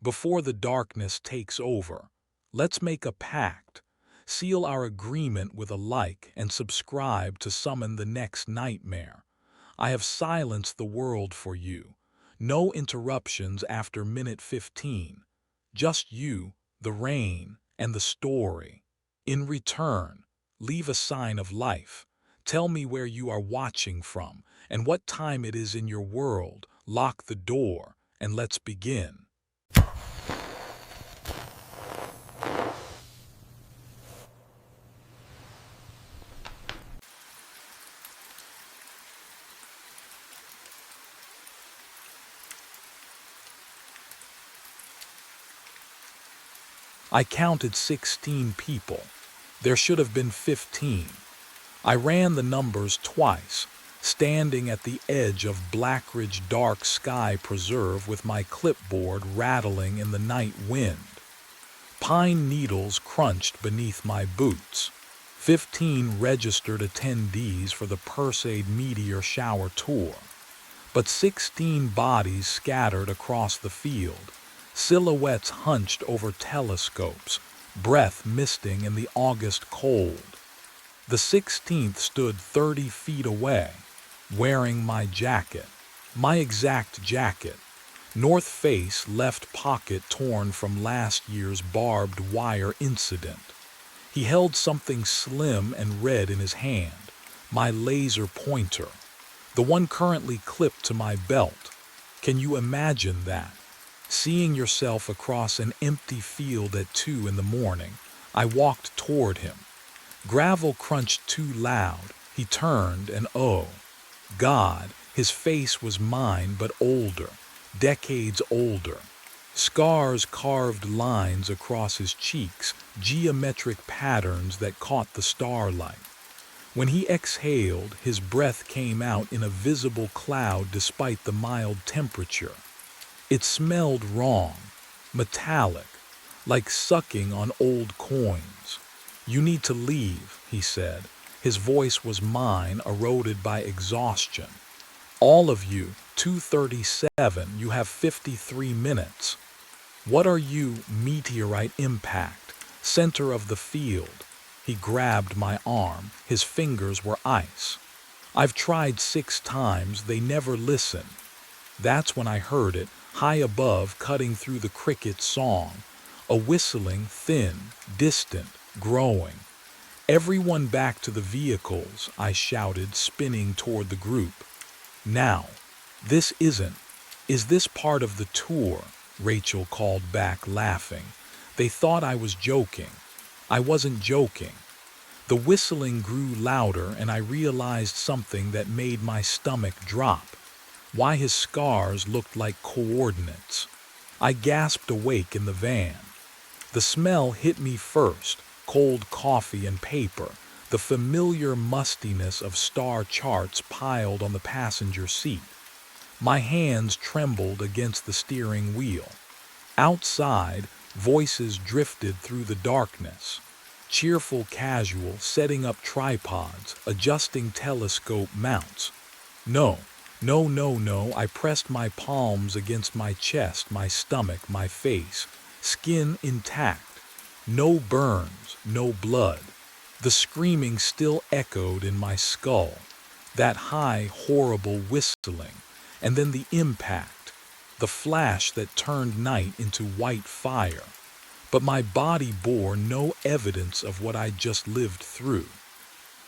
Before the darkness takes over, let's make a pact, seal our agreement with a like, and subscribe to summon the next nightmare. I have silenced the world for you. No interruptions after minute 15. Just you, the rain, and the story. In return, leave a sign of life. Tell me where you are watching from and what time it is in your world. Lock the door, and let's begin. I counted 16 people. There should have been 15. I ran the numbers twice, standing at the edge of Blackridge Dark Sky Preserve with my clipboard rattling in the night wind. Pine needles crunched beneath my boots. 15 registered attendees for the Perseid Meteor Shower Tour, but 16 bodies scattered across the field, silhouettes hunched over telescopes, breath misting in the August cold. The 16th stood 30 feet away, wearing my jacket, my exact jacket, North Face left pocket torn from last year's barbed wire incident. He held something slim and red in his hand, my laser pointer, the one currently clipped to my belt. Can you imagine that? Seeing yourself across an empty field at 2 in the morning, I walked toward him. Gravel crunched too loud. He turned and oh, God, his face was mine but older, decades older. Scars carved lines across his cheeks, geometric patterns that caught the starlight. When he exhaled, his breath came out in a visible cloud despite the mild temperature. It smelled wrong, metallic, like sucking on old coins. You need to leave, he said. His voice was mine, eroded by exhaustion. All of you, 237, you have 53 minutes. What are you, meteorite impact, center of the field? He grabbed my arm. His fingers were ice. I've tried 6 times, they never listen. That's when I heard it, high above, cutting through the cricket song. A whistling, thin, distant, growing. Everyone back to the vehicles, I shouted, spinning toward the group. Now, this isn't. Is this part of the tour? Rachel called back, laughing. They thought I was joking. I wasn't joking. The whistling grew louder and I realized something that made my stomach drop. Why his scars looked like coordinates. I gasped awake in the van. The smell hit me first, cold coffee and paper, the familiar mustiness of star charts piled on the passenger seat. My hands trembled against the steering wheel. Outside, voices drifted through the darkness. Cheerful casual, setting up tripods, adjusting telescope mounts. No, no, no, no, I pressed my palms against my chest, my stomach, my face, skin intact. No burns, no blood. The screaming still echoed in my skull. That high, horrible whistling, and then the impact, the flash that turned night into white fire. But my body bore no evidence of what I'd just lived through.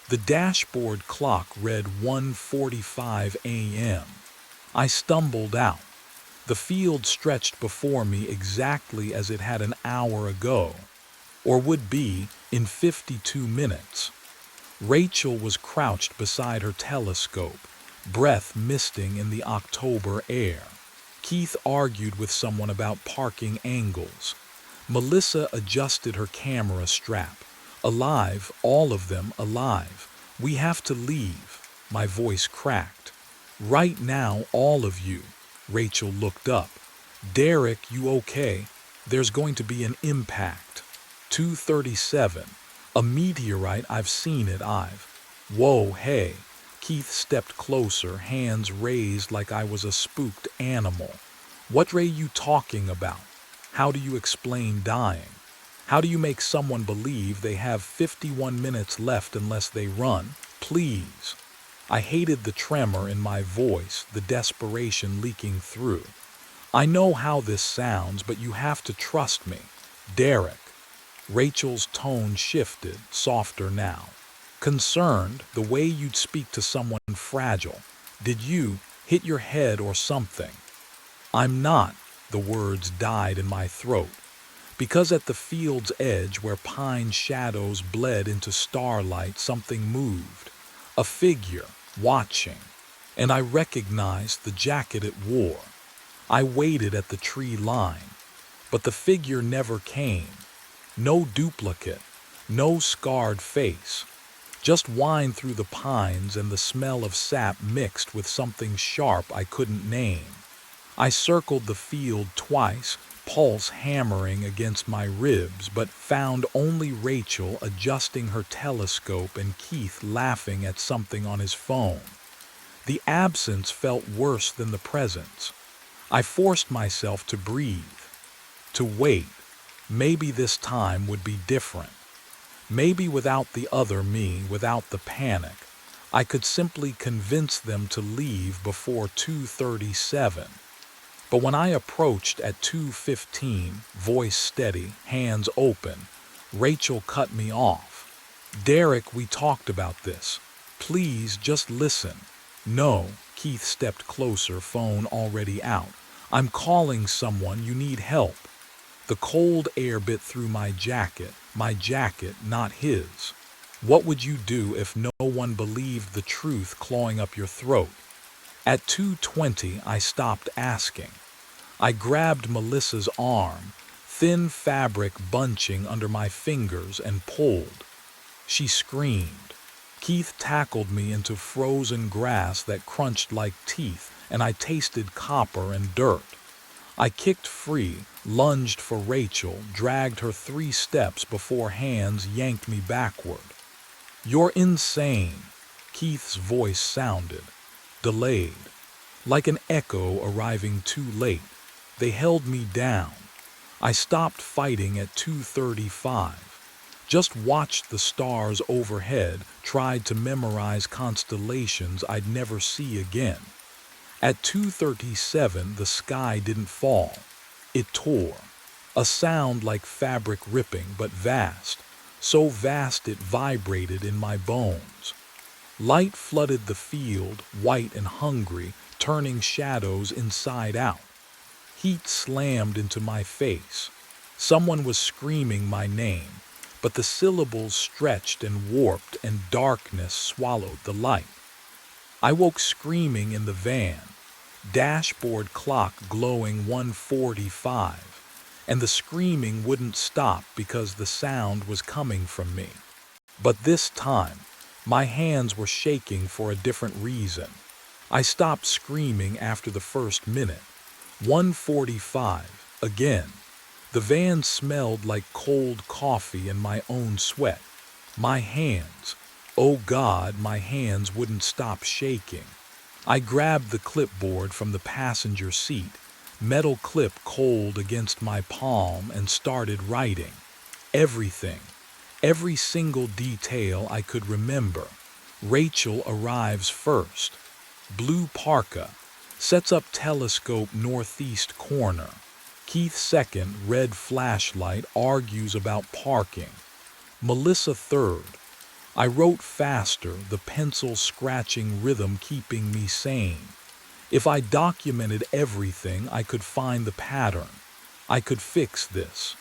The dashboard clock read 1:45 a.m. I stumbled out. The field stretched before me exactly as it had an hour ago, or would be in 52 minutes. Rachel was crouched beside her telescope, breath misting in the October air. Keith argued with someone about parking angles. Melissa adjusted her camera strap. Alive, all of them alive. We have to leave. My voice cracked. Right now, all of you. Rachel looked up. Derek, you okay? There's going to be an impact. 237. A meteorite, I've seen it, Whoa, hey. Keith stepped closer, hands raised like I was a spooked animal. What ray you talking about? How do you explain dying? How do you make someone believe they have 51 minutes left unless they run? Please. I hated the tremor in my voice, the desperation leaking through. I know how this sounds, but you have to trust me. Derek. Rachel's tone shifted, softer now. Concerned, the way you'd speak to someone fragile. Did you hit your head or something? I'm not. The words died in my throat. Because at the field's edge where pine shadows bled into starlight, something moved. A figure, watching. And I recognized the jacket it wore. I waited at the tree line. But the figure never came. No duplicate. No scarred face. Just wind through the pines and the smell of sap mixed with something sharp I couldn't name. I circled the field twice, pulse hammering against my ribs, but found only Rachel adjusting her telescope and Keith laughing at something on his phone. The absence felt worse than the presence. I forced myself to breathe, to wait. Maybe this time would be different. Maybe without the other me, without the panic, I could simply convince them to leave before 2:37. But when I approached at 2:15, voice steady, hands open, Rachel cut me off. Derek, we talked about this. Please just listen. No, Keith stepped closer, phone already out. I'm calling someone, you need help. The cold air bit through my jacket, not his. What would you do if no one believed the truth clawing up your throat? At 2:20, I stopped asking. I grabbed Melissa's arm, thin fabric bunching under my fingers, and pulled. She screamed. Keith tackled me into frozen grass that crunched like teeth, and I tasted copper and dirt. I kicked free, lunged for Rachel, dragged her 3 steps before hands yanked me backward. You're insane, Keith's voice sounded, delayed, like an echo arriving too late. They held me down. I stopped fighting at 2:35. Just watched the stars overhead, tried to memorize constellations I'd never see again. At 2:37, the sky didn't fall. It tore. A sound like fabric ripping, but vast. So vast it vibrated in my bones. Light flooded the field, white and hungry, turning shadows inside out. Heat slammed into my face. Someone was screaming my name, but the syllables stretched and warped, and darkness swallowed the light. I woke screaming in the van, dashboard clock glowing 1:45, and the screaming wouldn't stop because the sound was coming from me. But this time, my hands were shaking for a different reason. I stopped screaming after the first minute. 1:45, again. The van smelled like cold coffee and my own sweat. My hands, oh God, my hands wouldn't stop shaking. I grabbed the clipboard from the passenger seat, metal clip cold against my palm, and started writing. Everything, every single detail I could remember. Rachel arrives first. Blue parka. Sets up telescope northeast corner. Keith second, red flashlight, argues about parking. Melissa third. I wrote faster, the pencil scratching rhythm keeping me sane. If I documented everything, I could find the pattern. I could fix this.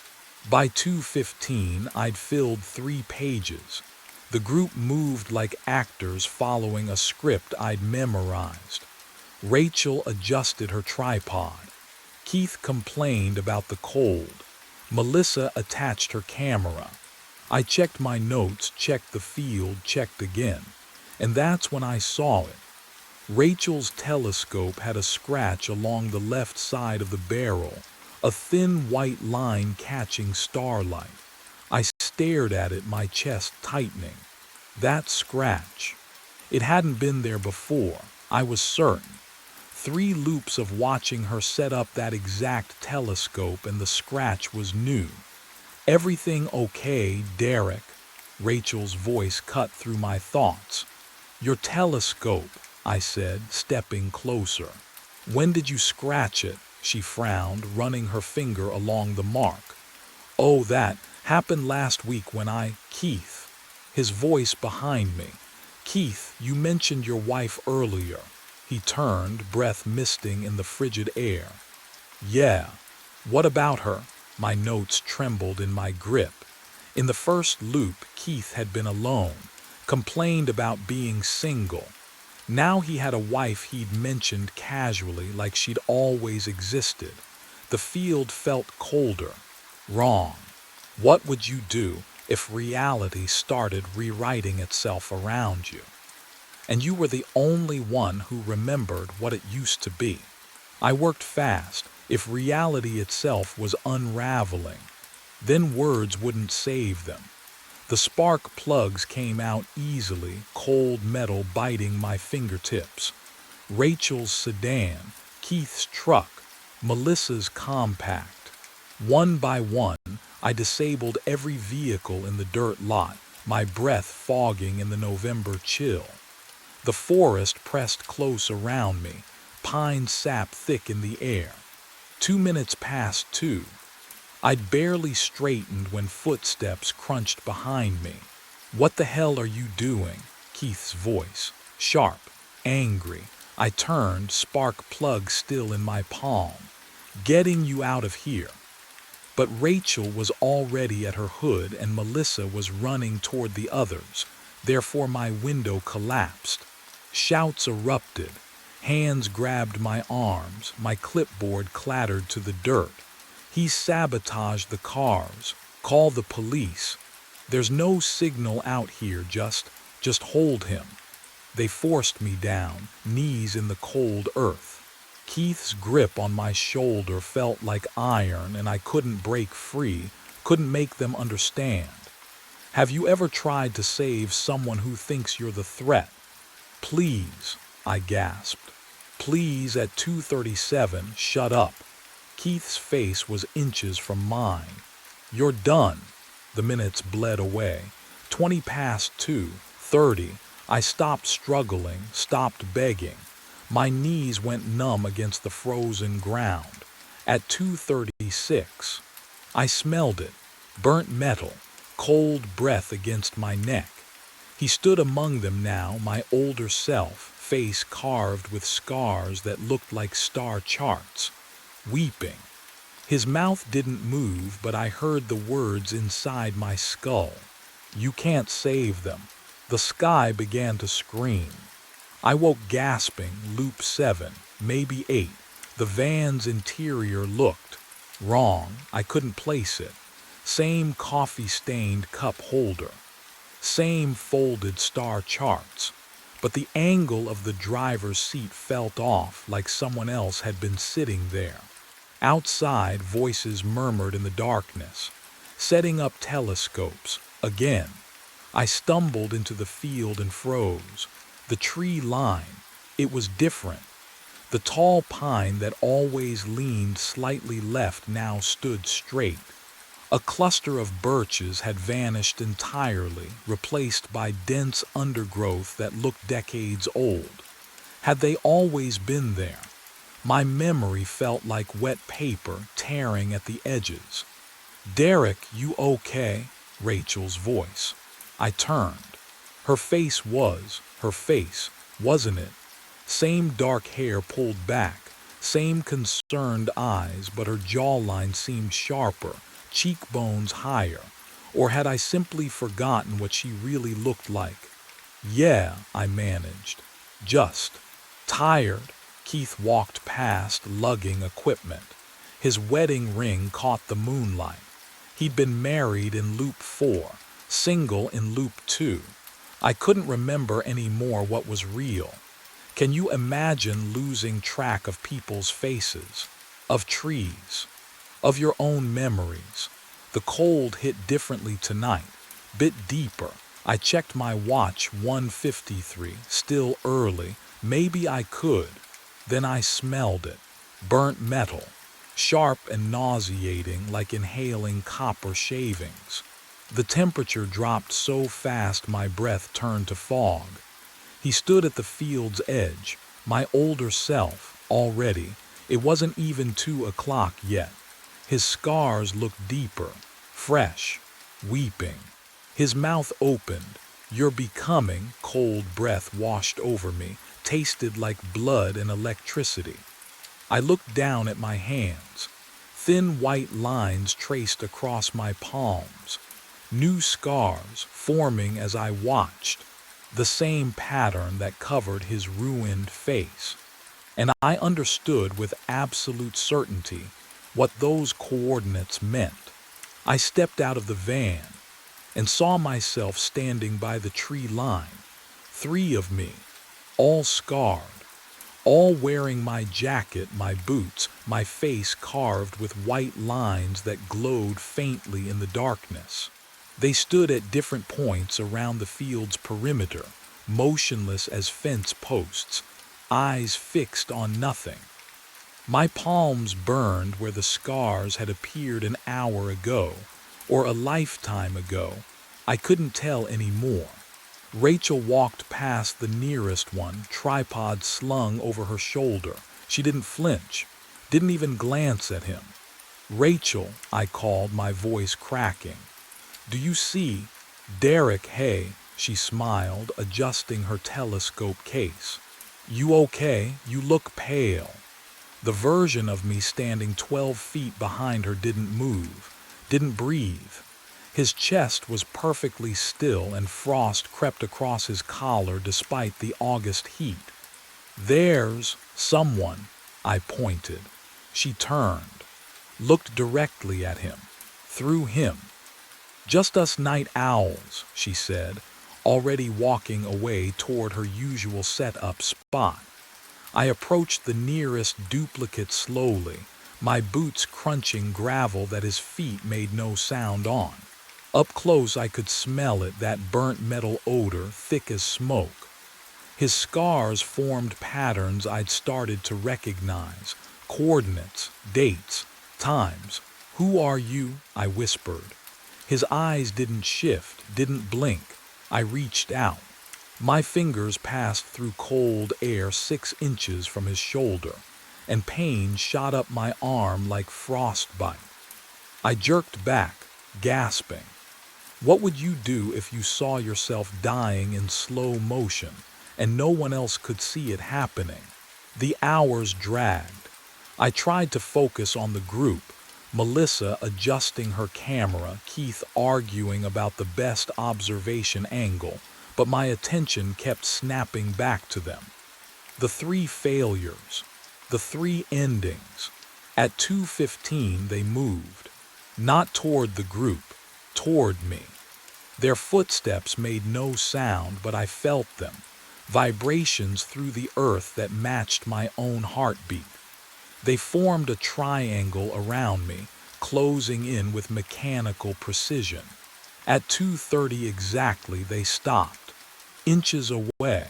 By 2:15, I'd filled 3 pages. The group moved like actors following a script I'd memorized. Rachel adjusted her tripod. Keith complained about the cold. Melissa attached her camera. I checked my notes, checked the field, checked again. And that's when I saw it. Rachel's telescope had a scratch along the left side of the barrel, a thin white line catching starlight. I stared at it, my chest tightening. That scratch. It hadn't been there before, I was certain. 3 loops of watching her set up that exact telescope, and the scratch was new. Everything okay, Derek? Rachel's voice cut through my thoughts. Your telescope, I said, stepping closer. When did you scratch it? She frowned, running her finger along the mark. Oh, that happened last week when Keith. His voice behind me. Keith, you mentioned your wife earlier. He turned, breath misting in the frigid air. Yeah. What about her? My notes trembled in my grip. In the first loop, Keith had been alone, complained about being single. Now he had a wife he'd mentioned casually, like she'd always existed. The field felt colder. Wrong. What would you do if reality started rewriting itself around you? And you were the only one who remembered what it used to be. I worked fast. If reality itself was unraveling, then words wouldn't save them. The spark plugs came out easily, cold metal biting my fingertips. Rachel's sedan, Keith's truck, Melissa's compact. One by one, I disabled every vehicle in the dirt lot, my breath fogging in the November chill. The forest pressed close around me, pine sap thick in the air. 2 minutes past 2. I'd barely straightened when footsteps crunched behind me. What the hell are you doing? Keith's voice, sharp, angry. I turned, spark plug still in my palm. Getting you out of here. But Rachel was already at her hood and Melissa was running toward the others. Therefore my window collapsed. Shouts erupted. Hands grabbed my arms. My clipboard clattered to the dirt. He sabotaged the cars. Call the police. There's no signal out here, just hold him. They forced me down, knees in the cold earth. Keith's grip on my shoulder felt like iron and I couldn't break free, couldn't make them understand. Have you ever tried to save someone who thinks you're the threat? Please, I gasped. Please, at 2:37, shut up. Keith's face was inches from mine. You're done. The minutes bled away. 20 past 2, 30. I stopped struggling, stopped begging. My knees went numb against the frozen ground. At 2:36, I smelled it. Burnt metal, cold breath against my neck. He stood among them now, my older self, face carved with scars that looked like star charts, weeping. His mouth didn't move, but I heard the words inside my skull. You can't save them. The sky began to scream. I woke gasping, loop 7, maybe 8. The van's interior looked wrong. I couldn't place it. Same coffee-stained cup holder. Same folded star charts. But the angle of the driver's seat felt off, like someone else had been sitting there. Outside, voices murmured in the darkness. Setting up telescopes. Again. I stumbled into the field and froze. The tree line. It was different. The tall pine that always leaned slightly left now stood straight. A cluster of birches had vanished entirely, replaced by dense undergrowth that looked decades old. Had they always been there? My memory felt like wet paper tearing at the edges. Derek, you okay? Rachel's voice. I turned. Her face, wasn't it? Same dark hair pulled back, same concerned eyes, but her jawline seemed sharper, cheekbones higher. Or had I simply forgotten what she really looked like? Yeah, I managed. Just tired. Keith walked past, lugging equipment. His wedding ring caught the moonlight. He'd been married in loop 4, single in loop 2. I couldn't remember anymore what was real. Can you imagine losing track of people's faces, of trees, of your own memories? The cold hit differently tonight, bit deeper. I checked my watch, 1:53, still early. Maybe I could. Then I smelled it. Burnt metal. Sharp and nauseating like inhaling copper shavings. The temperature dropped so fast my breath turned to fog. He stood at the field's edge, my older self, already. It wasn't even 2 o'clock yet. His scars looked deeper, fresh, weeping. His mouth opened. "You're becoming," cold breath washed over me, tasted like blood and electricity. I looked down at my hands. Thin white lines traced across my palms. New scars forming as I watched. The same pattern that covered his ruined face. And I understood with absolute certainty what those coordinates meant. I stepped out of the van and saw myself standing by the tree line. 3 of me, all scarred, all wearing my jacket, my boots, my face carved with white lines that glowed faintly in the darkness. They stood at different points around the field's perimeter, motionless as fence posts, eyes fixed on nothing. My palms burned where the scars had appeared an hour ago, or a lifetime ago. I couldn't tell anymore. Rachel walked past the nearest one, tripod slung over her shoulder. She didn't flinch, didn't even glance at him. "Rachel," I called, my voice cracking. "Do you see?" "Derek, hey," she smiled, adjusting her telescope case. "You okay? You look pale." The version of me standing 12 feet behind her didn't move, didn't breathe. His chest was perfectly still and frost crept across his collar despite the August heat. "There's someone," I pointed. She turned, looked directly at him, through him. "Just us night owls," she said, already walking away toward her usual set-up spot. I approached the nearest duplicate slowly, my boots crunching gravel that his feet made no sound on. Up close I could smell it, that burnt metal odor, thick as smoke. His scars formed patterns I'd started to recognize, coordinates, dates, times. "Who are you?" I whispered. His eyes didn't shift, didn't blink. I reached out. My fingers passed through cold air 6 inches from his shoulder, and pain shot up my arm like frostbite. I jerked back, gasping. What would you do if you saw yourself dying in slow motion, and no one else could see it happening? The hours dragged. I tried to focus on the group, Melissa adjusting her camera, Keith arguing about the best observation angle, but my attention kept snapping back to them. The 3 failures, the 3 endings. At 2:15 they moved, not toward the group, toward me. Their footsteps made no sound, but I felt them, vibrations through the earth that matched my own heartbeat. They formed a triangle around me, closing in with mechanical precision. At 2:30 exactly they stopped, inches away.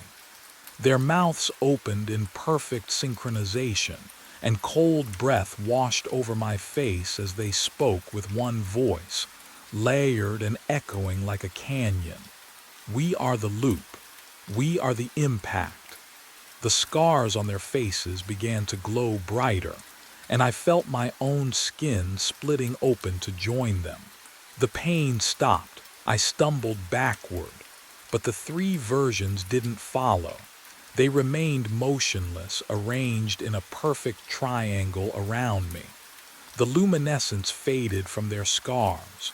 Their mouths opened in perfect synchronization, and cold breath washed over my face as they spoke with one voice, layered and echoing like a canyon. "We are the loop. We are the impact." The scars on their faces began to glow brighter, and I felt my own skin splitting open to join them. The pain stopped. I stumbled backward, but the 3 versions didn't follow. They remained motionless, arranged in a perfect triangle around me. The luminescence faded from their scars.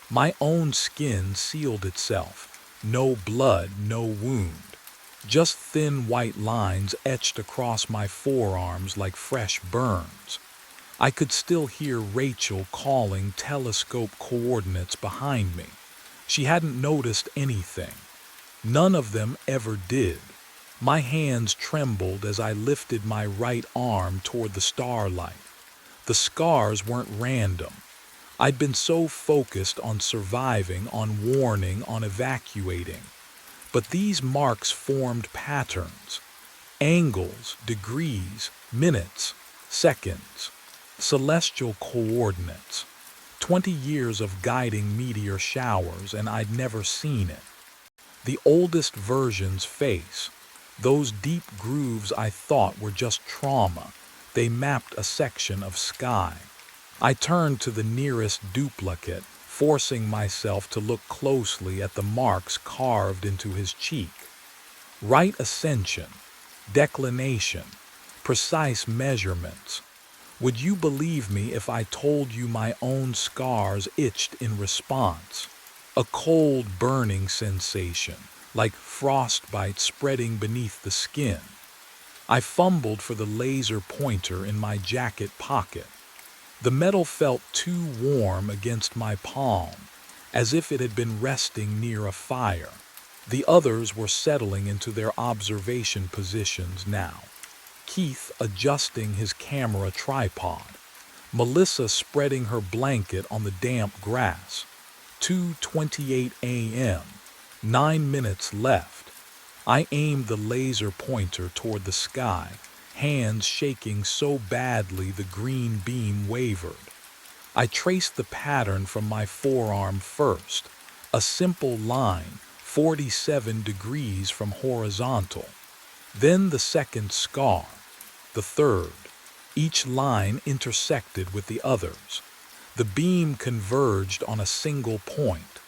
My own skin sealed itself. No blood, no wound. Just thin white lines etched across my forearms like fresh burns. I could still hear Rachel calling telescope coordinates behind me. She hadn't noticed anything. None of them ever did. My hands trembled as I lifted my right arm toward the starlight. The scars weren't random. I'd been so focused on surviving, on warning, on evacuating. But these marks formed patterns. Angles, degrees, minutes, seconds, celestial coordinates. 20 years of guiding meteor showers and I'd never seen it. The oldest version's face, those deep grooves I thought were just trauma, they mapped a section of sky. I turned to the nearest duplicate, forcing myself to look closely at the marks carved into his cheek. Right ascension, declination, precise measurements. Would you believe me if I told you my own scars itched in response? A cold burning sensation, like frostbite spreading beneath the skin. I fumbled for the laser pointer in my jacket pocket. The metal felt too warm against my palm, as if it had been resting near a fire. The others were settling into their observation positions now. Keith adjusting his camera tripod. Melissa spreading her blanket on the damp grass. 2:28 a.m. 9 minutes left. I aimed the laser pointer toward the sky, hands shaking so badly the green beam wavered. I traced the pattern from my forearm first, a simple line, 47 degrees from horizontal. Then the second scar, the third. Each line intersected with the others. The beam converged on a single point.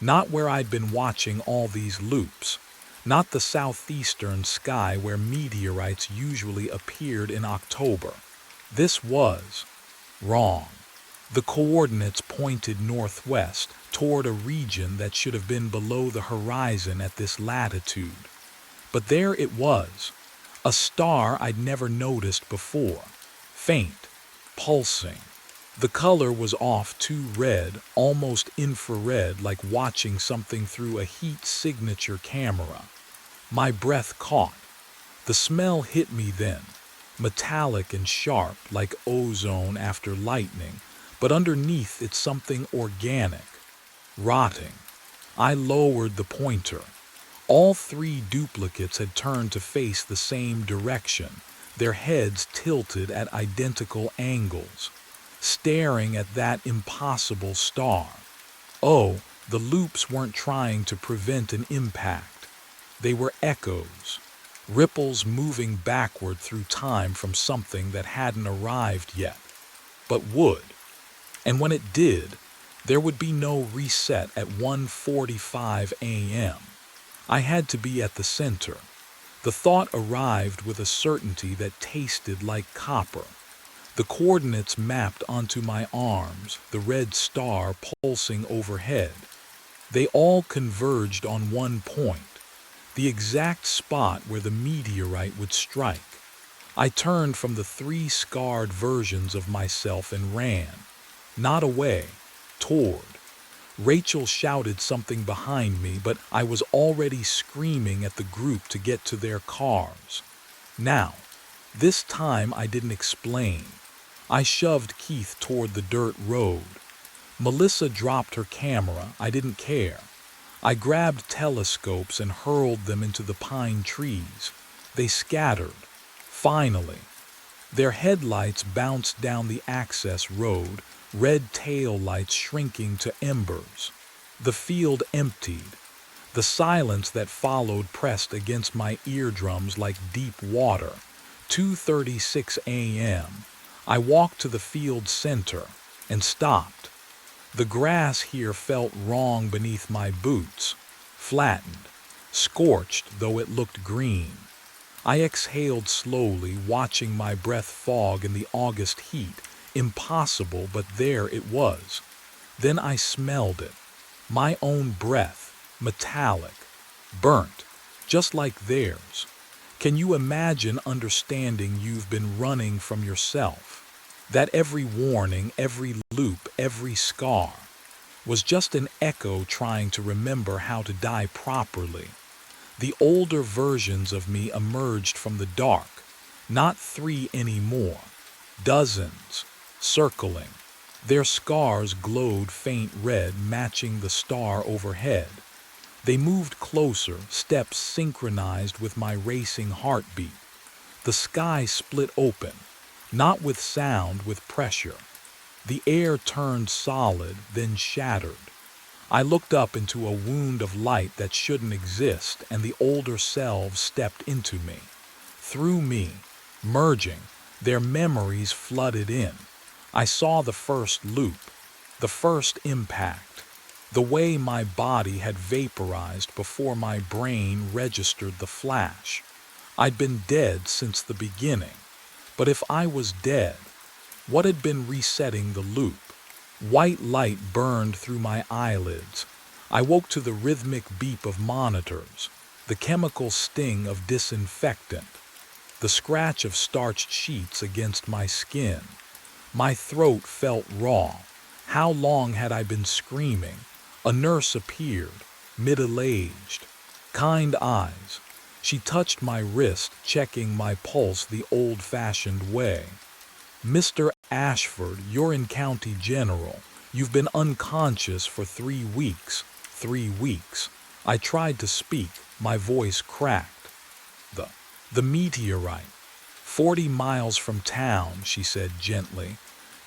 Not where I'd been watching all these loops. Not the southeastern sky where meteorites usually appeared in October. This was wrong. The coordinates pointed northwest, toward a region that should have been below the horizon at this latitude. But there it was, a star I'd never noticed before, faint, pulsing. The color was off too red, almost infrared, like watching something through a heat signature camera. My breath caught. The smell hit me then, metallic and sharp, like ozone after lightning, but underneath it's something organic, rotting. I lowered the pointer. All three duplicates had turned to face the same direction, their heads tilted at identical angles, staring at that impossible star. Oh, the loops weren't trying to prevent an impact. They were echoes, ripples moving backward through time from something that hadn't arrived yet, but would. And when it did, there would be no reset at 1:45 a.m. I had to be at the center. The thought arrived with a certainty that tasted like copper. The coordinates mapped onto my arms, the red star pulsing overhead. They all converged on one point, the exact spot where the meteorite would strike. I turned from the three scarred versions of myself and ran. Not away, toward. Rachel shouted something behind me, but I was already screaming at the group to get to their cars. Now, this time I didn't explain. I shoved Keith toward the dirt road. Melissa dropped her camera. I didn't care. I grabbed telescopes and hurled them into the pine trees. They scattered. Finally. Their headlights bounced down the access road, red tail lights shrinking to embers. The field emptied. The silence that followed pressed against my eardrums like deep water. 2:36 a.m. I walked to the field's center and stopped. The grass here felt wrong beneath my boots, flattened, scorched though it looked green. I exhaled slowly, watching my breath fog in the August heat. Impossible, but there it was. Then I smelled it. My own breath, metallic, burnt, just like theirs. Can you imagine understanding you've been running from yourself? That every warning, every loop, every scar was just an echo trying to remember how to die properly. The older versions of me emerged from the dark, not three anymore, dozens, circling. Their scars glowed faint red, matching the star overhead. They moved closer, steps synchronized with my racing heartbeat. The sky split open, not with sound, with pressure. The air turned solid, then shattered. I looked up into a wound of light that shouldn't exist, and the older selves stepped into me. Through me, merging, their memories flooded in. I saw the first loop, the first impact, the way my body had vaporized before my brain registered the flash. I'd been dead since the beginning, but if I was dead, what had been resetting the loop? White light burned through my eyelids. I woke to the rhythmic beep of monitors, the chemical sting of disinfectant, the scratch of starched sheets against my skin. My throat felt raw. How long had I been screaming? A nurse appeared, middle-aged, kind eyes. She touched my wrist, checking my pulse the old-fashioned way. "Mr. Ashford, you're in County General. You've been unconscious for 3 weeks. 3 weeks." I tried to speak, my voice cracked. The meteorite. 40 miles from town," she said gently.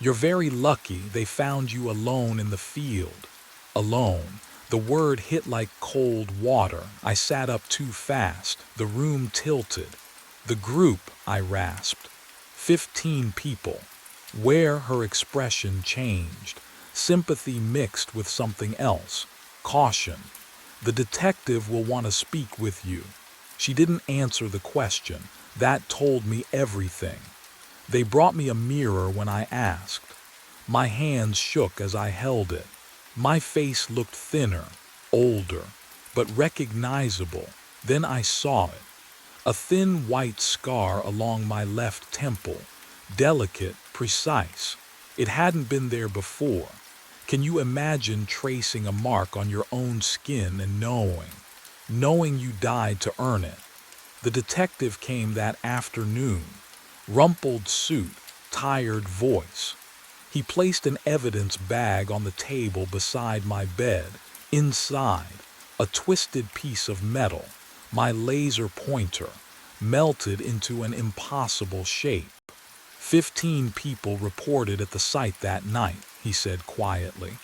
"You're very lucky they found you alone in the field." Alone. The word hit like cold water. I sat up too fast. The room tilted. "The group," I rasped. 15 people. Where her expression changed. Sympathy mixed with something else. Caution. "The detective will want to speak with you." She didn't answer the question. That told me everything. They brought me a mirror when I asked. My hands shook as I held it. My face looked thinner, older, but recognizable. Then I saw it. A thin white scar along my left temple. Delicate, precise. It hadn't been there before. Can you imagine tracing a mark on your own skin and knowing you died to earn it? The detective came that afternoon. Rumpled suit, tired voice. He placed an evidence bag on the table beside my bed. Inside, a twisted piece of metal, my laser pointer, melted into an impossible shape. 15 people reported at the site that night, he said quietly.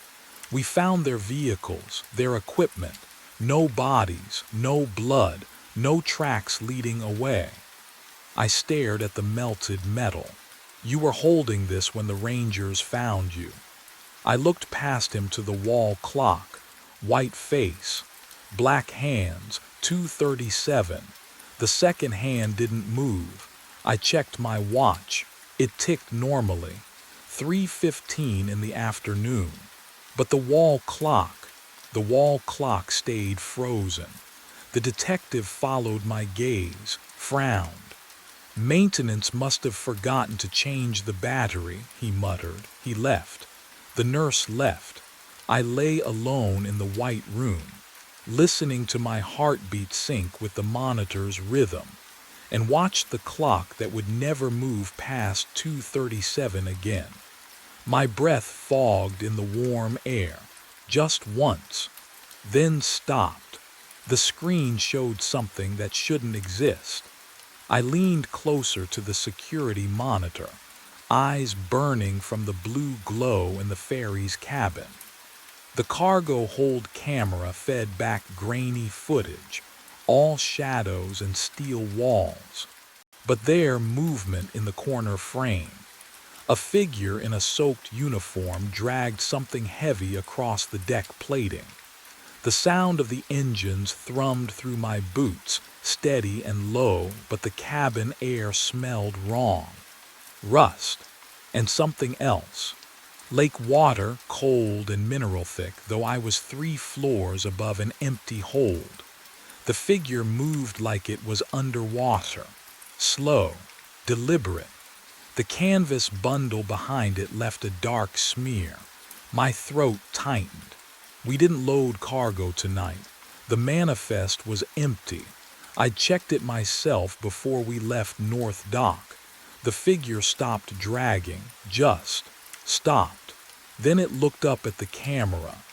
"We found their vehicles, their equipment. No bodies, no blood, no tracks leading away." I stared at the melted metal. "You were holding this when the Rangers found you." I looked past him to the wall clock. White face, black hands, 2:37. The second hand didn't move. I checked my watch. It ticked normally. 3:15 in the afternoon. But the wall clock stayed frozen. The detective followed my gaze, frowned. "Maintenance must have forgotten to change the battery," he muttered. He left. The nurse left. I lay alone in the white room, listening to my heartbeat sync with the monitor's rhythm, and watched the clock that would never move past 2:37 again. My breath fogged in the warm air, just once, then stopped. The screen showed something that shouldn't exist. I leaned closer to the security monitor, eyes burning from the blue glow in the ferry's cabin. The cargo hold camera fed back grainy footage, all shadows and steel walls. But there, movement in the corner frame. A figure in a soaked uniform dragged something heavy across the deck plating. The sound of the engines thrummed through my boots, steady and low, but the cabin air smelled wrong. Rust, and something else. Lake water, cold and mineral thick, though I was 3 floors above an empty hold. The figure moved like it was underwater. Slow, deliberate. The canvas bundle behind it left a dark smear. My throat tightened. We didn't load cargo tonight. The manifest was empty. I checked it myself before we left North Dock. The figure stopped dragging, just stopped. Then it looked up at the camera.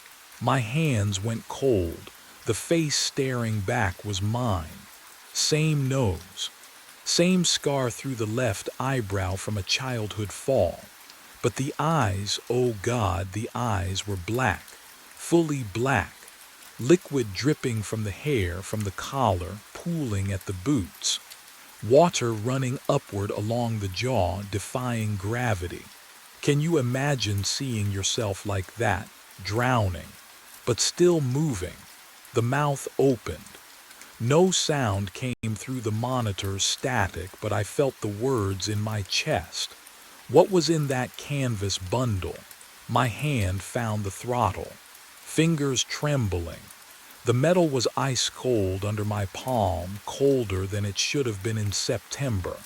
My hands went cold. The face staring back was mine. Same nose, Same scar through the left eyebrow from a childhood fall. But the eyes, oh God, the eyes were black, fully black, liquid dripping from the hair, from the collar, pooling at the boots, water running upward along the jaw, defying gravity. Can you imagine seeing yourself like that, drowning, but still moving, the mouth opened? No sound came through the monitor's static, but I felt the words in my chest. What was in that canvas bundle? My hand found the throttle, fingers trembling. The metal was ice cold under my palm, colder than it should have been in September.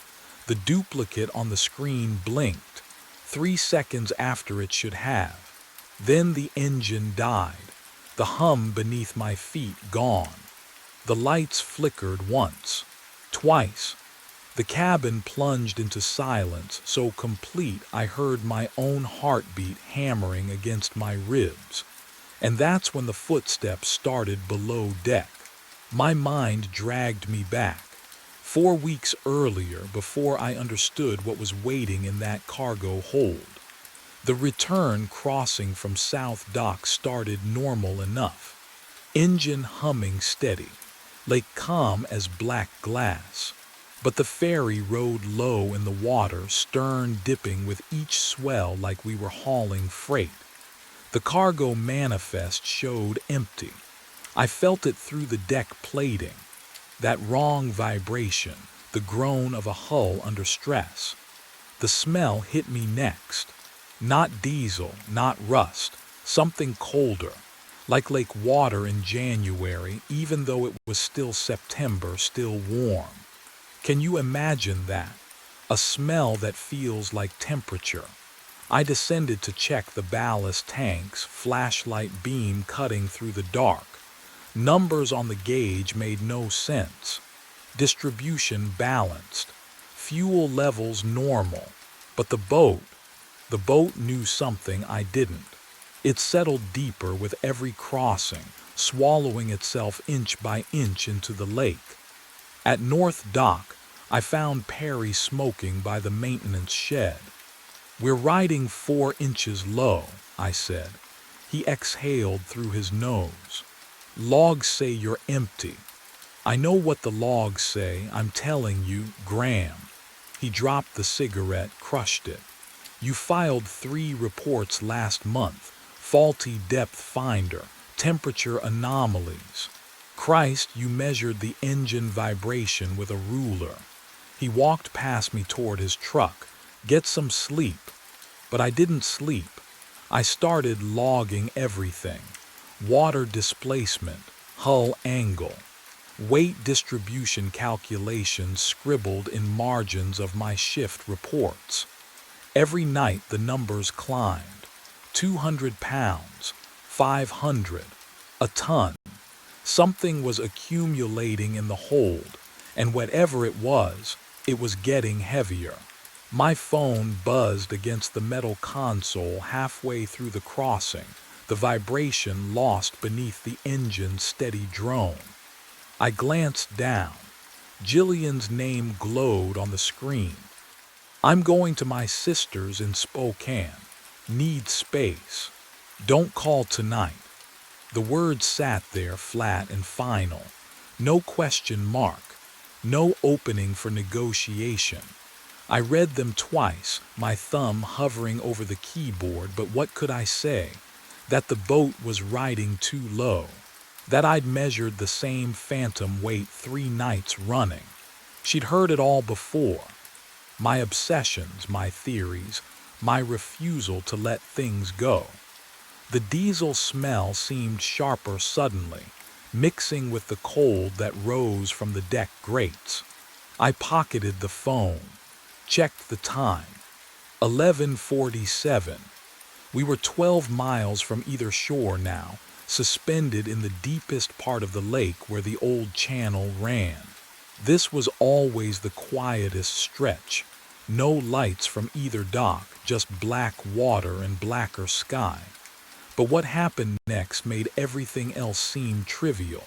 The duplicate on the screen blinked, 3 seconds after it should have. Then the engine died, the hum beneath my feet gone. The lights flickered once, twice. The cabin plunged into silence so complete I heard my own heartbeat hammering against my ribs. And that's when the footsteps started below deck. My mind dragged me back, 4 weeks earlier, before I understood what was waiting in that cargo hold. The return crossing from South Dock started normal enough. Engine humming steady, lake calm as black glass. But the ferry rode low in the water, stern dipping with each swell like we were hauling freight. The cargo manifest showed empty. I felt it through the deck plating. That wrong vibration, the groan of a hull under stress. The smell hit me next. Not diesel, not rust, something colder. Like lake water in January, even though it was still September, still warm. Can you imagine that? A smell that feels like temperature. I descended to check the ballast tanks, flashlight beam cutting through the dark. Numbers on the gauge made no sense. Distribution balanced. Fuel levels normal. But the boat knew something I didn't. It settled deeper with every crossing, swallowing itself inch by inch into the lake. At North Dock, I found Perry smoking by the maintenance shed. "We're riding 4 inches low," I said. He exhaled through his nose. "Logs say you're empty." "I know what the logs say, I'm telling you, Graham." He dropped the cigarette, crushed it. "You filed 3 reports last month. Faulty depth finder, temperature anomalies. Christ, you measured the engine vibration with a ruler." He walked past me toward his truck. "Get some sleep." But I didn't sleep. I started logging everything. Water displacement, hull angle, weight distribution calculations scribbled in margins of my shift reports. Every night the numbers climbed. 200 pounds, 500, a ton. Something was accumulating in the hold, and whatever it was getting heavier. My phone buzzed against the metal console halfway through the crossing, the vibration lost beneath the engine's steady drone. I glanced down. Jillian's name glowed on the screen. "I'm going to my sister's in Spokane. Need space. Don't call tonight." The words sat there flat and final. No question mark. No opening for negotiation. I read them twice, my thumb hovering over the keyboard, but what could I say? That the boat was riding too low. That I'd measured the same phantom weight 3 nights running. She'd heard it all before. My obsessions, my theories, my refusal to let things go. The diesel smell seemed sharper suddenly, mixing with the cold that rose from the deck grates. I pocketed the phone, checked the time. 11:47. We were 12 miles from either shore now, suspended in the deepest part of the lake where the old channel ran. This was always the quietest stretch. No lights from either dock, just black water and blacker sky. But what happened next made everything else seem trivial.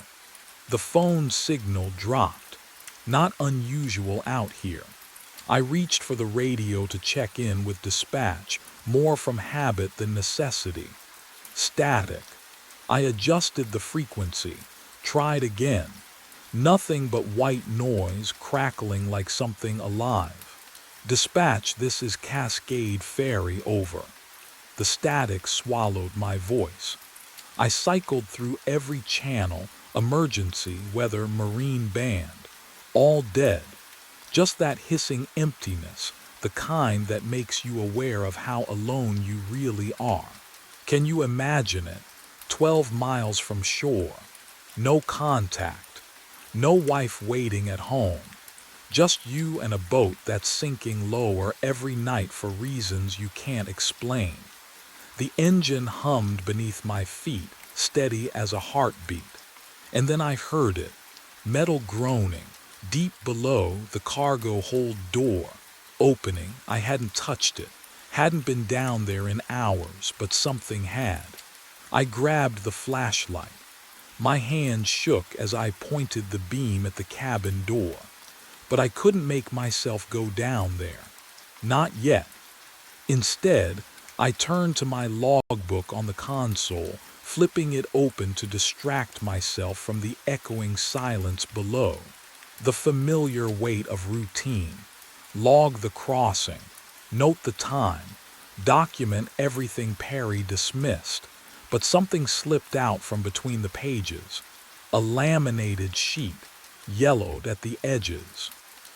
The phone signal dropped. Not unusual out here. I reached for the radio to check in with dispatch, more from habit than necessity. Static. I adjusted the frequency, tried again. Nothing but white noise crackling like something alive. Dispatch, this is Cascade Ferry, over. The static swallowed my voice. I cycled through every channel, emergency, weather, marine band. All dead. Just that hissing emptiness, the kind that makes you aware of how alone you really are. Can you imagine it? 12 miles from shore. No contact. No wife waiting at home. Just you and a boat that's sinking lower every night for reasons you can't explain. The engine hummed beneath my feet, steady as a heartbeat. And then I heard it, metal groaning, deep below the cargo hold door, opening. I hadn't touched it, hadn't been down there in hours, but something had. I grabbed the flashlight. My hand shook as I pointed the beam at the cabin door. But I couldn't make myself go down there. Not yet. Instead, I turned to my logbook on the console, flipping it open to distract myself from the echoing silence below. The familiar weight of routine. Log the crossing. Note the time. Document everything Perry dismissed. But something slipped out from between the pages. A laminated sheet, yellowed at the edges.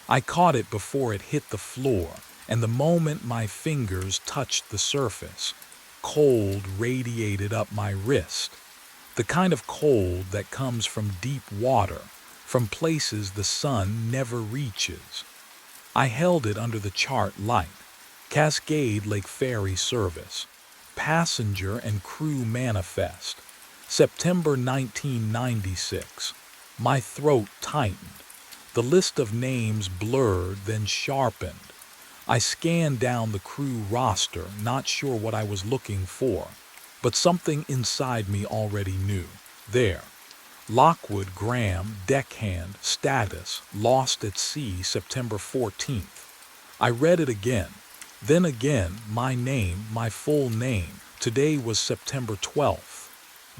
I caught it before it hit the floor, and the moment my fingers touched the surface, cold radiated up my wrist. The kind of cold that comes from deep water, from places the sun never reaches. I held it under the chart light. Cascade Lake Ferry Service. Passenger and crew manifest. September 1996. My throat tightened. The list of names blurred, then sharpened. I scanned down the crew roster, not sure what I was looking for, but something inside me already knew. There. Lockwood Graham, deckhand, status, lost at sea, September 14th. I read it again. Then again, my name, my full name. Today was September 12th.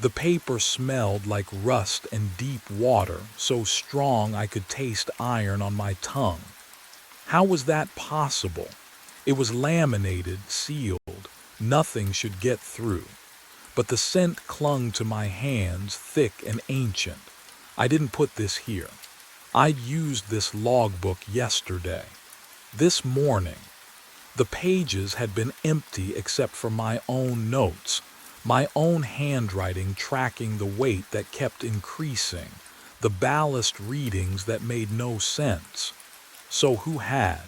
The paper smelled like rust and deep water, so strong I could taste iron on my tongue. How was that possible? It was laminated, sealed. Nothing should get through. But the scent clung to my hands, thick and ancient. I didn't put this here. I'd used this logbook yesterday. This morning. The pages had been empty except for my own notes, my own handwriting tracking the weight that kept increasing, the ballast readings that made no sense. So who had?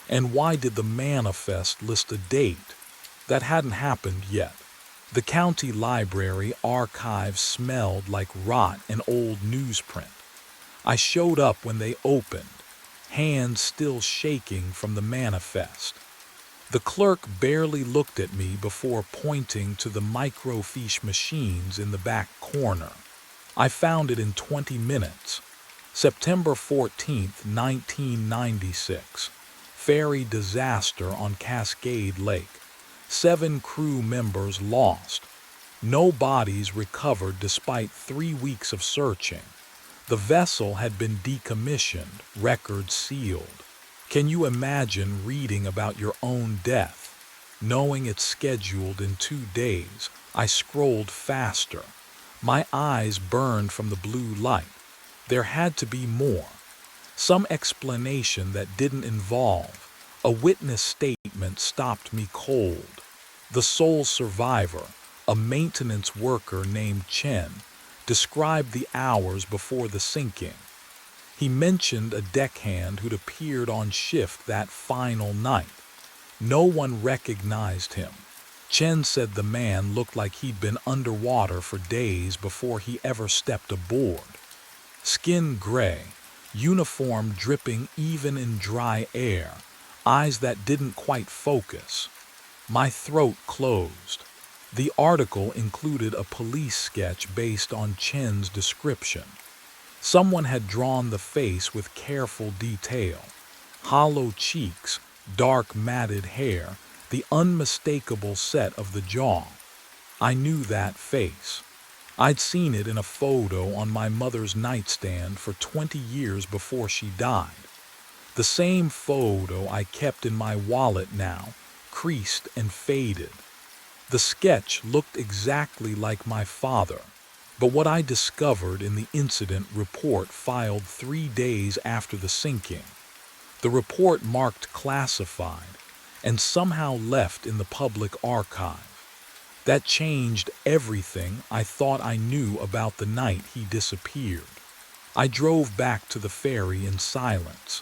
And why did the manifest list a date? That hadn't happened yet. The county library archives smelled like rot and old newsprint. I showed up when they opened, hands still shaking from the manifest. The clerk barely looked at me before pointing to the microfiche machines in the back corner. I found it in 20 minutes. September 14th, 1996. Ferry disaster on Cascade Lake. 7 crew members lost. No bodies recovered despite 3 weeks of searching. The vessel had been decommissioned, records sealed. Can you imagine reading about your own death? Knowing it's scheduled in 2 days, I scrolled faster. My eyes burned from the blue light. There had to be more. Some explanation that didn't involve. A witness statement stopped me cold. The sole survivor, a maintenance worker named Chen, described the hours before the sinking. He mentioned a deckhand who'd appeared on shift that final night. No one recognized him. Chen said the man looked like he'd been underwater for days before he ever stepped aboard. Skin gray, uniform dripping even in dry air, eyes that didn't quite focus. My throat closed. The article included a police sketch based on Chen's description. Someone had drawn the face with careful detail. Hollow cheeks, dark matted hair, the unmistakable set of the jaw. I knew that face. I'd seen it in a photo on my mother's nightstand for 20 years before she died. The same photo I kept in my wallet now, creased and faded. The sketch looked exactly like my father, but what I discovered in the incident report filed 3 days after the sinking. The report marked classified and somehow left in the public archive. That changed everything I thought I knew about the night he disappeared. I drove back to the ferry in silence.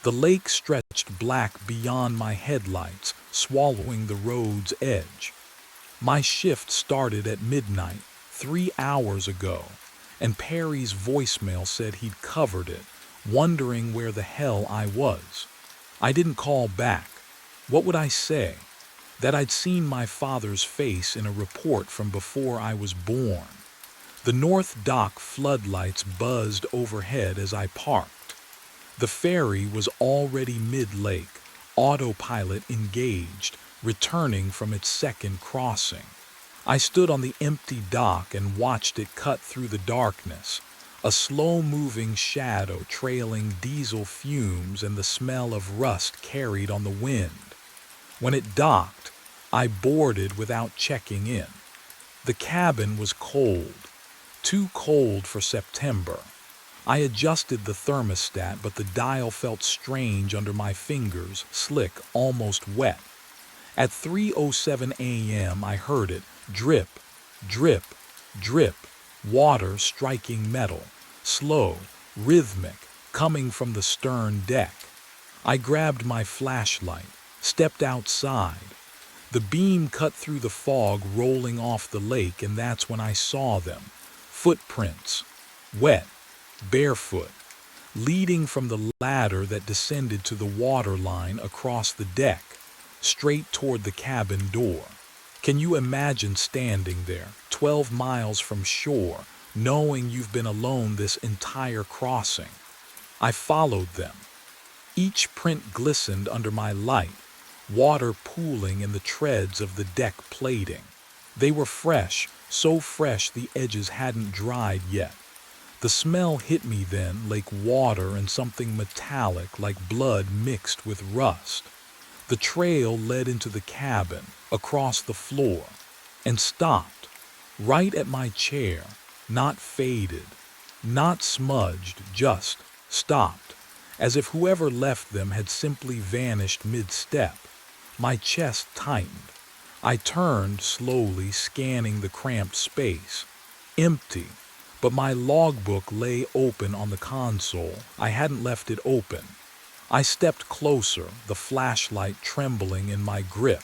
The lake stretched black beyond my headlights, swallowing the road's edge. My shift started at midnight, 3 hours ago, and Perry's voicemail said he'd covered it, wondering where the hell I was. I didn't call back. What would I say? That I'd seen my father's face in a report from before I was born. The North Dock floodlights buzzed overhead as I parked. The ferry was already mid-lake, autopilot engaged, returning from its second crossing. I stood on the empty dock and watched it cut through the darkness, a slow-moving shadow trailing diesel fumes and the smell of rust carried on the wind. When it docked, I boarded without checking in. The cabin was cold, too cold for September. I adjusted the thermostat, but the dial felt strange under my fingers, slick, almost wet. At 3:07 a.m. I heard it, drip, drip, drip, water striking metal, slow, rhythmic, coming from the stern deck. I grabbed my flashlight, stepped outside. The beam cut through the fog rolling off the lake, and that's when I saw them. Footprints, wet, barefoot, leading from the ladder that descended to the waterline across the deck, straight toward the cabin door. Can you imagine standing there, 12 miles from shore, knowing you've been alone this entire crossing? I followed them. Each print glistened under my light, water pooling in the treads of the deck plating. They were fresh, so fresh the edges hadn't dried yet. The smell hit me then like water and something metallic like blood mixed with rust. The trail led into the cabin, across the floor, and stopped, right at my chair, not faded, not smudged, just stopped, as if whoever left them had simply vanished mid-step. My chest tightened. I turned slowly, scanning the cramped space. Empty. But my logbook lay open on the console. I hadn't left it open. I stepped closer, the flashlight trembling in my grip.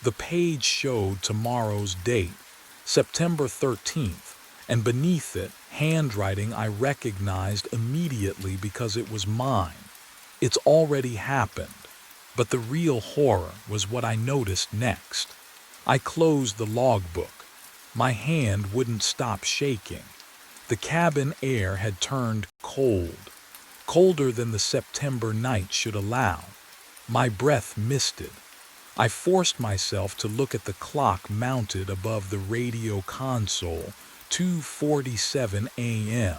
The page showed tomorrow's date, September 13th, and beneath it, handwriting I recognized immediately because it was mine. It's already happened. But the real horror was what I noticed next. I closed the logbook. My hand wouldn't stop shaking. The cabin air had turned cold, colder than the September night should allow. My breath misted. I forced myself to look at the clock mounted above the radio console, 2:47 a.m.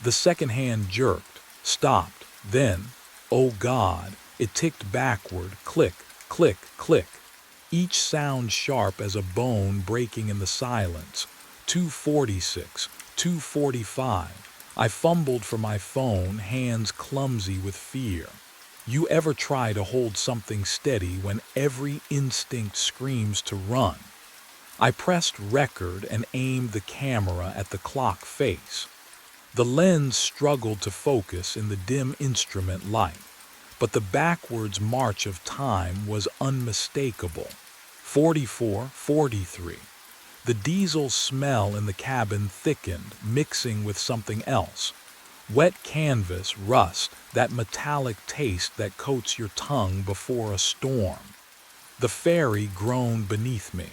The second hand jerked, stopped, then, oh God, it ticked backward, click, click, click. Each sound sharp as a bone breaking in the silence. 2:46, 2:45. I fumbled for my phone, hands clumsy with fear. You ever try to hold something steady when every instinct screams to run? I pressed record and aimed the camera at the clock face. The lens struggled to focus in the dim instrument light, but the backwards march of time was unmistakable. 44, 43. The diesel smell in the cabin thickened, mixing with something else. Wet canvas, rust, that metallic taste that coats your tongue before a storm. The ferry groaned beneath me.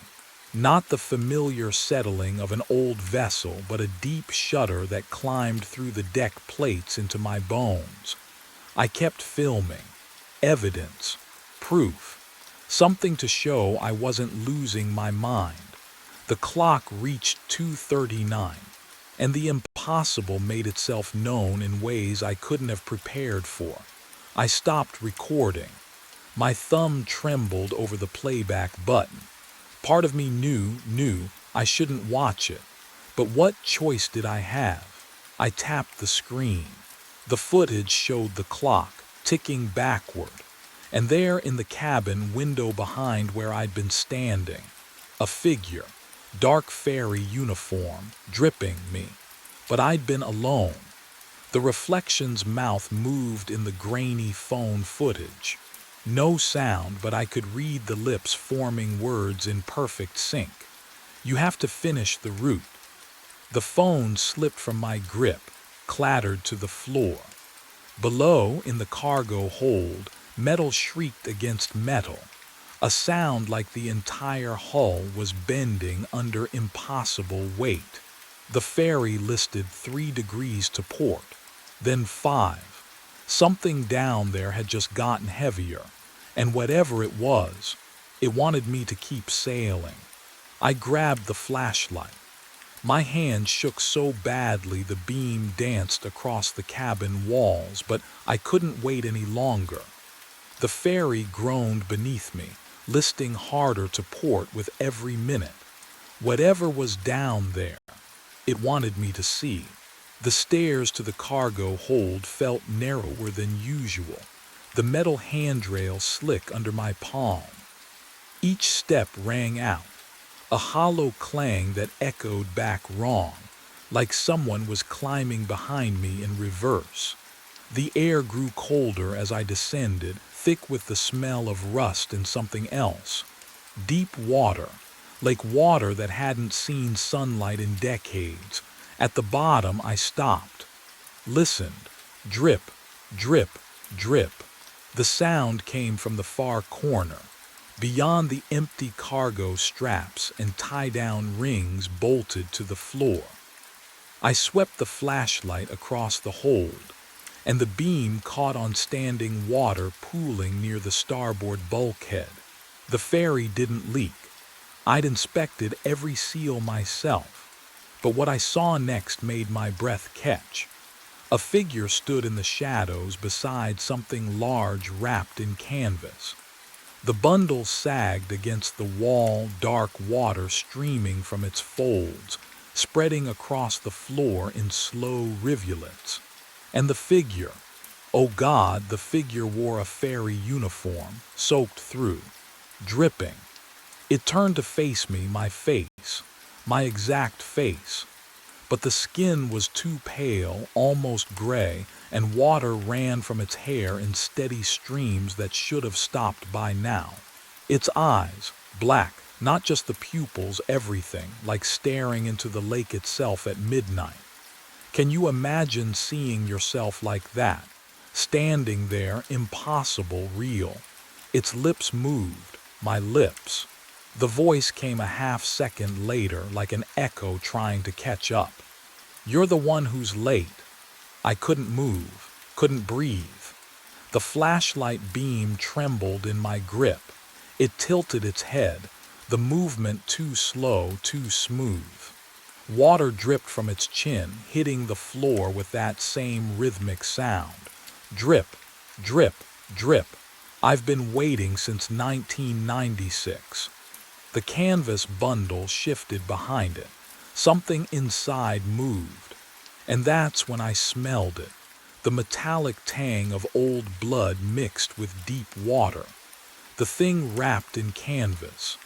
Not the familiar settling of an old vessel, but a deep shudder that climbed through the deck plates into my bones. I kept filming. Evidence. Proof. Something to show I wasn't losing my mind. The clock reached 2:39, and the impossible made itself known in ways I couldn't have prepared for. I stopped recording. My thumb trembled over the playback button. Part of me knew I shouldn't watch it. But what choice did I have? I tapped the screen. The footage showed the clock, ticking backward. And there in the cabin window behind where I'd been standing, a figure, dark fairy uniform, dripping me. But I'd been alone. The reflection's mouth moved in the grainy phone footage. No sound, but I could read the lips forming words in perfect sync. You have to finish the route. The phone slipped from my grip, clattered to the floor. Below, in the cargo hold, metal shrieked against metal. A sound like the entire hull was bending under impossible weight. The ferry listed 3 degrees to port, then 5. Something down there had just gotten heavier, and whatever it was, it wanted me to keep sailing. I grabbed the flashlight. My hand shook so badly the beam danced across the cabin walls, but I couldn't wait any longer. The ferry groaned beneath me, listing harder to port with every minute. Whatever was down there, it wanted me to see. The stairs to the cargo hold felt narrower than usual, the metal handrail slick under my palm. Each step rang out, a hollow clang that echoed back wrong, like someone was climbing behind me in reverse. The air grew colder as I descended, thick with the smell of rust and something else. Deep water, like water that hadn't seen sunlight in decades. At the bottom, I stopped, listened. Drip, drip, drip. The sound came from the far corner, beyond the empty cargo straps and tie-down rings bolted to the floor. I swept the flashlight across the hold, and the beam caught on standing water pooling near the starboard bulkhead. The ferry didn't leak. I'd inspected every seal myself, but what I saw next made my breath catch. A figure stood in the shadows beside something large wrapped in canvas. The bundle sagged against the wall, dark water streaming from its folds, spreading across the floor in slow rivulets. And the figure, oh God, the figure wore a fairy uniform, soaked through, dripping. It turned to face me, my face, my exact face. But the skin was too pale, almost gray, and water ran from its hair in steady streams that should have stopped by now. Its eyes, black, not just the pupils, everything, like staring into the lake itself at midnight. Can you imagine seeing yourself like that, standing there, impossible, real? Its lips moved, my lips. The voice came a half-second later, like an echo trying to catch up. You're the one who's late. I couldn't move, couldn't breathe. The flashlight beam trembled in my grip. It tilted its head, the movement too slow, too smooth. Water dripped from its chin, hitting the floor with that same rhythmic sound. Drip, drip, drip. I've been waiting since 1996. The canvas bundle shifted behind it. Something inside moved. And that's when I smelled it. The metallic tang of old blood mixed with deep water. The thing wrapped in canvas.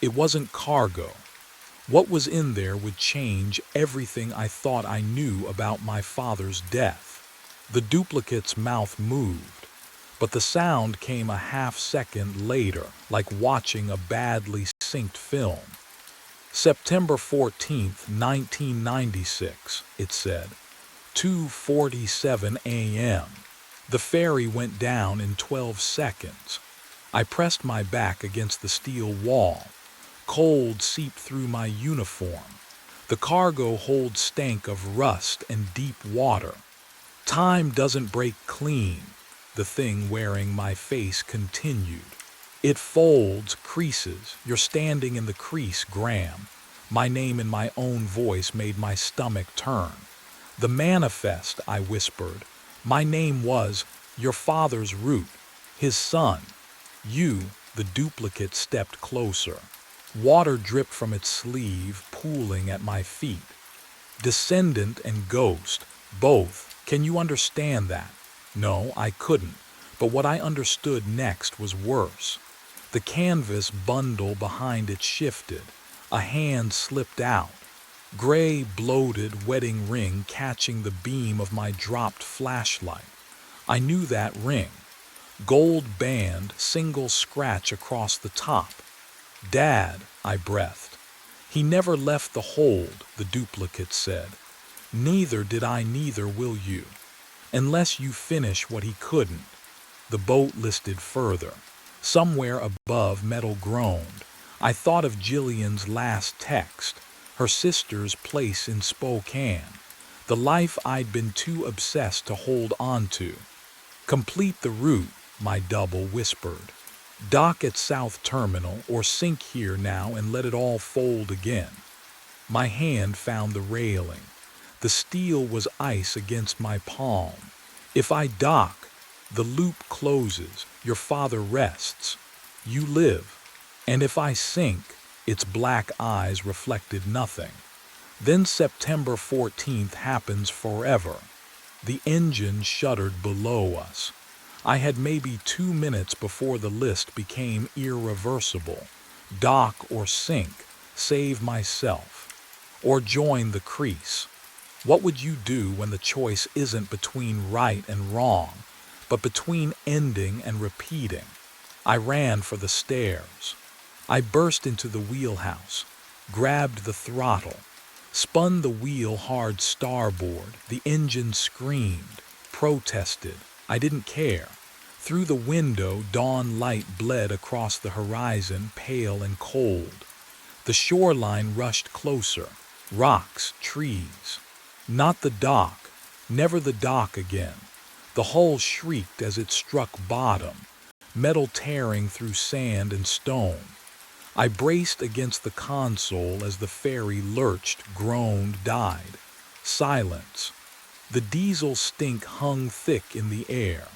It wasn't cargo. What was in there would change everything I thought I knew about my father's death. The duplicate's mouth moved, but the sound came a half-second later, like watching a badly synced film. September 14th, 1996, it said. 2:47 a.m. The ferry went down in 12 seconds. I pressed my back against the steel wall. Cold seeped through my uniform. The cargo hold stank of rust and deep water. Time doesn't break clean, the thing wearing my face continued. It folds, creases. You're standing in the crease, Graham. My name in my own voice made my stomach turn. The manifest, I whispered. My name was your father's root, his son. You, the duplicate, stepped closer. Water dripped from its sleeve, pooling at my feet. Descendant and ghost, both. Can you understand that? No, I couldn't. But what I understood next was worse. The canvas bundle behind it shifted. A hand slipped out. Gray, bloated wedding ring catching the beam of my dropped flashlight. I knew that ring. Gold band, single scratch across the top. Dad, I breathed. He never left the hold, the duplicate said. Neither did I, neither will you. Unless you finish what he couldn't. The boat listed further. Somewhere above, metal groaned. I thought of Jillian's last text, her sister's place in Spokane, the life I'd been too obsessed to hold on to. Complete the route, my double whispered. Dock at South Terminal or sink here now and let it all fold again. My hand found the railing. The steel was ice against my palm. If I dock, the loop closes, your father rests. You live. And if I sink, its black eyes reflected nothing. Then September 14th happens forever. The engine shuddered below us. I had maybe 2 minutes before the list became irreversible. Dock or sink, save myself, or join the crease. What would you do when the choice isn't between right and wrong, but between ending and repeating? I ran for the stairs. I burst into the wheelhouse, grabbed the throttle, spun the wheel hard starboard. The engine screamed, protested. I didn't care. Through the window, dawn light bled across the horizon, pale and cold. The shoreline rushed closer. Rocks, trees. Not the dock. Never the dock again. The hull shrieked as it struck bottom, metal tearing through sand and stone. I braced against the console as the ferry lurched, groaned, died. Silence. The diesel stink hung thick in the air.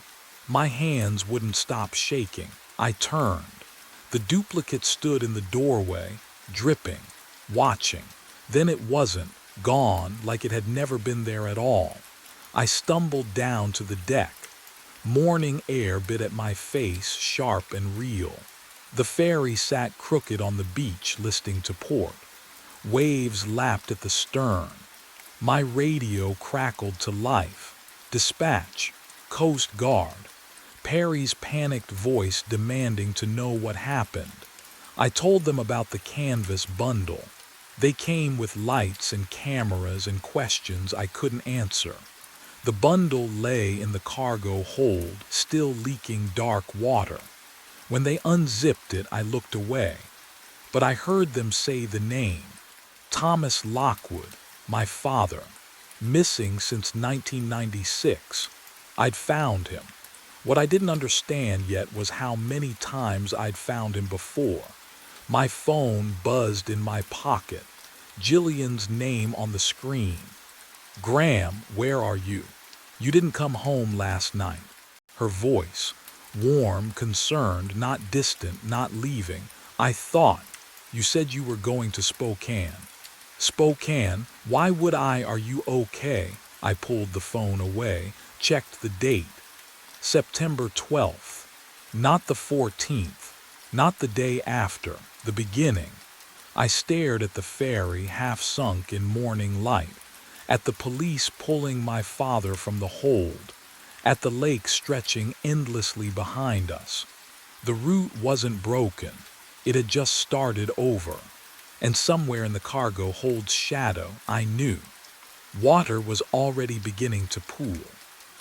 My hands wouldn't stop shaking. I turned. The duplicate stood in the doorway, dripping, watching. Then it wasn't, gone like it had never been there at all. I stumbled down to the deck. Morning air bit at my face, sharp and real. The ferry sat crooked on the beach, listing to port. Waves lapped at the stern. My radio crackled to life. Dispatch, Coast Guard. Perry's panicked voice demanding to know what happened. I told them about the canvas bundle. They came with lights and cameras and questions I couldn't answer. The bundle lay in the cargo hold, still leaking dark water. When they unzipped it, I looked away. But I heard them say the name. Thomas Lockwood, my father. Missing since 1996. I'd found him. What I didn't understand yet was how many times I'd found him before. My phone buzzed in my pocket. Jillian's name on the screen. Graham, where are you? You didn't come home last night. Her voice, warm, concerned, not distant, not leaving. I thought. You said you were going to Spokane. Spokane? Why would I? Are you okay? I pulled the phone away, checked the date. September 12th. Not the 14th. Not the day after. The beginning. I stared at the ferry, half sunk in morning light, at the police pulling my father from the hold, at the lake stretching endlessly behind us. The route wasn't broken. It had just started over. And somewhere in the cargo hold's shadow, I knew. Water was already beginning to pool.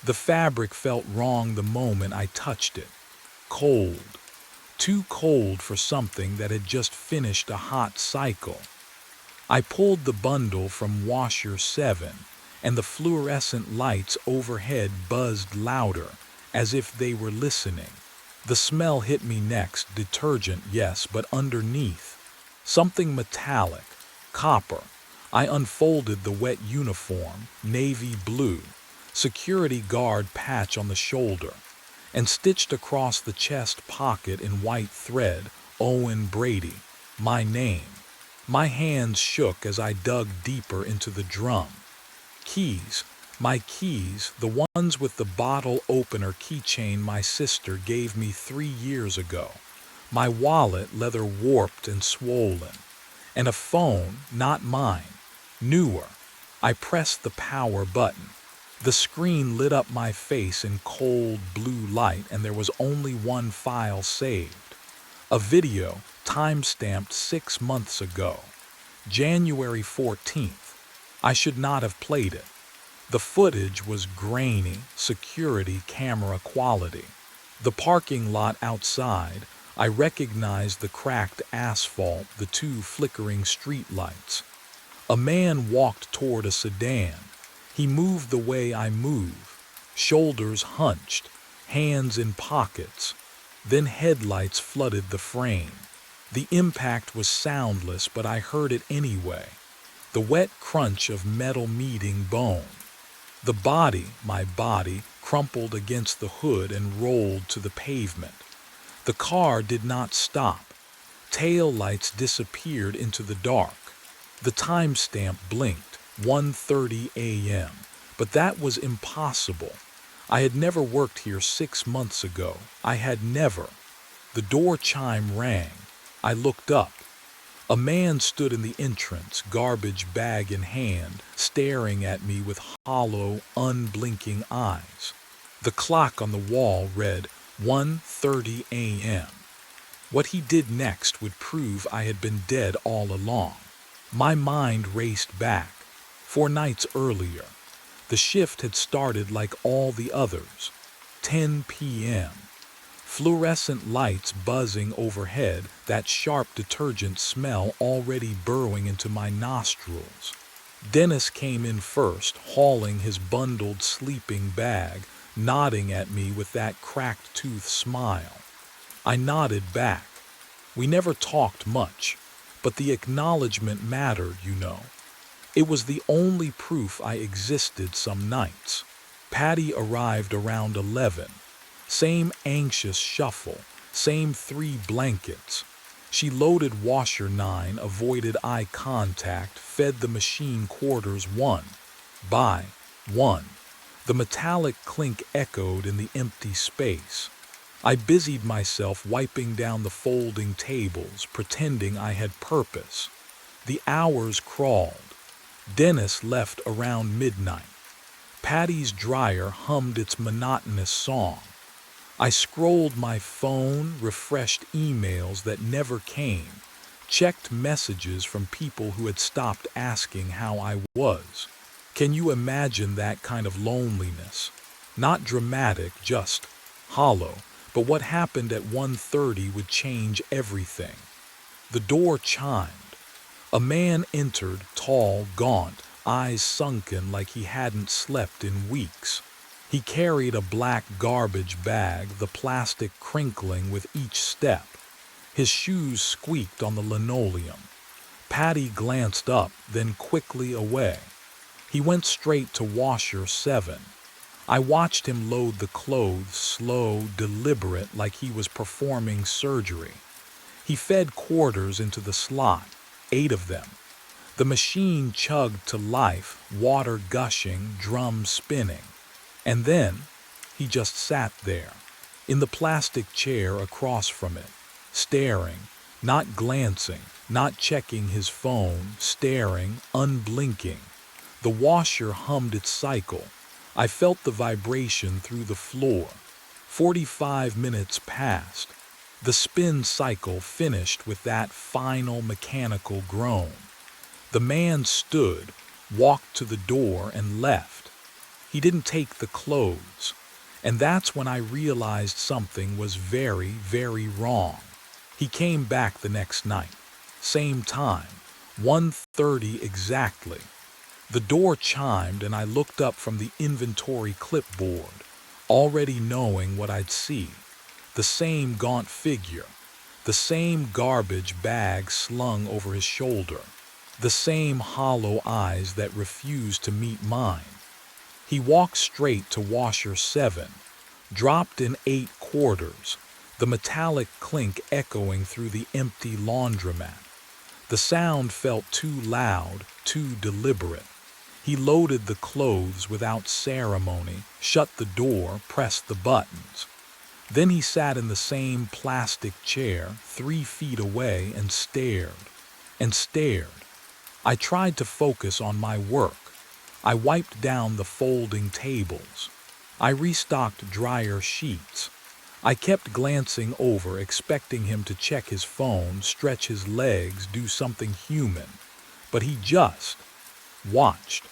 The fabric felt wrong the moment I touched it. Cold. too cold for something that had just finished a hot cycle. I pulled the bundle from washer 7, and the fluorescent lights overhead buzzed louder, as if they were listening. The smell hit me next, detergent, yes, but underneath, something metallic, copper. I unfolded the wet uniform, navy blue, security guard patch on the shoulder, and stitched across the chest pocket in white thread, Owen Brady, my name. My hands shook as I dug deeper into the drum. Keys, my keys, the ones with the bottle opener keychain my sister gave me 3 years ago. My wallet, leather warped and swollen. And a phone, not mine, newer. I pressed the power button. The screen lit up my face in cold blue light, and there was only one file saved. A video, time-stamped 6 months ago. January 14th. I should not have played it. The footage was grainy, security camera quality. The parking lot outside, I recognized the cracked asphalt, the 2 flickering streetlights. A man walked toward a sedan. He moved the way I move, shoulders hunched, hands in pockets. Then headlights flooded the frame. The impact was soundless, but I heard it anyway. The wet crunch of metal meeting bone. The body, my body, crumpled against the hood and rolled to the pavement. The car did not stop. Tail lights disappeared into the dark. The timestamp blinked, 1:30 a.m., but that was impossible. I had never worked here 6 months ago. I had never. The door chime rang. I looked up. A man stood in the entrance, garbage bag in hand, staring at me with hollow, unblinking eyes. The clock on the wall read 1:30 a.m. What he did next would prove I had been dead all along. My mind raced back. 4 nights earlier. The shift had started like all the others. 10 p.m. Fluorescent lights buzzing overhead, that sharp detergent smell already burrowing into my nostrils. Dennis came in first, hauling his bundled sleeping bag, nodding at me with that cracked tooth smile. I nodded back. We never talked much, but the acknowledgement mattered, you know. It was the only proof I existed some nights. Patty arrived around 11. Same anxious shuffle, same 3 blankets. She loaded washer 9, avoided eye contact, fed the machine quarters 1 by 1. The metallic clink echoed in the empty space. I busied myself wiping down the folding tables, pretending I had purpose. The hours crawled. Dennis left around midnight. Patty's dryer hummed its monotonous song. I scrolled my phone, refreshed emails that never came, checked messages from people who had stopped asking how I was. Can you imagine that kind of loneliness? Not dramatic, just hollow, but what happened at 1:30 would change everything. The door chimed. A man entered, tall, gaunt, eyes sunken like he hadn't slept in weeks. He carried a black garbage bag, the plastic crinkling with each step. His shoes squeaked on the linoleum. Patty glanced up, then quickly away. He went straight to washer 7. I watched him load the clothes, slow, deliberate, like he was performing surgery. He fed quarters into the slot, 8 of them. The machine chugged to life, water gushing, drum spinning. And then, he just sat there, in the plastic chair across from it, staring, not glancing, not checking his phone, staring, unblinking. The washer hummed its cycle. I felt the vibration through the floor. 45 minutes passed. The spin cycle finished with that final mechanical groan. The man stood, walked to the door, and left. He didn't take the clothes. And that's when I realized something was very, very wrong. He came back the next night. Same time, 1:30 exactly. The door chimed and I looked up from the inventory clipboard, already knowing what I'd see. The same gaunt figure, the same garbage bag slung over his shoulder, the same hollow eyes that refused to meet mine. He walked straight to washer 7, dropped in 8 quarters, the metallic clink echoing through the empty laundromat. The sound felt too loud, too deliberate. He loaded the clothes without ceremony, shut the door, pressed the buttons. Then he sat in the same plastic chair 3 feet away and stared, and stared. I tried to focus on my work. I wiped down the folding tables. I restocked dryer sheets. I kept glancing over, expecting him to check his phone, stretch his legs, do something human. But he just watched.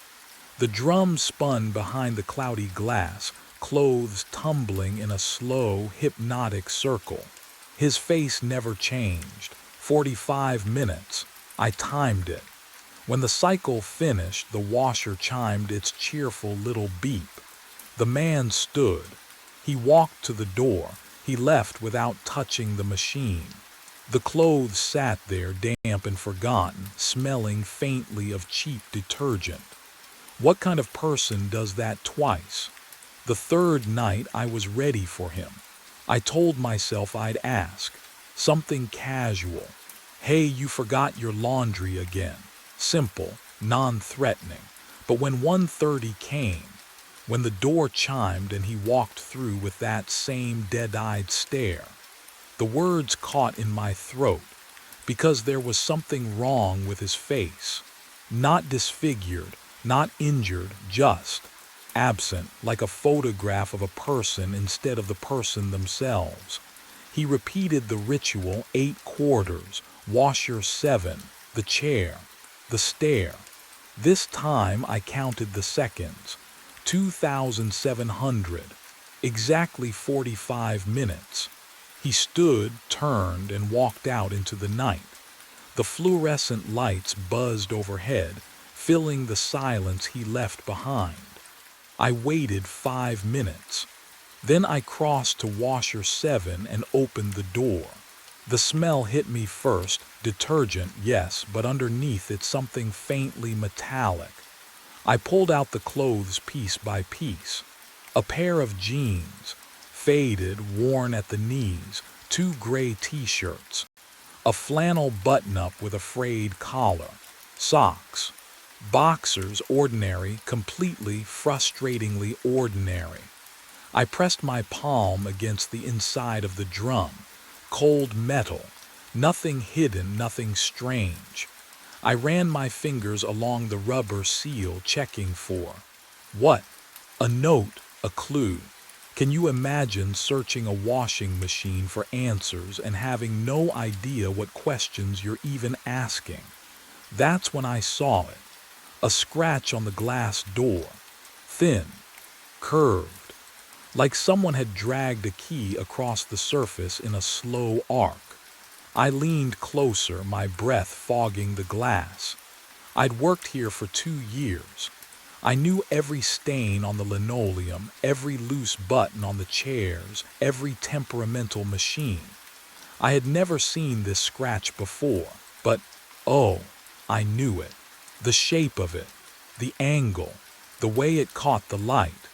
The drum spun behind the cloudy glass, clothes tumbling in a slow, hypnotic circle. His face never changed. 45 minutes. I timed it. When the cycle finished, the washer chimed its cheerful little beep. The man stood. He walked to the door. He left without touching the machine. The clothes sat there, damp and forgotten, smelling faintly of cheap detergent. What kind of person does that twice? The third night I was ready for him. I told myself I'd ask. Something casual. Hey, you forgot your laundry again. Simple, non-threatening. But when 1:30 came, when the door chimed and he walked through with that same dead-eyed stare, the words caught in my throat because there was something wrong with his face. Not disfigured, not injured, just absent, like a photograph of a person instead of the person themselves. He repeated the ritual 8 quarters, washer 7, the chair, the stare. This time I counted the seconds. 2,700. Exactly 45 minutes. He stood, turned, and walked out into the night. The fluorescent lights buzzed overhead, filling the silence he left behind. I waited 5 minutes. Then I crossed to washer 7 and opened the door. The smell hit me first, detergent, yes, but underneath it something faintly metallic. I pulled out the clothes piece by piece. A pair of jeans, faded, worn at the knees, 2 gray t-shirts, a flannel button-up with a frayed collar, socks, boxers, ordinary, completely, frustratingly ordinary. I pressed my palm against the inside of the drum. Cold metal, nothing hidden, nothing strange. I ran my fingers along the rubber seal, checking for what? A note, a clue. Can you imagine searching a washing machine for answers and having no idea what questions you're even asking? That's when I saw it. A scratch on the glass door. Thin, curved, like someone had dragged a key across the surface in a slow arc. I leaned closer, my breath fogging the glass. I'd worked here for 2 years. I knew every stain on the linoleum, every loose button on the chairs, every temperamental machine. I had never seen this scratch before, but, oh, I knew it. The shape of it, the angle, the way it caught the light.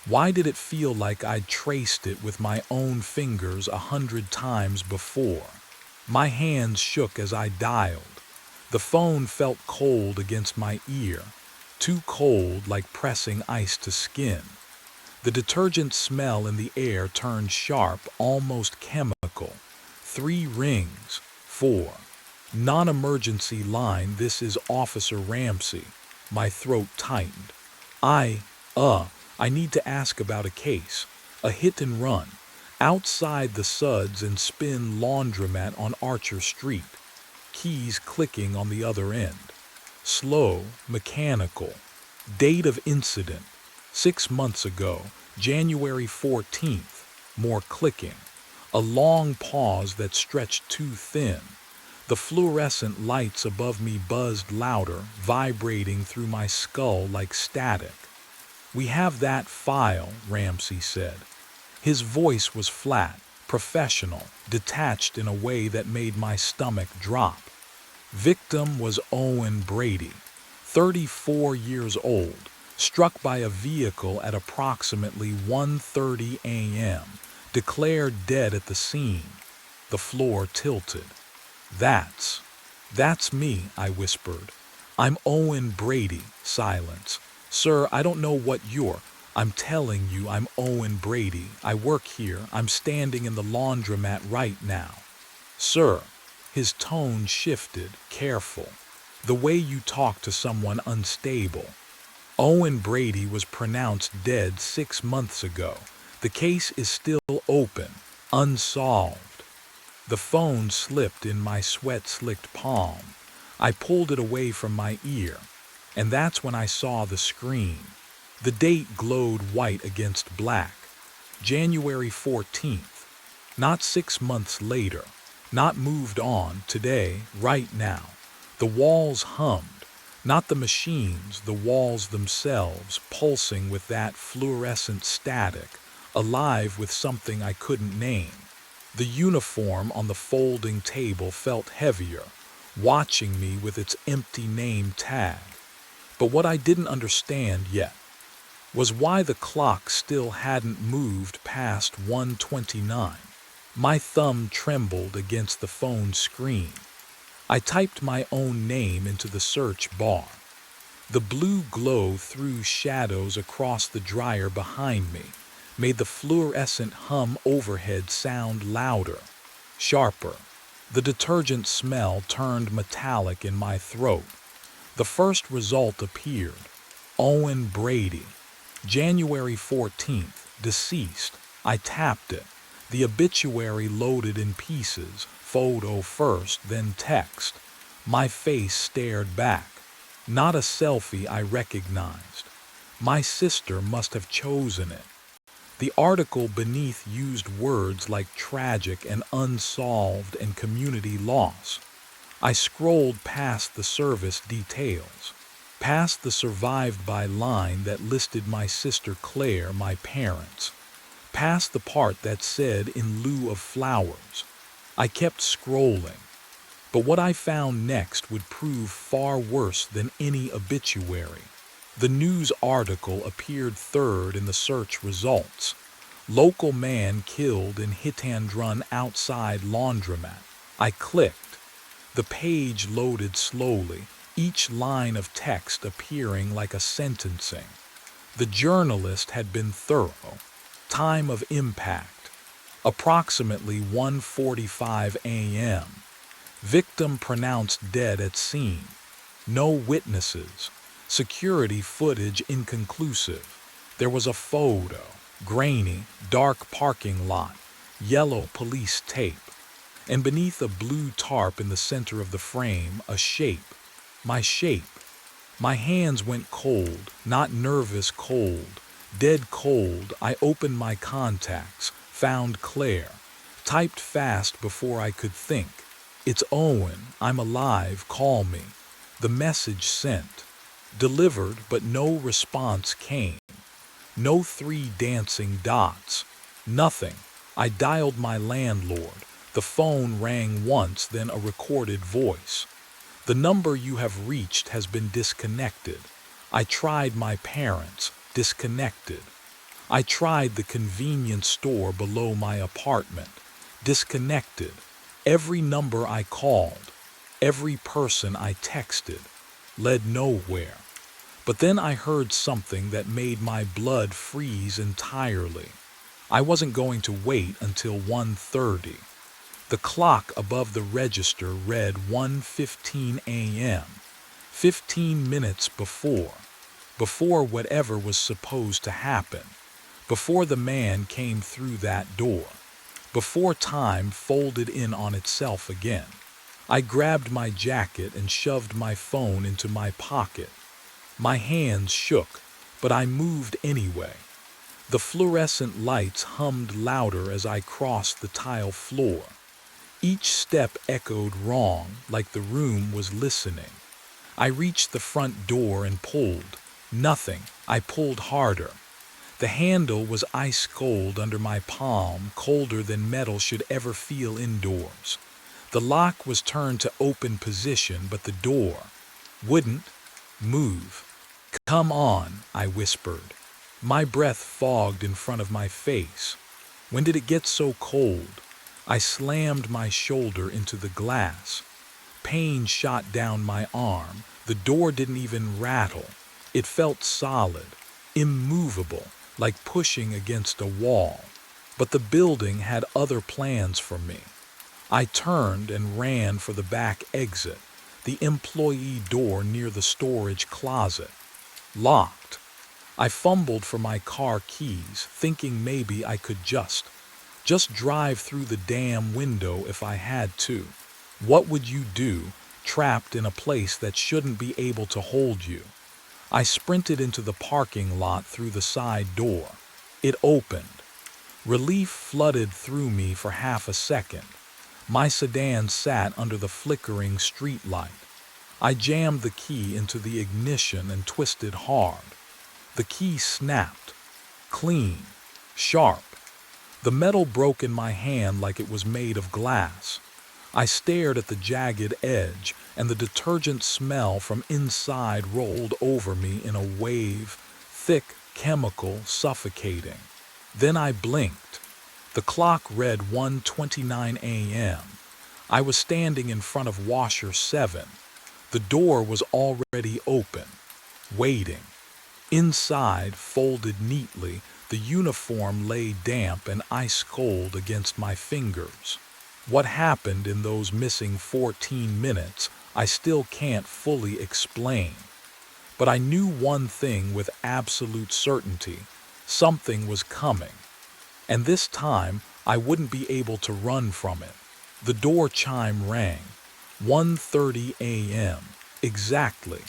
Why did it feel like I'd traced it with my own fingers 100 times before? My hands shook as I dialed. The phone felt cold against my ear, too cold, like pressing ice to skin. The detergent smell in the air turned sharp, almost chemical. 3 rings. 4. Non-emergency line, this is Officer Ramsey. My throat tightened. I need to ask about a case. A hit and run. Outside the Suds and Spin laundromat on Archer Street. Keys clicking on the other end. Slow, mechanical. Date of incident. 6 months ago. January 14th, more clicking. A long pause that stretched too thin. The fluorescent lights above me buzzed louder, vibrating through my skull like static. "We have that file," Ramsey said. His voice was flat, professional, detached in a way that made my stomach drop. Victim was Owen Brady, 34 years old, struck by a vehicle at approximately 1:30 a.m., declared dead at the scene. The floor tilted. That's me," I whispered. "I'm Owen Brady." Silence. "Sir, I don't know what you're—" "I'm telling you I'm Owen Brady. I work here. I'm standing in the laundromat right now." "Sir." His tone shifted, careful. "The way you talk to someone unstable." "Owen Brady was pronounced dead 6 months ago. The case is still open, unsolved." The phone slipped in my sweat-slicked palm. I pulled it away from my ear, and that's when I saw the screen. The date glowed white against black. January 14th. Not 6 months later. Not moved on, today, right now. The walls hummed. Not the machines, the walls themselves, pulsing with that fluorescent static, alive with something I couldn't name. The uniform on the folding table felt heavier, watching me with its empty name tag. But what I didn't understand yet was why the clock still hadn't moved past 1:29. My thumb trembled against the phone screen. I typed my own name into the search bar. The blue glow threw shadows across the dryer behind me, made the fluorescent hum overhead sound louder, sharper. The detergent smell turned metallic in my throat. The first result appeared. Owen Brady. January 14th, deceased. I tapped it. The obituary loaded in pieces, photo first, then text. My face stared back. Not a selfie I recognized. My sister must have chosen it. The article beneath used words like tragic and unsolved and community loss. I scrolled past the service details, past the survived by line that listed my sister Claire, my parents, past the part that said in lieu of flowers. I kept scrolling. But what I found next would prove far worse than any obituary. The news article appeared third in the search results. Local man killed in hit-and-run outside laundromat. I clicked. The page loaded slowly, each line of text appearing like a sentencing. The journalist had been thorough. Time of impact. Approximately 1:45 a.m. Victim pronounced dead at scene. No witnesses. Security footage inconclusive. There was a photo. Grainy, dark parking lot. Yellow police tape. And beneath a blue tarp in the center of the frame, a shape. My shape. My hands went cold, not nervous cold. Dead cold. I opened my contacts, found Claire. Typed fast before I could think. "It's Owen, I'm alive, call me." The message sent. Delivered, but no response came. No 3 dancing dots. Nothing. I dialed my landlord. The phone rang once, then a recorded voice. "The number you have reached has been disconnected." I tried my parents. Disconnected. I tried the convenience store below my apartment. Disconnected. Every number I called, every person I texted, led nowhere. But then I heard something that made my blood freeze entirely. I wasn't going to wait until 1:30. The clock above the register read 1:15 a.m., 15 minutes before whatever was supposed to happen, before the man came through that door, before time folded in on itself again. I grabbed my jacket and shoved my phone into my pocket. My hands shook, but I moved anyway. The fluorescent lights hummed louder as I crossed the tile floor. Each step echoed wrong, like the room was listening. I reached the front door and pulled. Nothing. I pulled harder. The handle was ice cold under my palm, colder than metal should ever feel indoors. The lock was turned to open position, but the door wouldn't move. "Come on," I whispered. My breath fogged in front of my face. When did it get so cold? I slammed my shoulder into the glass. Pain shot down my arm. The door didn't even rattle. It felt solid, immovable, like pushing against a wall. But the building had other plans for me. I turned and ran for the back exit, the employee door near the storage closet. Locked. I fumbled for my car keys, thinking maybe I could just drive through the damn window if I had to. What would you do, trapped in a place that shouldn't be able to hold you? I sprinted into the parking lot through the side door. It opened. Relief flooded through me for half a second. My sedan sat under the flickering street light. I jammed the key into the ignition and twisted hard. The key snapped. Clean. Sharp. The metal broke in my hand like it was made of glass. I stared at the jagged edge, and the detergent smell from inside rolled over me in a wave, thick, chemical, suffocating. Then I blinked. The clock read 1:29 a.m. I was standing in front of washer 7. The door was already open, waiting. Inside, folded neatly, the uniform lay damp and ice-cold against my fingers. What happened in those missing 14 minutes, I still can't fully explain. But I knew one thing with absolute certainty: something was coming. And this time, I wouldn't be able to run from it. The door chime rang. 1:30 a.m. Exactly.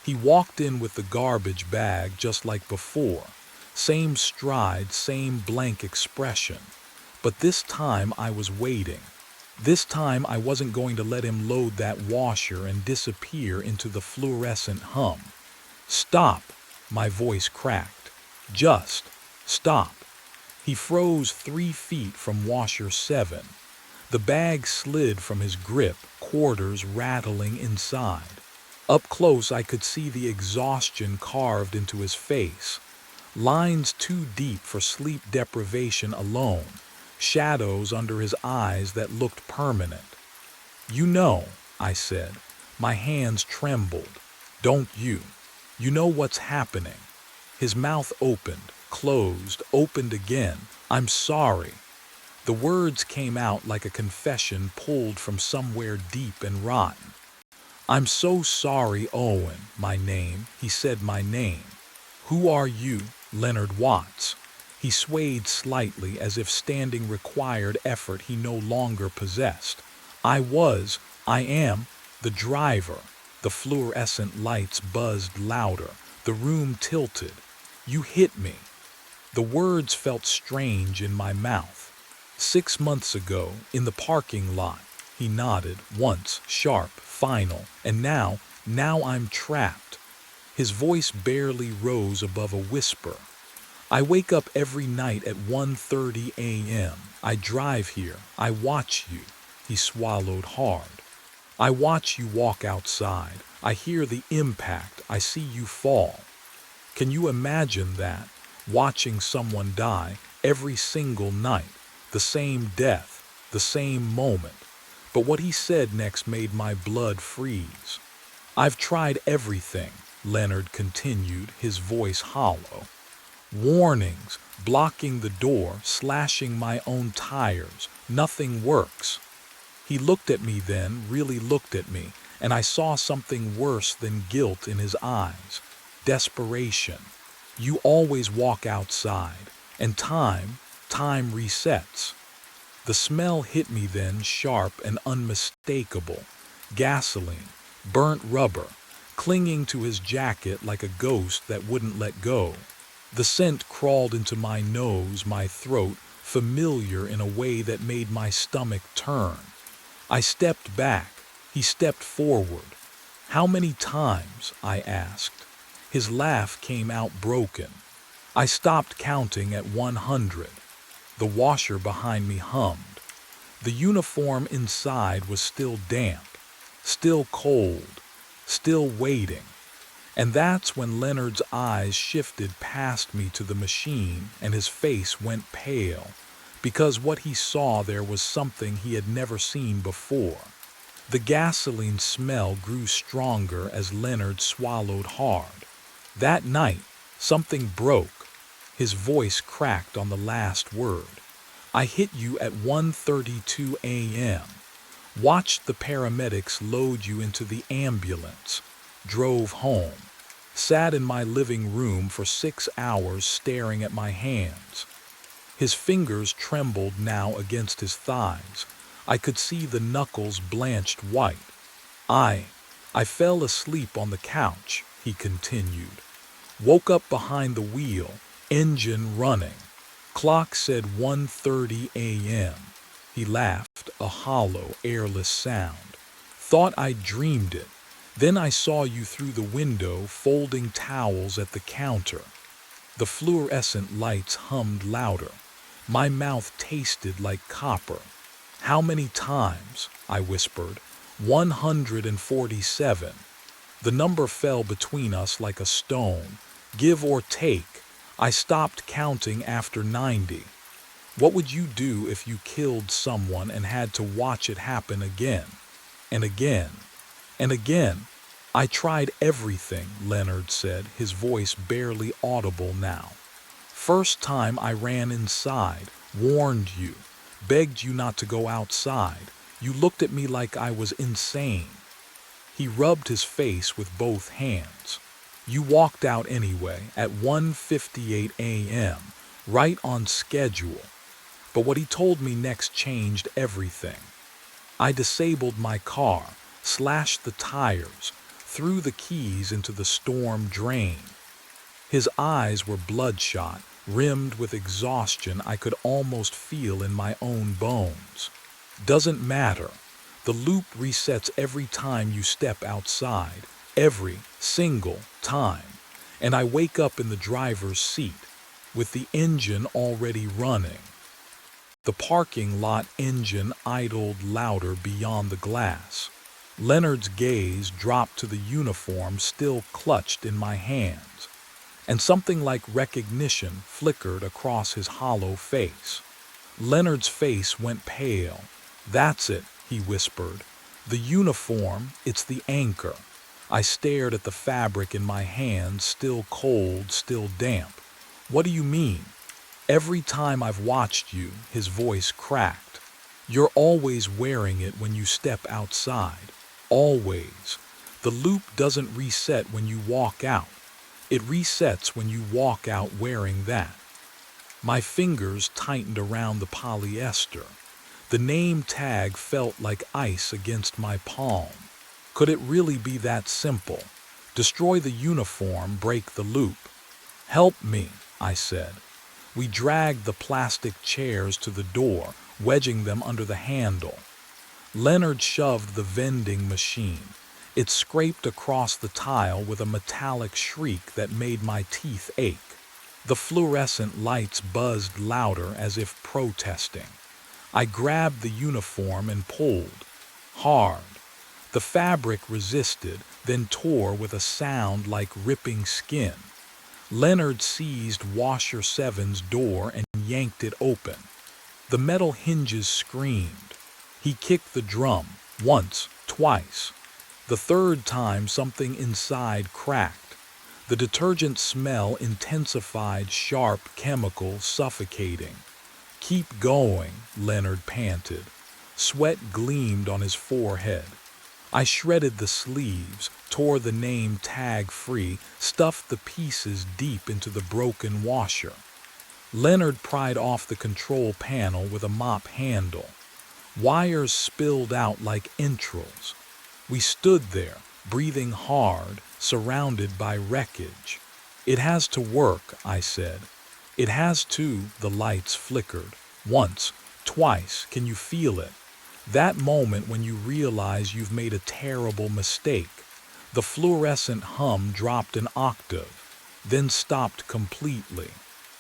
He walked in with the garbage bag just like before. Same stride, same blank expression. But this time I was waiting. This time I wasn't going to let him load that washer and disappear into the fluorescent hum. "Stop," my voice cracked. "Just stop." He froze 3 feet from washer 7. The bag slid from his grip, quarters rattling inside. Up close I could see the exhaustion carved into his face. Lines too deep for sleep deprivation alone. Shadows under his eyes that looked permanent. "You know," I said. My hands trembled. "Don't you? You know what's happening." His mouth opened, closed, opened again. "I'm sorry." The words came out like a confession pulled from somewhere deep and rotten. "I'm so sorry, Owen, my name." He said my name. "Who are you?" "Leonard Watts." He swayed slightly as if standing required effort he no longer possessed. I am, the driver." The fluorescent lights buzzed louder. The room tilted. "You hit me." The words felt strange in my mouth. 6 months ago, in the parking lot. He nodded, once, sharp, final, and now I'm trapped. His voice barely rose above a whisper. "I wake up every night at 1:30 a.m. I drive here. I watch you." He swallowed hard. "I watch you walk outside. I hear the impact. I see you fall." Can you imagine that? Watching someone die every single night, the same death, the same moment. But what he said next made my blood freeze. "I've tried everything," Leonard continued, his voice hollow. "Warnings, blocking the door, slashing my own tires. Nothing works." He looked at me then, really looked at me, and I saw something worse than guilt in his eyes. Desperation. "You always walk outside, and time resets." The smell hit me then, sharp and unmistakable. Gasoline, burnt rubber, clinging to his jacket like a ghost that wouldn't let go. The scent crawled into my nose, my throat, familiar in a way that made my stomach turn. I stepped back. He stepped forward. "How many times?" I asked. His laugh came out broken. I stopped counting at 100. The washer behind me hummed. The uniform inside was still damp, still cold, still waiting. And that's when Leonard's eyes shifted past me to the machine and his face went pale, because what he saw there was something he had never seen before. The gasoline smell grew stronger as Leonard swallowed hard. That night, something broke. His voice cracked on the last word. "I hit you at 1:32 a.m. Watched the paramedics load you into the ambulance. Drove home. Sat in my living room for 6 hours staring at my hands." His fingers trembled now against his thighs. I could see the knuckles blanched white. I fell asleep on the couch," he continued. "Woke up behind the wheel, engine running. Clock said 1:30 a.m. He laughed, a hollow, airless sound. "Thought I dreamed it. Then I saw you through the window folding towels at the counter." The fluorescent lights hummed louder. My mouth tasted like copper. "How many times?" I whispered. 147. The number fell between us like a stone. Give or take. I stopped counting after 90. What would you do if you killed someone and had to watch it happen again? And again? And again? "I tried everything," Leonard said, his voice barely audible now. "First time I ran inside, warned you, begged you not to go outside. You looked at me like I was insane." He rubbed his face with both hands. "You walked out anyway at 1:58 a.m., right on schedule." But what he told me next changed everything. I disabled my car, slashed the tires, threw the keys into the storm drain. His eyes were bloodshot, rimmed with exhaustion I could almost feel in my own bones. "Doesn't matter. The loop resets every time you step outside, every single time. And I wake up in the driver's seat, with the engine already running." The parking lot engine idled louder beyond the glass. Leonard's gaze dropped to the uniform still clutched in my hands, and something like recognition flickered across his hollow face. Leonard's face went pale. "That's it," he whispered. "The uniform, it's the anchor." I stared at the fabric in my hands, still cold, still damp. "What do you mean?" "Every time I've watched you," his voice cracked. "You're always wearing it when you step outside. Always. The loop doesn't reset when you walk out. It resets when you walk out wearing that." My fingers tightened around the polyester. The name tag felt like ice against my palm. Could it really be that simple? Destroy the uniform, break the loop. "Help me," I said. We dragged the plastic chairs to the door, wedging them under the handle. Leonard shoved the vending machine. It scraped across the tile with a metallic shriek that made my teeth ache. The fluorescent lights buzzed louder as if protesting. I grabbed the uniform and pulled. Hard. The fabric resisted, then tore with a sound like ripping skin. Leonard seized Washer 7's door and yanked it open. The metal hinges screamed. He kicked the drum, once, twice. The third time something inside cracked. The detergent smell intensified, sharp chemical, suffocating. "Keep going," Leonard panted. Sweat gleamed on his forehead. I shredded the sleeves, tore the name tag free, stuffed the pieces deep into the broken washer. Leonard pried off the control panel with a mop handle. Wires spilled out like entrails. We stood there, breathing hard, surrounded by wreckage. It has to work, I said. It has to, the lights flickered. Once, twice, can you feel it? That moment when you realize you've made a terrible mistake. The fluorescent hum dropped an octave, then stopped completely.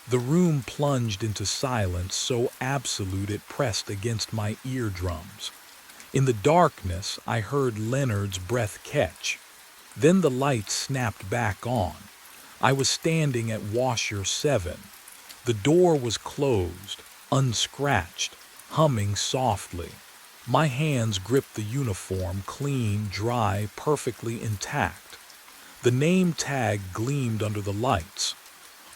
The room plunged into silence so absolute it pressed against my eardrums. In the darkness, I heard Leonard's breath catch. Then the lights snapped back on. I was standing at washer 7. The door was closed, unscratched, humming softly. My hands gripped the uniform, clean, dry, perfectly intact. The name tag gleamed under the lights.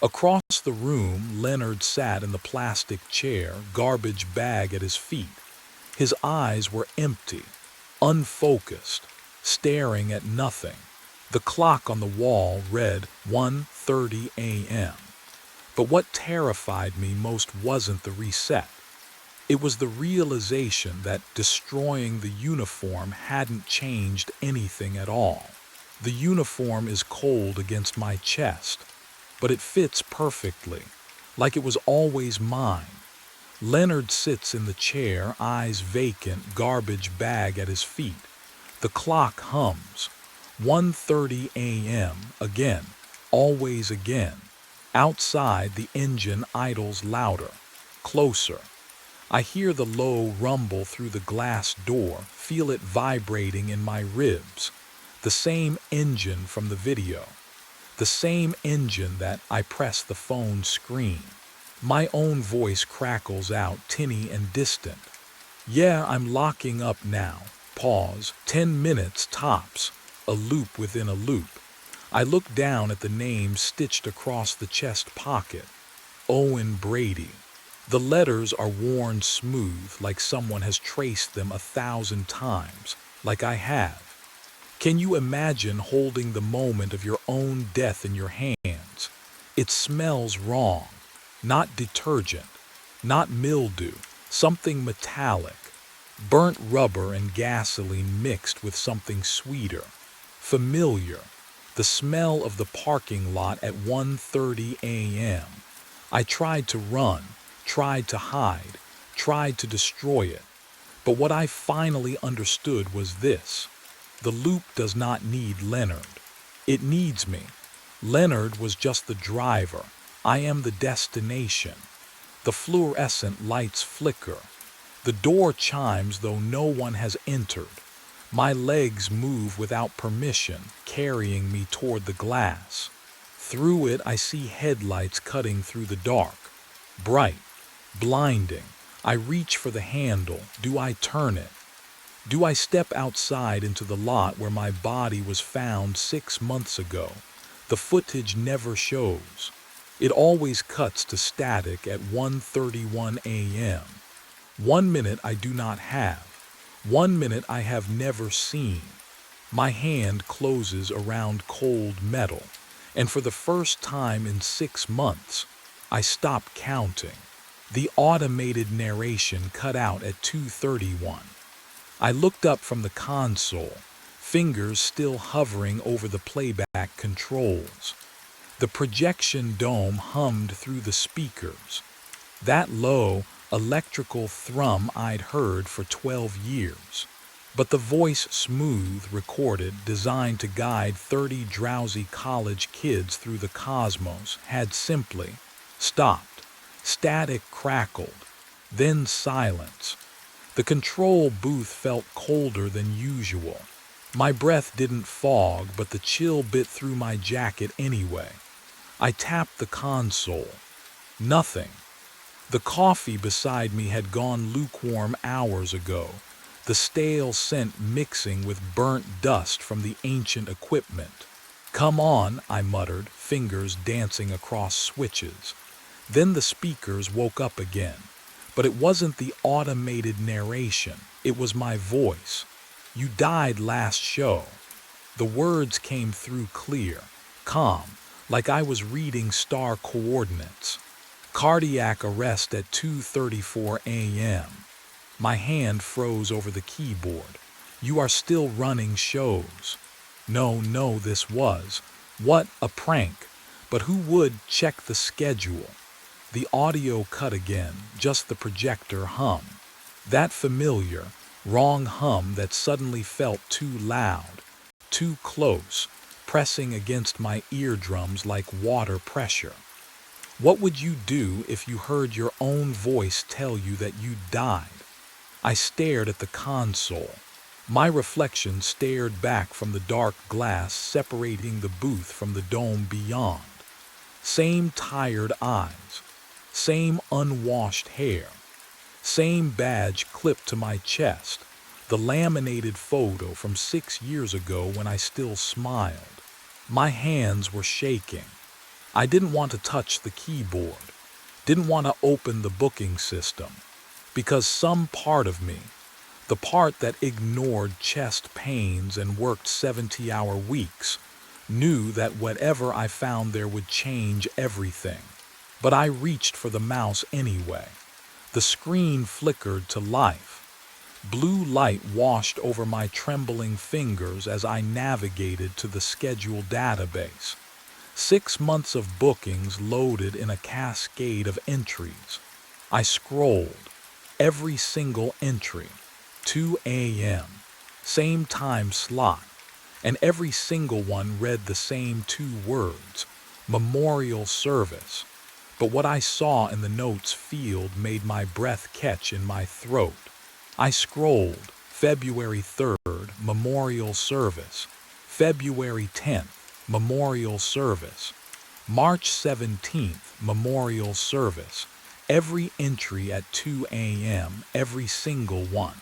Across the room, Leonard sat in the plastic chair, garbage bag at his feet. His eyes were empty, unfocused, staring at nothing. The clock on the wall read 1:30 a.m. But what terrified me most wasn't the reset. It was the realization that destroying the uniform hadn't changed anything at all. The uniform is cold against my chest, but it fits perfectly, like it was always mine. Leonard sits in the chair, eyes vacant, garbage bag at his feet. The clock hums. 1:30 a.m. again, always again. Outside, the engine idles louder, closer. I hear the low rumble through the glass door, feel it vibrating in my ribs. The same engine from the video. The same engine that I press the phone screen. My own voice crackles out, tinny and distant. Yeah, I'm locking up now. Pause. 10 minutes tops. A loop within a loop. I look down at the name stitched across the chest pocket. Owen Brady. The letters are worn smooth, like someone has traced them 1,000 times, like I have. Can you imagine holding the moment of your own death in your hands? It smells wrong. Not detergent, not mildew, something metallic. Burnt rubber and gasoline mixed with something sweeter. Familiar. The smell of the parking lot at 1:30 a.m. I tried to run, tried to hide, tried to destroy it. But what I finally understood was this. The loop does not need Leonard. It needs me. Leonard was just the driver. I am the destination. The fluorescent lights flicker. The door chimes though no one has entered. My legs move without permission, carrying me toward the glass. Through it, I see headlights cutting through the dark. Bright, blinding. I reach for the handle. Do I turn it? Do I step outside into the lot where my body was found 6 months ago? The footage never shows. It always cuts to static at 1:31 a.m. 1 minute I do not have. 1 minute I have never seen. My hand closes around cold metal, and for the first time in 6 months, I stop counting. The automated narration cut out at 2:31. I looked up from the console, fingers still hovering over the playback controls. The projection dome hummed through the speakers. That low, electrical thrum I'd heard for 12 years. But the voice smooth, recorded, designed to guide 30 drowsy college kids through the cosmos, had simply stopped. Static crackled, then silence. The control booth felt colder than usual. My breath didn't fog, but the chill bit through my jacket anyway. I tapped the console. Nothing. The coffee beside me had gone lukewarm hours ago, the stale scent mixing with burnt dust from the ancient equipment. Come on, I muttered, fingers dancing across switches. Then the speakers woke up again. But it wasn't the automated narration. It was my voice. You died last show. The words came through clear, calm, like I was reading star coordinates. Cardiac arrest at 2:34 a.m. My hand froze over the keyboard. You are still running shows. No, this was. What, a prank? But who would check the schedule? The audio cut again, just the projector hum. That familiar, wrong hum that suddenly felt too loud, too close, pressing against my eardrums like water pressure. What would you do if you heard your own voice tell you that you died? I stared at the console. My reflection stared back from the dark glass separating the booth from the dome beyond. Same tired eyes, same unwashed hair, same badge clipped to my chest, the laminated photo from 6 years ago when I still smiled. My hands were shaking. I didn't want to touch the keyboard, didn't want to open the booking system, because some part of me, the part that ignored chest pains and worked 70-hour weeks, knew that whatever I found there would change everything. But I reached for the mouse anyway. The screen flickered to life. Blue light washed over my trembling fingers as I navigated to the schedule database. 6 months of bookings loaded in a cascade of entries. I scrolled. Every single entry. 2 a.m. Same time slot. And every single one read the same 2 words. Memorial service. But what I saw in the notes field made my breath catch in my throat. I scrolled. February 3rd, memorial service. February 10th, memorial service. March 17th, memorial service. Every entry at 2 a.m., every single one.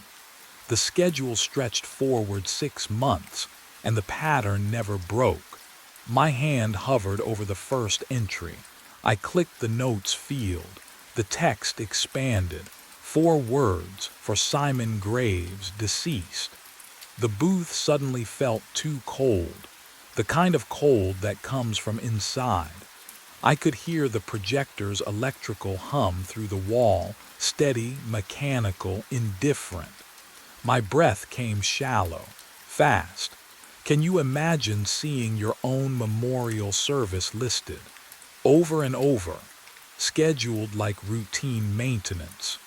The schedule stretched forward 6 months, and the pattern never broke. My hand hovered over the first entry. I clicked the notes field. The text expanded. 4 words for Simon Graves, deceased. The booth suddenly felt too cold, the kind of cold that comes from inside. I could hear the projector's electrical hum through the wall, steady, mechanical, indifferent. My breath came shallow, fast. Can you imagine seeing your own memorial service listed, over and over, scheduled like routine maintenance?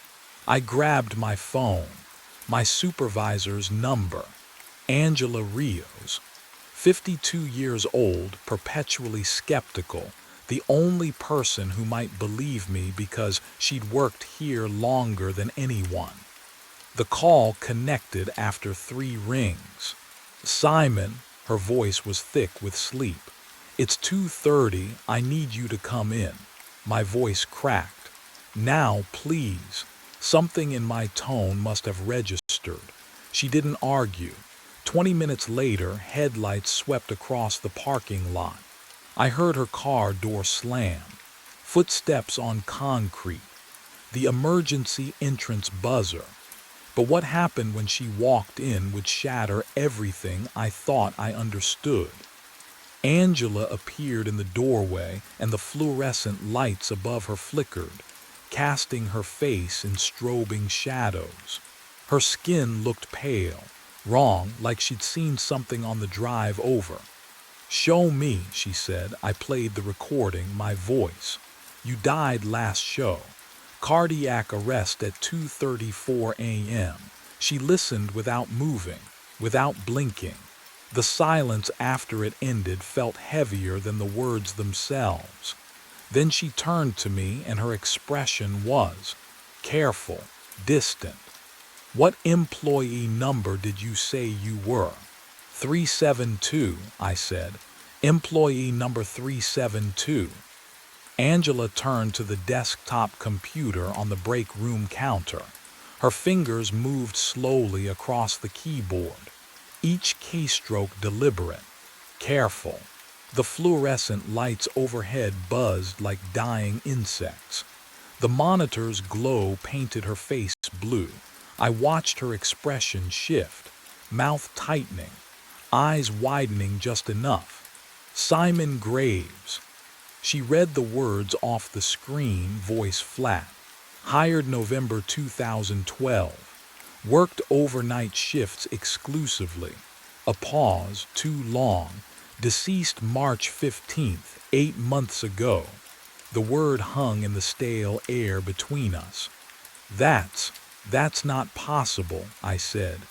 I grabbed my phone, my supervisor's number, Angela Rios, 52 years old, perpetually skeptical, the only person who might believe me because she'd worked here longer than anyone. The call connected after 3 rings. Simon, her voice was thick with sleep. It's 2:30, I need you to come in. My voice cracked. Now, please. Something in my tone must have registered. She didn't argue. 20 minutes later, headlights swept across the parking lot. I heard her car door slam. Footsteps on concrete. The emergency entrance buzzer. But what happened when she walked in would shatter everything I thought I understood. Angela appeared in the doorway, and the fluorescent lights above her flickered, casting her face in strobing shadows. Her skin looked pale, wrong, like she'd seen something on the drive over. "Show me," she said. I played the recording, my voice. "You died last show. Cardiac arrest at 2:34 a.m. She listened without moving, without blinking. The silence after it ended felt heavier than the words themselves. Then she turned to me, and her expression was careful, distant. "What employee number did you say you were?" 372, I said. "Employee number 372. Angela turned to the desktop computer on the break room counter. Her fingers moved slowly across the keyboard, each keystroke deliberate, careful. The fluorescent lights overhead buzzed like dying insects. The monitor's glow painted her face blue. I watched her expression shift, mouth tightening, eyes widening just enough. "Simon Graves." She read the words off the screen, voice flat. "Hired November 2012. Worked overnight shifts exclusively." A pause, too long. Deceased March 15th, 8 months ago. The word hung in the stale air between us. That's not possible, I said,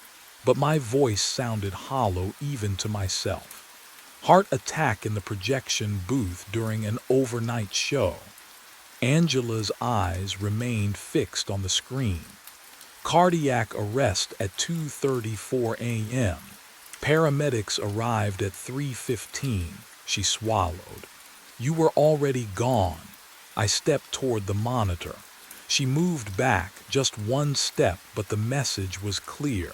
but my voice sounded hollow even to myself. Heart attack in the projection booth during an overnight show. Angela's eyes remained fixed on the screen. Cardiac arrest at 2:34 a.m. Paramedics arrived at 3:15. She swallowed. You were already gone. I stepped toward the monitor. She moved back just one step, but the message was clear.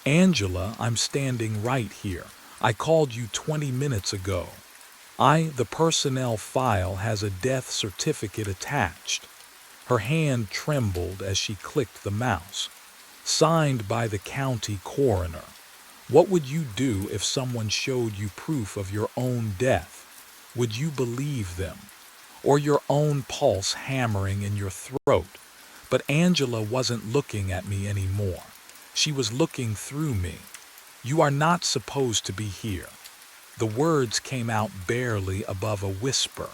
Angela, I'm standing right here. I called you 20 minutes ago. The personnel file has a death certificate attached. Her hand trembled as she clicked the mouse. Signed by the county coroner. What would you do if someone showed you proof of your own death? Would you believe them? Or your own pulse hammering in your throat? But Angela wasn't looking at me anymore. She was looking through me. You are not supposed to be here. The words came out barely above a whisper.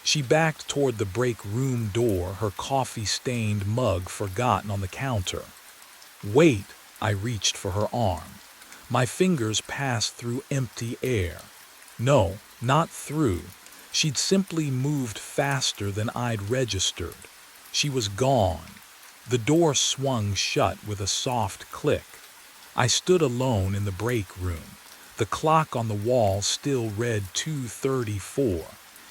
She backed toward the break room door, her coffee-stained mug forgotten on the counter. Wait, I reached for her arm. My fingers passed through empty air. No, not through. She'd simply moved faster than I'd registered. She was gone. The door swung shut with a soft click. I stood alone in the break room. The clock on the wall still read 2:34.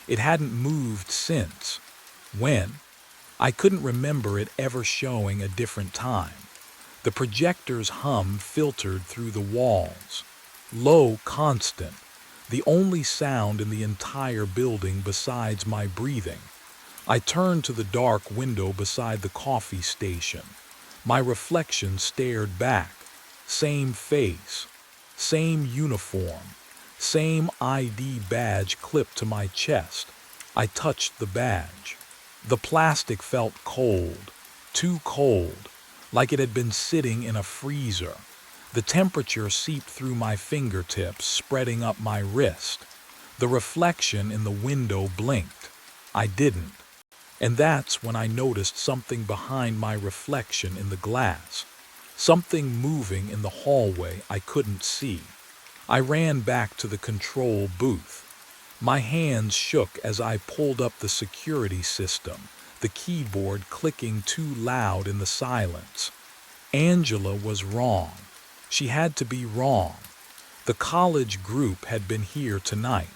It hadn't moved since. When? I couldn't remember it ever showing a different time. The projector's hum filtered through the walls. Low, constant. The only sound in the entire building besides my breathing. I turned to the dark window beside the coffee station. My reflection stared back. Same face, same uniform, same ID badge clipped to my chest. I touched the badge. The plastic felt cold, too cold, like it had been sitting in a freezer. The temperature seeped through my fingertips, spreading up my wrist. The reflection in the window blinked. I didn't. And that's when I noticed something behind my reflection in the glass. Something moving in the hallway I couldn't see. I ran back to the control booth. My hands shook as I pulled up the security system, the keyboard clicking too loud in the silence. Angela was wrong. She had to be wrong. The college group had been here tonight.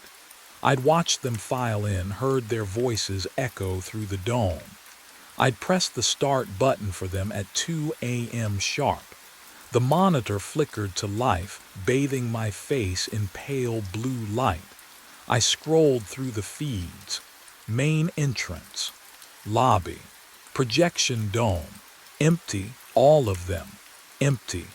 I'd watched them file in, heard their voices echo through the dome. I'd pressed the start button for them at 2 a.m. sharp. The monitor flickered to life, bathing my face in pale blue light. I scrolled through the feeds. Main entrance. Lobby. Projection dome. Empty, all of them. Empty.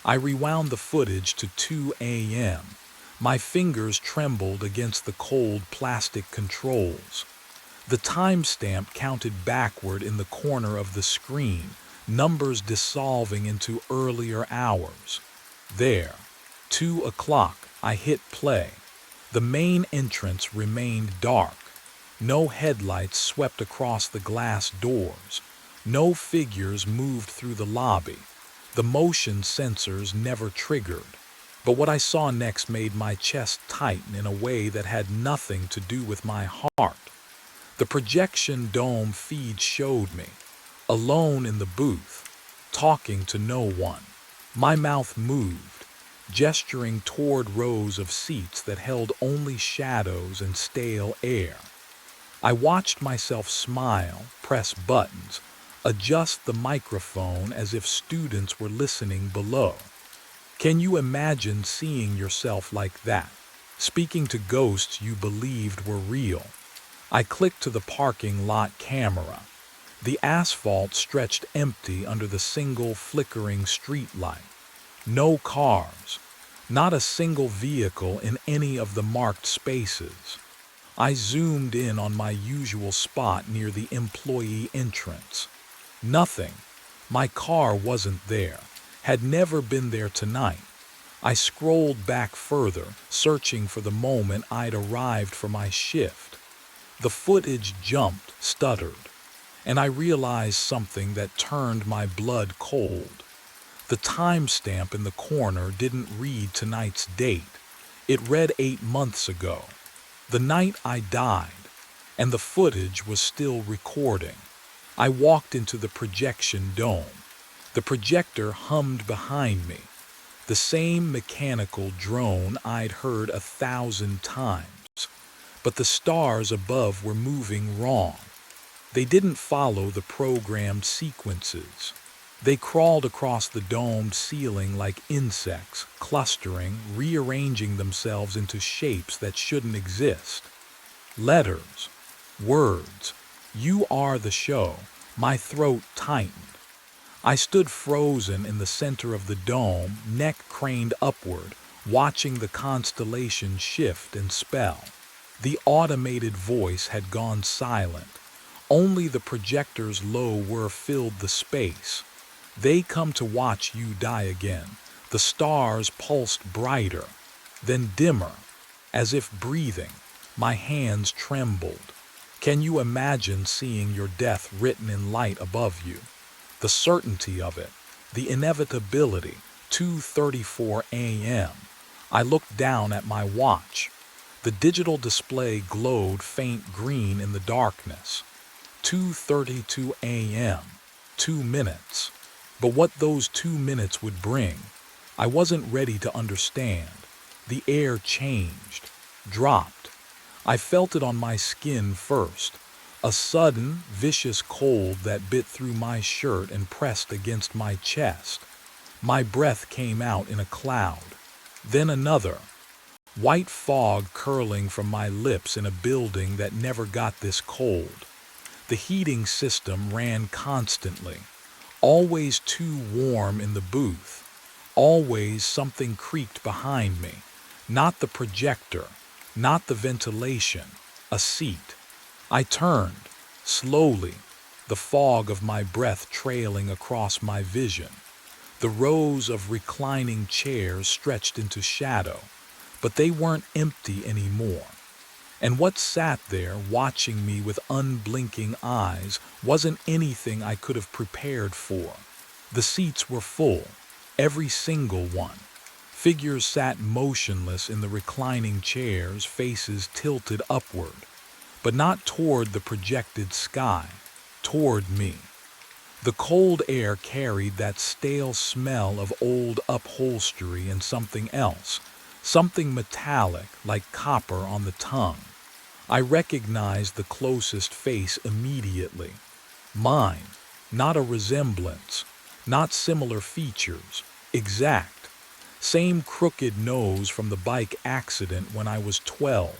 I rewound the footage to 2 a.m. My fingers trembled against the cold plastic controls. The timestamp counted backward in the corner of the screen, numbers dissolving into earlier hours. There, 2 o'clock, I hit play. The main entrance remained dark. No headlights swept across the glass doors. No figures moved through the lobby. The motion sensors never triggered. But what I saw next made my chest tighten in a way that had nothing to do with my heart. The projection dome feed showed me, alone in the booth, talking to no one. My mouth moved, gesturing toward rows of seats that held only shadows and stale air. I watched myself smile, press buttons, adjust the microphone as if students were listening below. Can you imagine seeing yourself like that, speaking to ghosts you believed were real? I clicked to the parking lot camera. The asphalt stretched empty under the single flickering street light. No cars, not a single vehicle in any of the marked spaces. I zoomed in on my usual spot near the employee entrance. Nothing. My car wasn't there, had never been there tonight. I scrolled back further, searching for the moment I'd arrived for my shift. The footage jumped, stuttered, and I realized something that turned my blood cold. The timestamp in the corner didn't read tonight's date. It read 8 months ago, the night I died, and the footage was still recording. I walked into the projection dome. The projector hummed behind me, the same mechanical drone I'd heard 1,000 times. But the stars above were moving wrong. They didn't follow the programmed sequences. They crawled across the domed ceiling like insects, clustering, rearranging themselves into shapes that shouldn't exist. Letters, words, "You are the show." My throat tightened. I stood frozen in the center of the dome, neck craned upward, watching the constellation shift and spell. The automated voice had gone silent. Only the projector's low whir filled the space. "They come to watch you die again." The stars pulsed brighter, then dimmer, as if breathing. My hands trembled. Can you imagine seeing your death written in light above you? The certainty of it, the inevitability. 2:34 a.m. I looked down at my watch. The digital display glowed faint green in the darkness. 2:32 a.m. 2 minutes. But what those 2 minutes would bring, I wasn't ready to understand. The air changed, dropped. I felt it on my skin first. A sudden, vicious cold that bit through my shirt and pressed against my chest. My breath came out in a cloud. Then another. White fog curling from my lips in a building that never got this cold. The heating system ran constantly. Always too warm in the booth. Always something creaked behind me. Not the projector, not the ventilation, a seat. I turned, slowly, the fog of my breath trailing across my vision. The rows of reclining chairs stretched into shadow, but they weren't empty anymore. And what sat there watching me with unblinking eyes wasn't anything I could have prepared for. The seats were full, every single one. Figures sat motionless in the reclining chairs, faces tilted upward, but not toward the projected sky, toward me. The cold air carried that stale smell of old upholstery and something else, something metallic like copper on the tongue. I recognized the closest face immediately. Mine, not a resemblance, not similar features, exact. Same crooked nose from the bike accident when I was 12.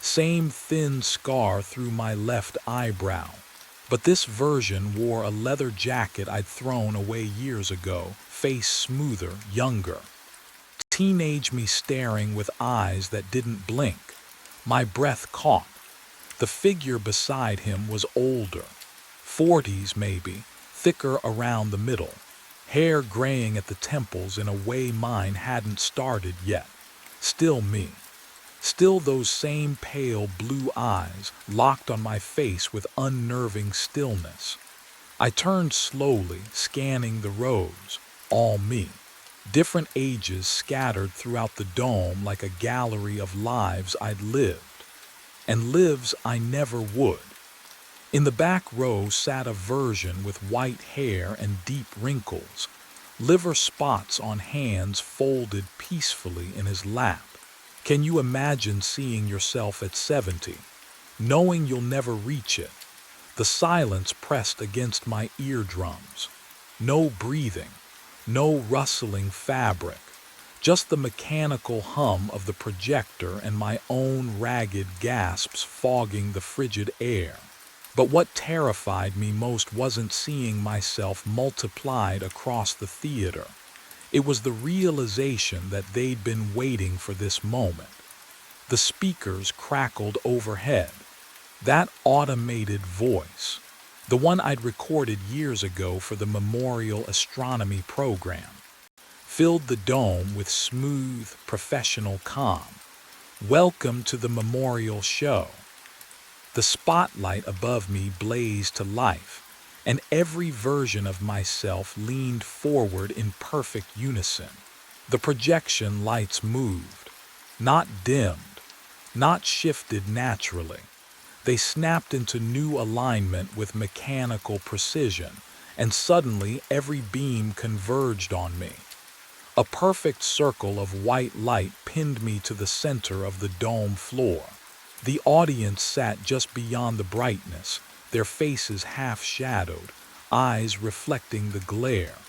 Same thin scar through my left eyebrow. But this version wore a leather jacket I'd thrown away years ago, face smoother, younger. Teenage me staring with eyes that didn't blink. My breath caught. The figure beside him was older, 40s maybe, thicker around the middle, hair graying at the temples in a way mine hadn't started yet. Still me. Still those same pale blue eyes locked on my face with unnerving stillness. I turned slowly, scanning the rows, all me. Different ages scattered throughout the dome like a gallery of lives I'd lived, and lives I never would. In the back row sat a version with white hair and deep wrinkles, liver spots on hands folded peacefully in his lap. Can you imagine seeing yourself at 70, knowing you'll never reach it? The silence pressed against my eardrums. No breathing. No rustling fabric, just the mechanical hum of the projector and my own ragged gasps fogging the frigid air. But what terrified me most wasn't seeing myself multiplied across the theater. It was the realization that they'd been waiting for this moment. The speakers crackled overhead. That automated voice. The one I'd recorded years ago for the Memorial Astronomy program. filled the dome with smooth, professional calm. Welcome to the memorial show. The spotlight above me blazed to life, and every version of myself leaned forward in perfect unison. The projection lights moved, not dimmed, not shifted naturally. They snapped into new alignment with mechanical precision, and suddenly every beam converged on me. A perfect circle of white light pinned me to the center of the dome floor. The audience sat just beyond the brightness, their faces half-shadowed, eyes reflecting the glare.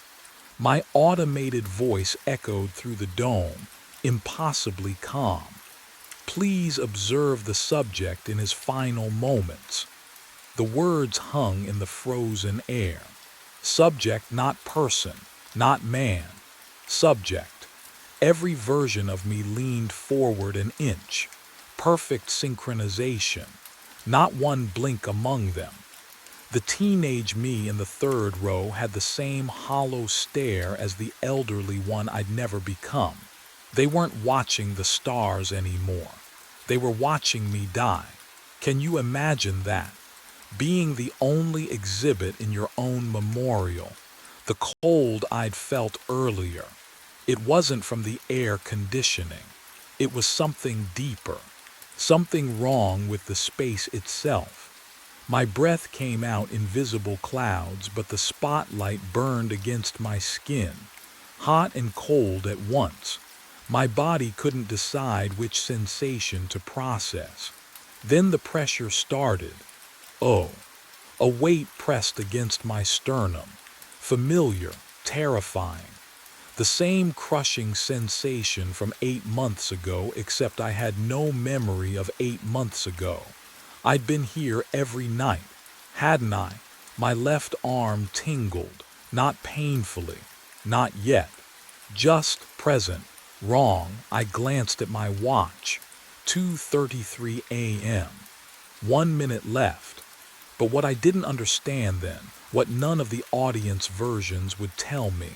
My automated voice echoed through the dome, impossibly calm. Please observe the subject in his final moments. The words hung in the frozen air. Subject, not person, not man. Subject. Every version of me leaned forward an inch. Perfect synchronization. Not one blink among them. The teenage me in the third row had the same hollow stare as the elderly one I'd never become. They weren't watching the stars anymore. They were watching me die. Can you imagine that? Being the only exhibit in your own memorial. The cold I'd felt earlier. It wasn't from the air conditioning. It was something deeper. Something wrong with the space itself. My breath came out in visible clouds, but the spotlight burned against my skin, hot and cold at once. My body couldn't decide which sensation to process. Then the pressure started. Oh, a weight pressed against my sternum. Familiar, terrifying. The same crushing sensation from 8 months ago, except I had no memory of 8 months ago. I'd been here every night, hadn't I? My left arm tingled, not painfully, not yet. Just present, wrong. I glanced at my watch. 2:33 a.m. 1 minute left. But what I didn't understand then, what none of the audience versions would tell me,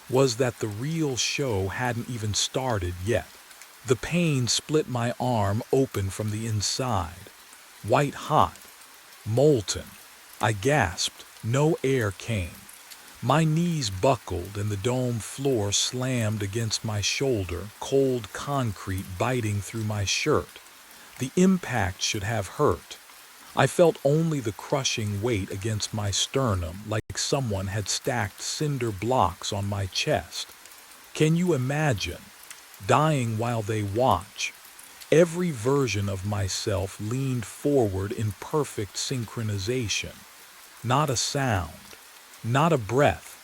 was that the real show hadn't even started yet. The pain split my arm open from the inside. White hot, molten. I gasped. No air came. My knees buckled and the dome floor slammed against my shoulder, cold concrete biting through my shirt. The impact should have hurt. I felt only the crushing weight against my sternum, like someone had stacked cinder blocks on my chest. Can you imagine? Dying while they watch. Every version of myself leaned forward in perfect synchronization. Not a sound, not a breath,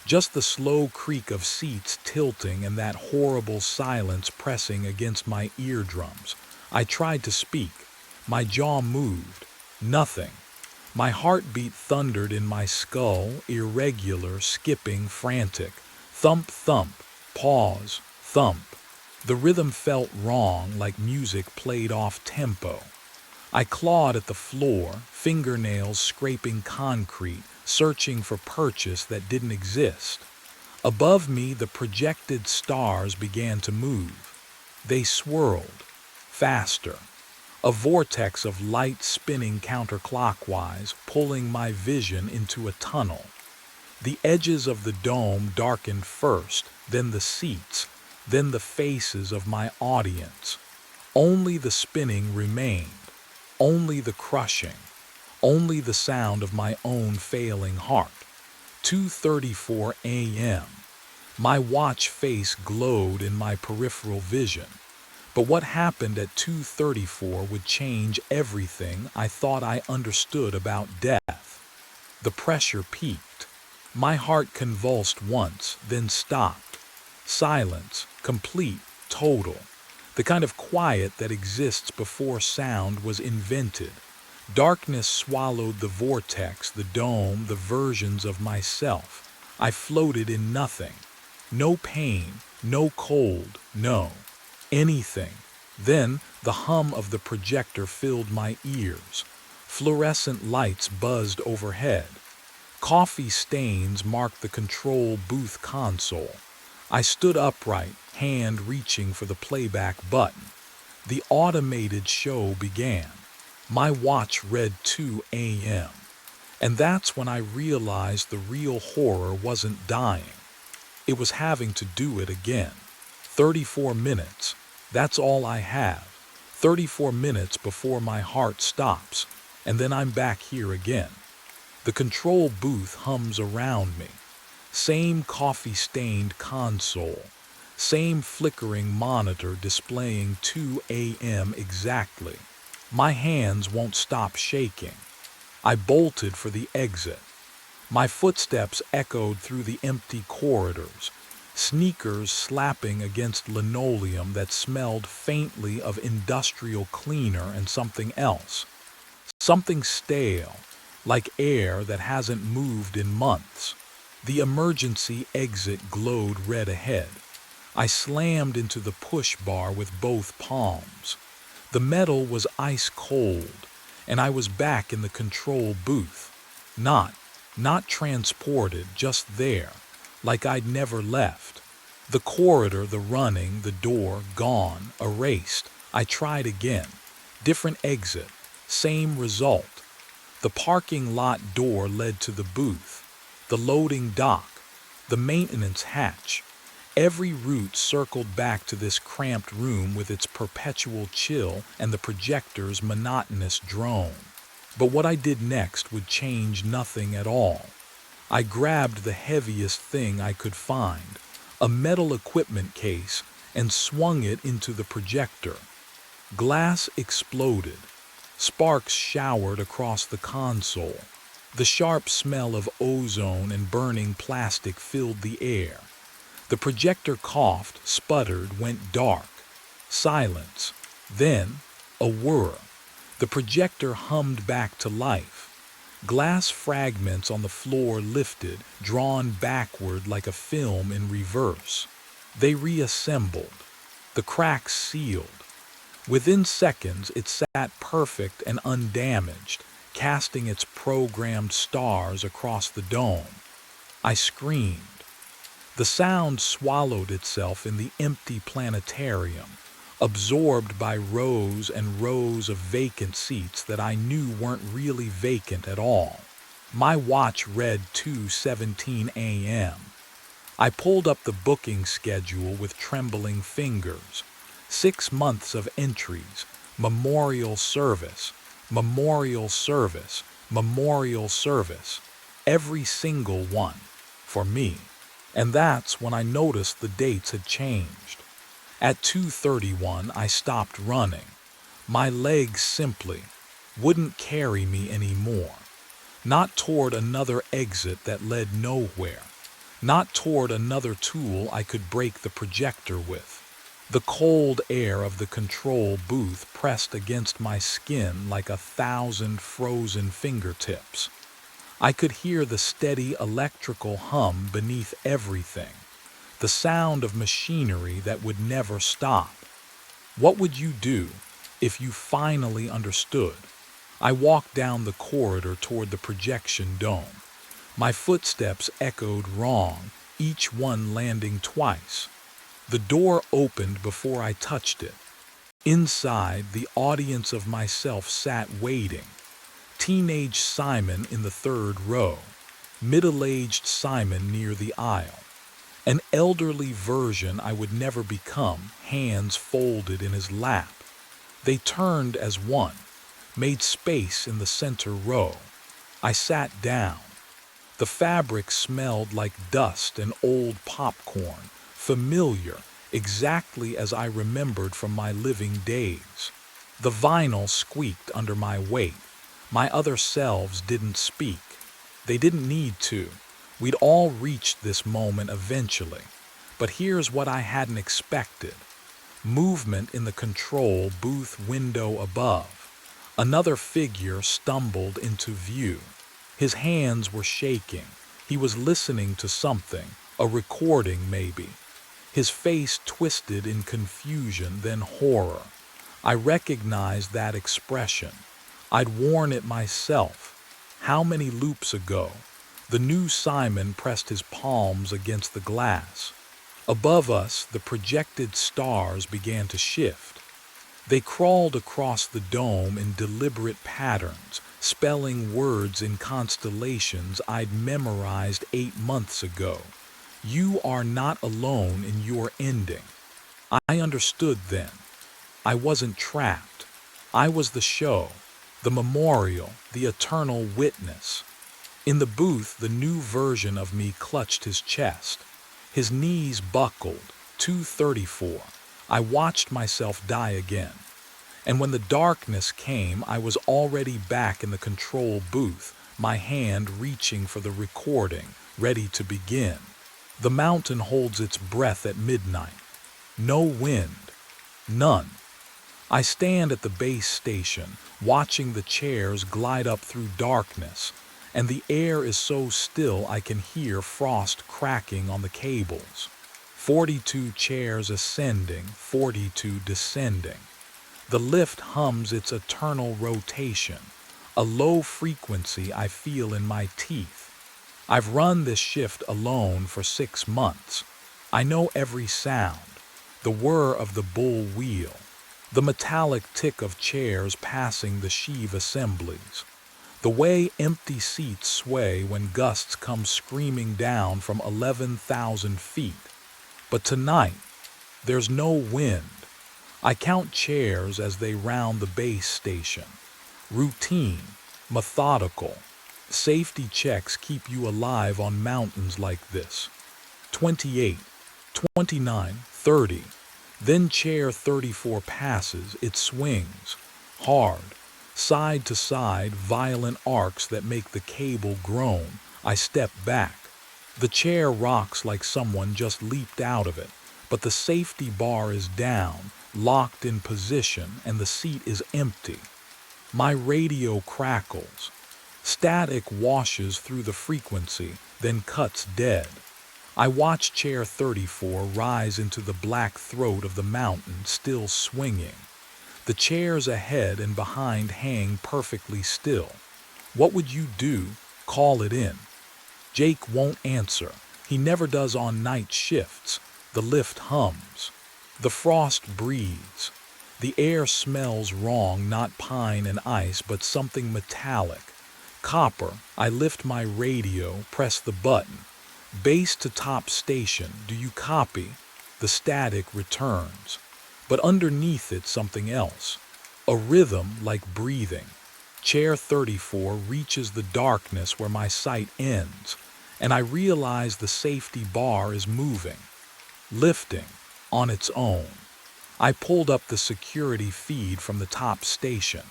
just the slow creak of seats tilting and that horrible silence pressing against my eardrums. I tried to speak. My jaw moved. Nothing. My heartbeat thundered in my skull, irregular, skipping, frantic. Thump, thump, pause, thump. The rhythm felt wrong, like music played off tempo. I clawed at the floor, fingernails scraping concrete, searching for purchase that didn't exist. Above me, the projected stars began to move. They swirled, faster. A vortex of light spinning counterclockwise, pulling my vision into a tunnel. The edges of the dome darkened first, then the seats, then the faces of my audience. Only the spinning remained, only the crushing, only the sound of my own failing heart. 2:34 a.m. My watch face glowed in my peripheral vision. But what happened at 2:34 would change everything I thought I understood about death. The pressure peaked. My heart convulsed once, then stopped. Silence, complete, total. The kind of quiet that exists before sound was invented. Darkness swallowed the vortex, the dome, the versions of myself. I floated in nothing. No pain, no cold, no anything. Then the hum of the projector filled my ears. Fluorescent lights buzzed overhead. Coffee stains marked the control booth console. I stood upright, hand reaching for the playback button. The automated show began. My watch read 2 a.m. And that's when I realized the real horror wasn't dying. It was having to do it again. 34 minutes. That's all I have. 34 minutes before my heart stops. And then I'm back here again. The control booth hums around me. Same coffee-stained console. Same flickering monitor displaying 2 a.m. exactly. My hands won't stop shaking. I bolted for the exit. My footsteps echoed through the empty corridors, sneakers slapping against linoleum that smelled faintly of industrial cleaner and something else. Something stale, like air that hasn't moved in months. The emergency exit glowed red ahead. I slammed into the push bar with both palms. The metal was ice cold, and I was back in the control booth. Not transported, just there, like I'd never left. The corridor, the running, the door, gone, erased. I tried again. Different exit, same result. The parking lot door led to the booth, the loading dock, the maintenance hatch. Every route circled back to this cramped room with its perpetual chill and the projector's monotonous drone. But what I did next would change nothing at all. I grabbed the heaviest thing I could find, a metal equipment case, and swung it into the projector. Glass exploded. Sparks showered across the console. The sharp smell of ozone and burning plastic filled the air. The projector coughed, sputtered, went dark. Silence. Then, a whir. The projector hummed back to life. Glass fragments on the floor lifted, drawn backward like a film in reverse. They reassembled. The cracks sealed. Within seconds, it sat perfect and undamaged, casting its programmed stars across the dome. I screamed. The sound swallowed itself in the empty planetarium, absorbed by rows and rows of vacant seats that I knew weren't really vacant at all. My watch read 2:17 a.m. I pulled up the booking schedule with trembling fingers. 6 months of entries, memorial service, memorial service, memorial service, every single one, for me. And that's when I noticed the dates had changed. At 2:31, I stopped running. My legs simply wouldn't carry me anymore. Not toward another exit that led nowhere. Not toward another tool I could break the projector with. The cold air of the control booth pressed against my skin like 1,000 frozen fingertips. I could hear the steady electrical hum beneath everything, the sound of machinery that would never stop. What would you do if you finally understood? I walked down the corridor toward the projection dome. My footsteps echoed wrong, each one landing twice. The door opened before I touched it. Inside, the audience of myself sat waiting. Teenage Simon in the third row, middle-aged Simon near the aisle, an elderly version I would never become, hands folded in his lap. They turned as one, made space in the center row. I sat down. The fabric smelled like dust and old popcorn, familiar, exactly as I remembered from my living days. The vinyl squeaked under my weight. My other selves didn't speak. They didn't need to. We'd all reached this moment eventually. But here's what I hadn't expected. Movement in the control booth window above. Another figure stumbled into view. His hands were shaking. He was listening to something, a recording maybe. His face twisted in confusion, then horror. I recognized that expression. I'd worn it myself. How many loops ago? The new Simon pressed his palms against the glass. Above us, the projected stars began to shift. They crawled across the dome in deliberate patterns, spelling words in constellations I'd memorized 8 months ago. You are not alone in your ending. I understood then. I wasn't trapped. I was the show, the memorial, the eternal witness. In the booth, the new version of me clutched his chest. His knees buckled. 234. I watched myself die again. And when the darkness came, I was already back in the control booth, my hand reaching for the recording, ready to begin. The mountain holds its breath at midnight. No wind. None. I stand at the base station, watching the chairs glide up through darkness, and the air is so still I can hear frost cracking on the cables. 42 chairs ascending, 42 descending. The lift hums its eternal rotation, a low frequency I feel in my teeth. I've run this shift alone for 6 months. I know every sound, the whir of the bull wheel, the metallic tick of chairs passing the sheave assemblies, the way empty seats sway when gusts come screaming down from 11,000 feet. But tonight, there's no wind. I count chairs as they round the base station. Routine, methodical. Safety checks keep you alive on mountains like this. 28, 29, 30. Then chair 34 passes, it swings. Hard. Side to side, violent arcs that make the cable groan. I step back. The chair rocks like someone just leaped out of it, but the safety bar is down, locked in position, and the seat is empty. My radio crackles. Static washes through the frequency, then cuts dead. I watch chair 34 rise into the black throat of the mountain, still swinging. The chairs ahead and behind hang perfectly still. What would you do? Call it in. Jake won't answer. He never does on night shifts. The lift hums. The frost breathes. The air smells wrong, not pine and ice, but something metallic. Copper. I lift my radio, press the button. Base to top station. Do you copy? The static returns. But underneath it, something else. A rhythm like breathing. Chair 34 reaches the darkness where my sight ends, and I realize the safety bar is moving. Lifting. On its own. I pulled up the security feed from the top station.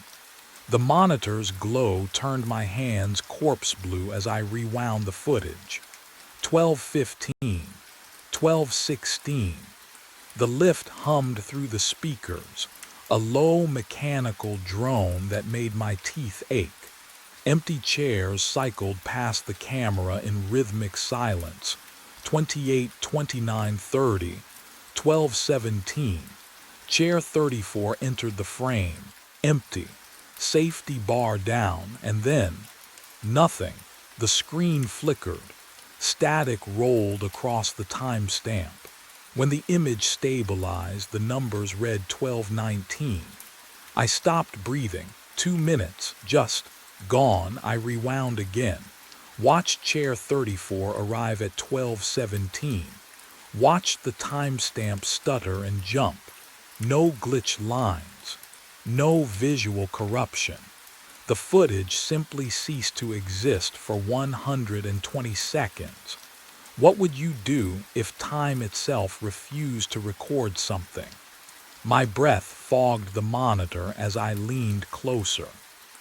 The monitor's glow turned my hands corpse blue as I rewound the footage. 12:15, 12:16. The lift hummed through the speakers, a low mechanical drone that made my teeth ache. Empty chairs cycled past the camera in rhythmic silence. 28, 29, 30. 12:17. Chair 34 entered the frame, empty, safety bar down, and then nothing. The screen flickered. Static rolled across the timestamp. When the image stabilized, the numbers read 12:19. I stopped breathing. 2 minutes, just gone. I rewound again. Watched chair 34 arrive at 12:17. Watched the timestamp stutter and jump. No glitch lines. No visual corruption. The footage simply ceased to exist for 120 seconds. What would you do if time itself refused to record something? My breath fogged the monitor as I leaned closer.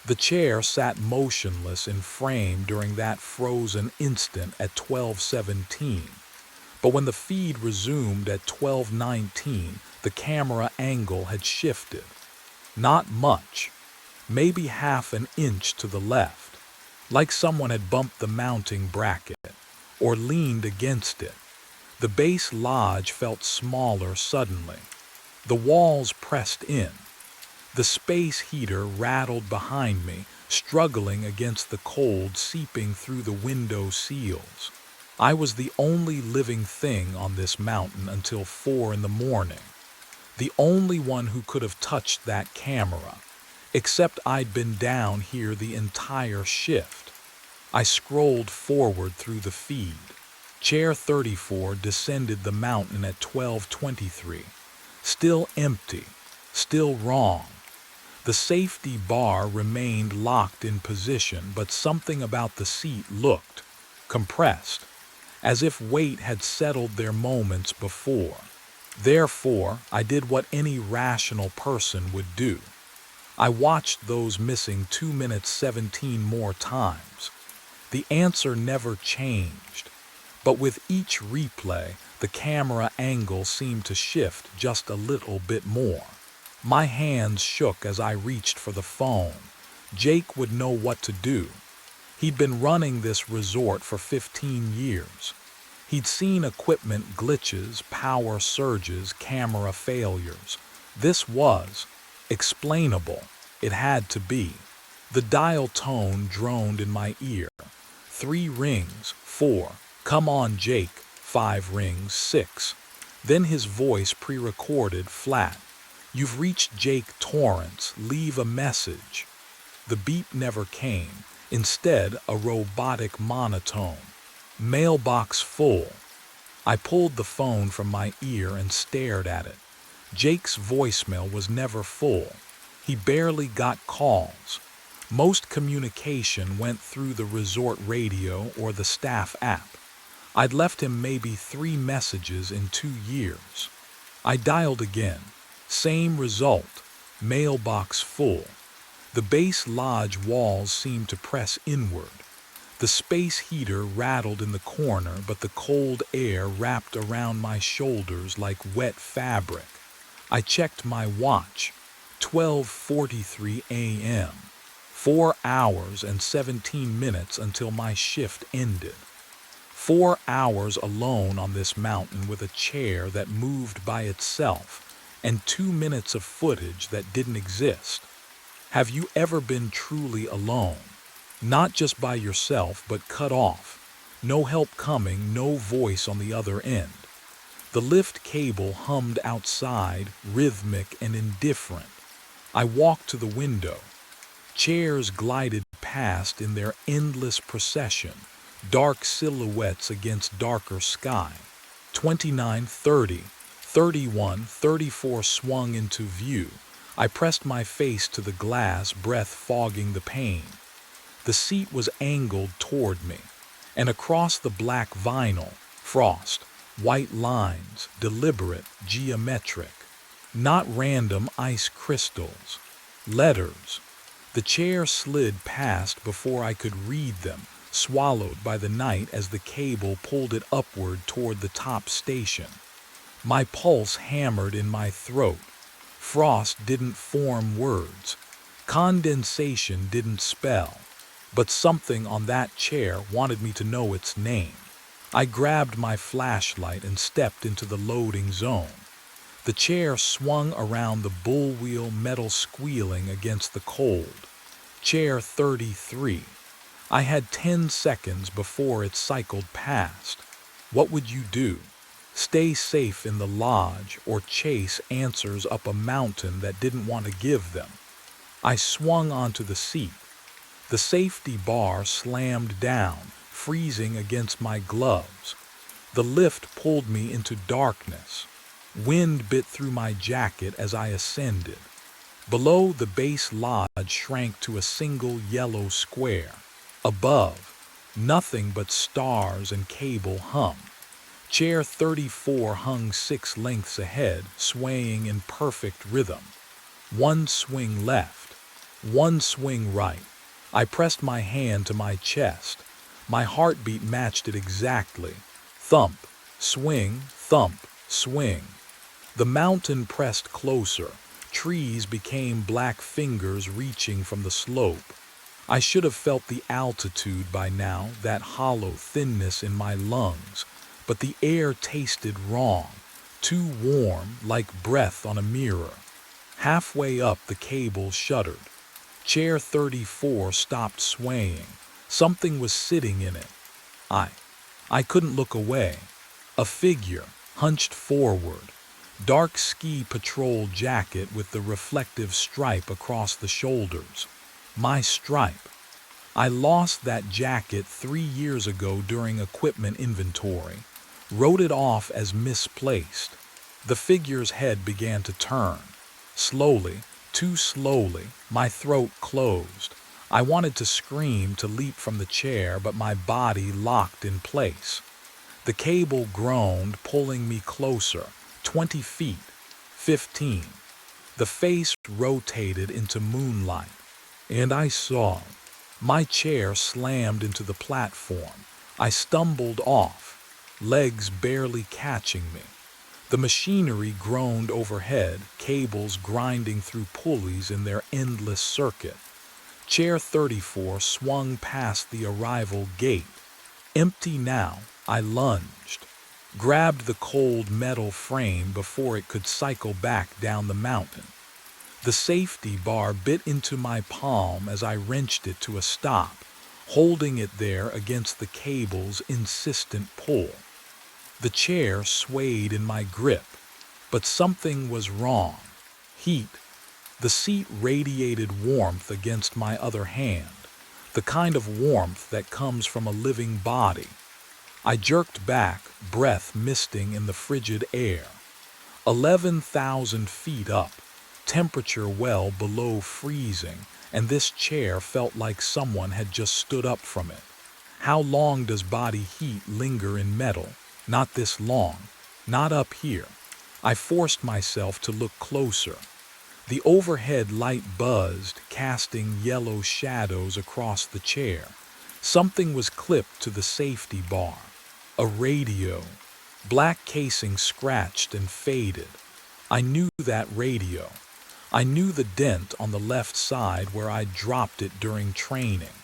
The chair sat motionless in frame during that frozen instant at 12:17. But when the feed resumed at 12:19, the camera angle had shifted. Not much. Maybe half an inch to the left. Like someone had bumped the mounting bracket, or leaned against it. The base lodge felt smaller suddenly. The walls pressed in. The space heater rattled behind me, struggling against the cold seeping through the window seals. I was the only living thing on this mountain until 4 in the morning. The only one who could have touched that camera, except I'd been down here the entire shift. I scrolled forward through the feed. Chair 34 descended the mountain at 12:23. Still empty, still wrong. The safety bar remained locked in position, but something about the seat looked compressed, as if weight had settled there moments before. Therefore, I did what any rational person would do. I watched those missing 2 minutes 17 more times. The answer never changed, but with each replay, the camera angle seemed to shift just a little bit more. My hands shook as I reached for the phone. Jake would know what to do. He'd been running this resort for 15 years. He'd seen equipment glitches, power surges, camera failures. This was explainable. It had to be. The dial tone droned in my ear. 3 rings, 4. Come on, Jake. 5 rings, 6. Then his voice pre-recorded flat. You've reached Jake Torrance. Leave a message. The beep never came. Instead, a robotic monotone. Mailbox full. I pulled the phone from my ear and stared at it. Jake's voicemail was never full. He barely got calls. Most communication went through the resort radio or the staff app. I'd left him maybe 3 messages in 2 years. I dialed again. Same result. Mailbox full. The base lodge walls seemed to press inward. The space heater rattled in the corner, but the cold air wrapped around my shoulders like wet fabric. I checked my watch. 12:43 a.m. 4 hours and 17 minutes until my shift ended. 4 hours alone on this mountain with a chair that moved by itself, and 2 minutes of footage that didn't exist. Have you ever been truly alone? Not just by yourself, but cut off. No help coming, no voice on the other end. The lift cable hummed outside, rhythmic and indifferent. I walked to the window. Chairs glided past in their endless procession, dark silhouettes against darker sky. 29, 30, 31, 34 swung into view. I pressed my face to the glass, breath fogging the pain. The seat was angled toward me, and across the black vinyl, frost, white lines, deliberate, geometric. Not random ice crystals. Letters. The chair slid past before I could read them, swallowed by the night as the cable pulled it upward toward the top station. My pulse hammered in my throat. Frost didn't form words. Condensation didn't spell. But something on that chair wanted me to know its name. I grabbed my flashlight and stepped into the loading zone. The chair swung around the bullwheel, metal squealing against the cold. Chair 33. I had 10 seconds before it cycled past. What would you do? Stay safe in the lodge or chase answers up a mountain that didn't want to give them? I swung onto the seat. The safety bar slammed down, freezing against my gloves. The lift pulled me into darkness. Wind bit through my jacket as I ascended. Below, the base lodge shrank to a single yellow square. Above, nothing but stars and cable hum. Chair 34 hung 6 lengths ahead, swaying in perfect rhythm. 1 swing left, 1 swing right. I pressed my hand to my chest. My heartbeat matched it exactly. Thump, swing, thump, swing. The mountain pressed closer. Trees became black fingers reaching from the slope. I should have felt the altitude by now, that hollow thinness in my lungs, but the air tasted wrong, too warm, like breath on a mirror. Halfway up, the cable shuddered. Chair 34 stopped swaying. Something was sitting in it. I couldn't look away. A figure, hunched forward, dark ski patrol jacket with the reflective stripe across the shoulders. My stripe. I lost that jacket 3 years ago during equipment inventory, wrote it off as misplaced. The figure's head began to turn. Slowly, too slowly, my throat closed. I wanted to scream, to leap from the chair, but my body locked in place. The cable groaned, pulling me closer, 20 feet, 15. The face rotated into moonlight, and I saw. My chair slammed into the platform. I stumbled off, legs barely catching me. The machinery groaned overhead, cables grinding through pulleys in their endless circuit. Chair 34 swung past the arrival gate. Empty now, I lunged, grabbed the cold metal frame before it could cycle back down the mountain. The safety bar bit into my palm as I wrenched it to a stop, holding it there against the cable's insistent pull. The chair swayed in my grip, but something was wrong. Heat. The seat radiated warmth against my other hand, the kind of warmth that comes from a living body. I jerked back, breath misting in the frigid air. 11,000 feet up, temperature well below freezing, and this chair felt like someone had just stood up from it. How long does body heat linger in metal? Not this long. Not up here. I forced myself to look closer. The overhead light buzzed, casting yellow shadows across the chair. Something was clipped to the safety bar. A radio. Black casing scratched and faded. I knew that radio. I knew the dent on the left side where I dropped it during training.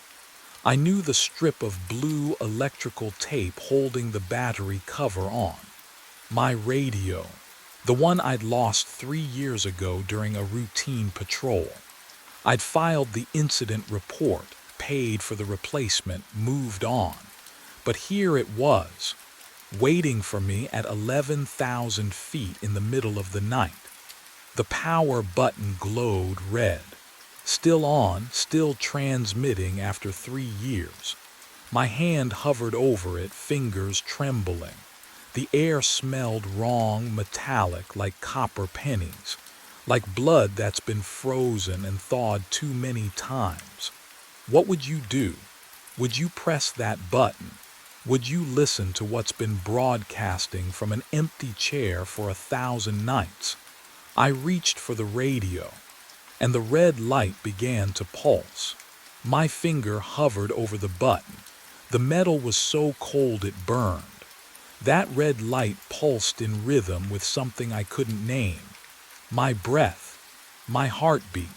I knew the strip of blue electrical tape holding the battery cover on. My radio. The one I'd lost 3 years ago during a routine patrol. I'd filed the incident report, paid for the replacement, moved on. But here it was, waiting for me at 11,000 feet in the middle of the night. The power button glowed red. Still on, still transmitting after 3 years. My hand hovered over it, fingers trembling. The air smelled wrong, metallic, like copper pennies, like blood that's been frozen and thawed too many times. What would you do? Would you press that button? Would you listen to what's been broadcasting from an empty chair for 1,000 nights? I reached for the radio, and the red light began to pulse. My finger hovered over the button. The metal was so cold it burned. That red light pulsed in rhythm with something I couldn't name. My breath, my heartbeat.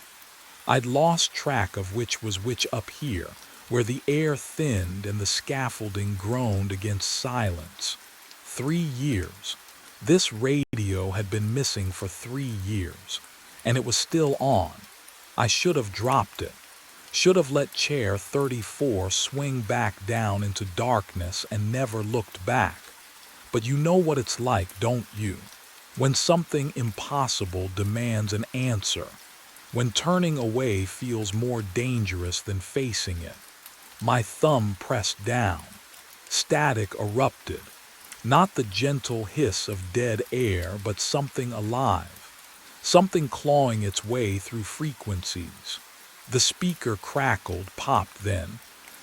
I'd lost track of which was which up here, where the air thinned and the scaffolding groaned against silence. 3 years. This radio had been missing for 3 years, and it was still on. I should have dropped it. Should have let chair 34 swing back down into darkness and never looked back. But you know what it's like, don't you? When something impossible demands an answer. When turning away feels more dangerous than facing it. My thumb pressed down. Static erupted. Not the gentle hiss of dead air, but something alive. Something clawing its way through frequencies. The speaker crackled, popped then,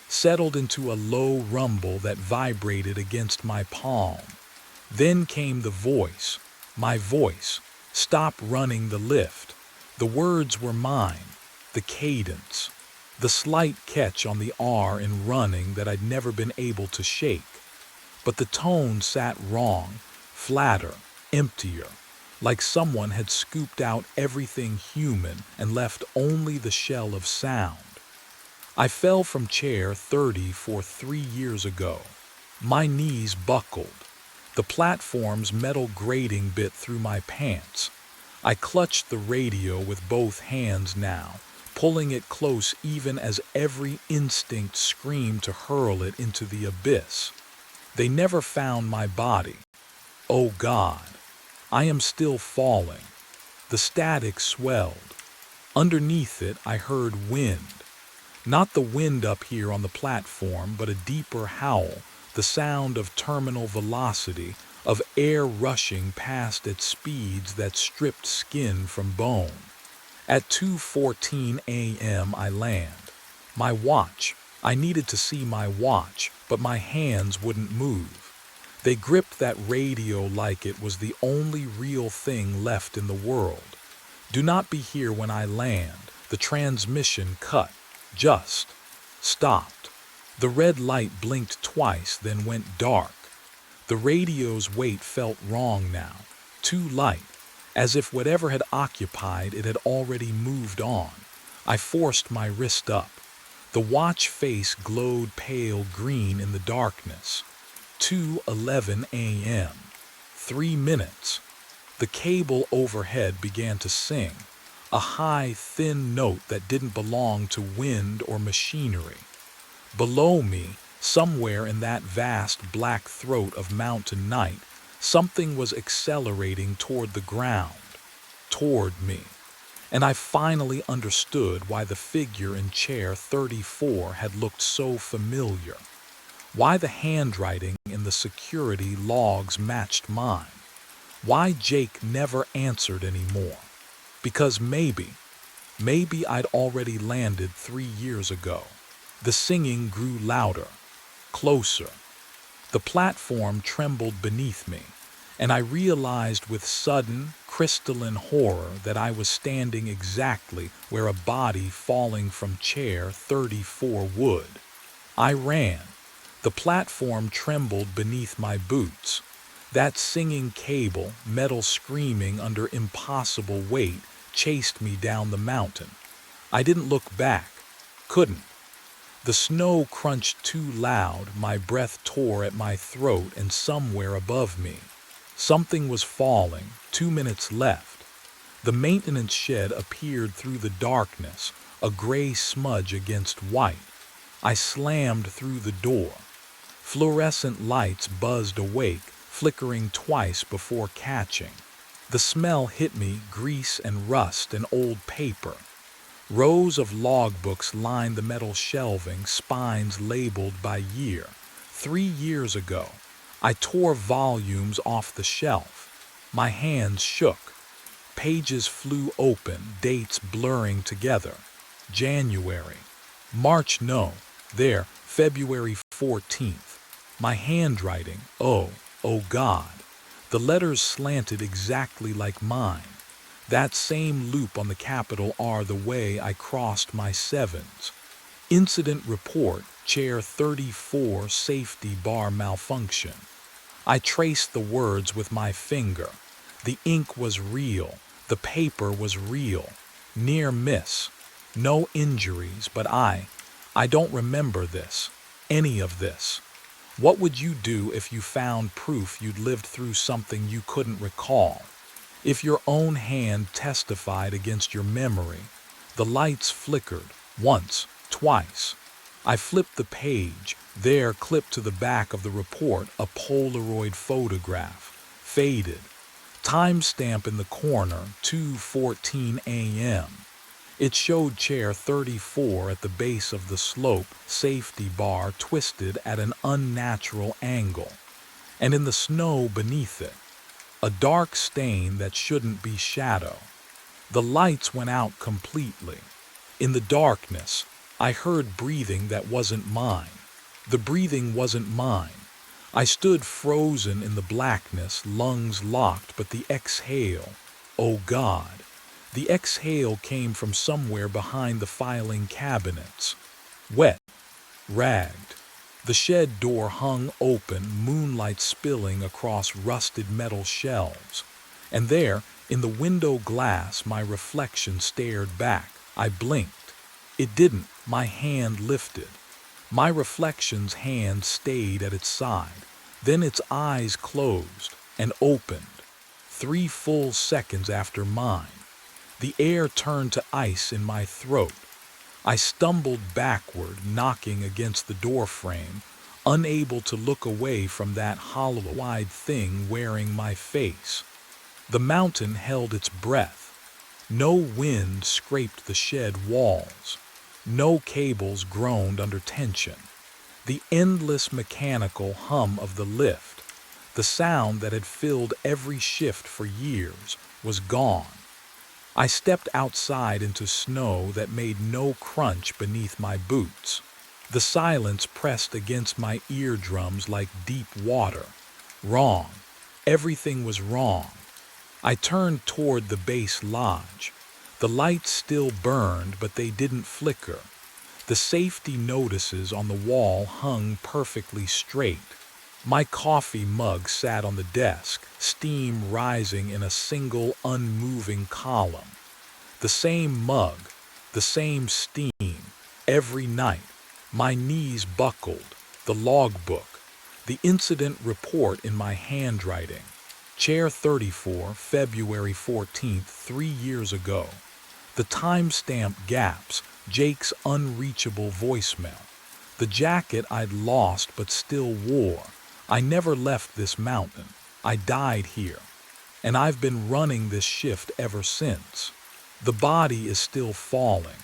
settled into a low rumble that vibrated against my palm. Then came the voice, my voice. Stop running the lift. The words were mine, the cadence, the slight catch on the R in running that I'd never been able to shake. But the tone sat wrong, flatter, emptier, like someone had scooped out everything human and left only the shell of sound. I fell from chair 34 3 years ago. My knees buckled. The platform's metal grating bit through my pants. I clutched the radio with both hands now, pulling it close even as every instinct screamed to hurl it into the abyss. They never found my body. Oh God, I am still falling. The static swelled. Underneath it, I heard wind. Not the wind up here on the platform, but a deeper howl, the sound of terminal velocity, of air rushing past at speeds that stripped skin from bone. At 2:14 a.m. I land. My watch. I needed to see my watch, but my hands wouldn't move. They gripped that radio like it was the only real thing left in the world. Do not be here when I land. The transmission cut. Just stopped. The red light blinked twice, then went dark. The radio's weight felt wrong now, too light, as if whatever had occupied it had already moved on. I forced my wrist up. The watch face glowed pale green in the darkness. 2:11 a.m. 3 minutes. The cable overhead began to sing, a high, thin note that didn't belong to wind or machinery. Below me, somewhere in that vast black throat of mountain night, something was accelerating toward the ground, toward me. And I finally understood why the figure in chair 34 had looked so familiar, why the handwriting in the security logs matched mine, why Jake never answered anymore. Because maybe I'd already landed 3 years ago. The singing grew louder, closer. The platform trembled beneath me, and I realized with sudden, crystalline horror that I was standing exactly where a body falling from chair 34 would. I ran. The platform trembled beneath my boots. That singing cable, metal screaming under impossible weight, chased me down the mountain. I didn't look back. Couldn't. The snow crunched too loud, my breath tore at my throat, and somewhere above me, something was falling. 2 minutes left. The maintenance shed appeared through the darkness, a gray smudge against white. I slammed through the door. Fluorescent lights buzzed awake, flickering twice before catching. The smell hit me, grease and rust and old paper. Rows of logbooks lined the metal shelving, spines labeled by year. 3 years ago, I tore volumes off the shelf. My hands shook. Pages flew open, dates blurring together. January. March, no. There, February 14th. My handwriting, oh God. The letters slanted exactly like mine. That same loop on the capital R, the way I crossed my sevens. Incident report, chair 34, safety bar malfunction. I traced the words with my finger. The ink was real. The paper was real. Near miss. No injuries, but I don't remember this. Any of this. What would you do if you found proof you'd lived through something you couldn't recall? If your own hand testified against your memory? The lights flickered, once, twice. I flipped the page. There, clipped to the back of the report, a Polaroid photograph. Faded. Timestamp in the corner, 2:14 a.m. It showed chair 34 at the base of the slope, safety bar twisted at an unnatural angle. And in the snow beneath it, a dark stain that shouldn't be shadow. The lights went out completely. In the darkness, I heard breathing that wasn't mine. The breathing wasn't mine. I stood frozen in the blackness, lungs locked, but the exhale, oh God, the exhale came from somewhere behind the filing cabinets. Wet, ragged. The shed door hung open, moonlight spilling across rusted metal shelves. And there, in the window glass, my reflection stared back. I blinked. It didn't. My hand lifted. My reflection's hand stayed at its side. Then its eyes closed and opened. 3 full seconds after mine. The air turned to ice in my throat. I stumbled backward, knocking against the doorframe, unable to look away from that hollow-eyed thing wearing my face. The mountain held its breath. No wind scraped the shed walls. No cables groaned under tension. The endless mechanical hum of the lift, the sound that had filled every shift for years, was gone. I stepped outside into snow that made no crunch beneath my boots. The silence pressed against my eardrums like deep water. Wrong. Everything was wrong. I turned toward the base lodge. The lights still burned, but they didn't flicker. The safety notices on the wall hung perfectly straight. My coffee mug sat on the desk, steam rising in a single unmoving column. The same mug, the same steam, every night. My knees buckled, the logbook, the incident report in my handwriting. Chair 34, February 14th, 3 years ago. The timestamp gaps, Jake's unreachable voicemail. The jacket I'd lost but still wore. I never left this mountain. I died here. And I've been running this shift ever since. The body is still falling.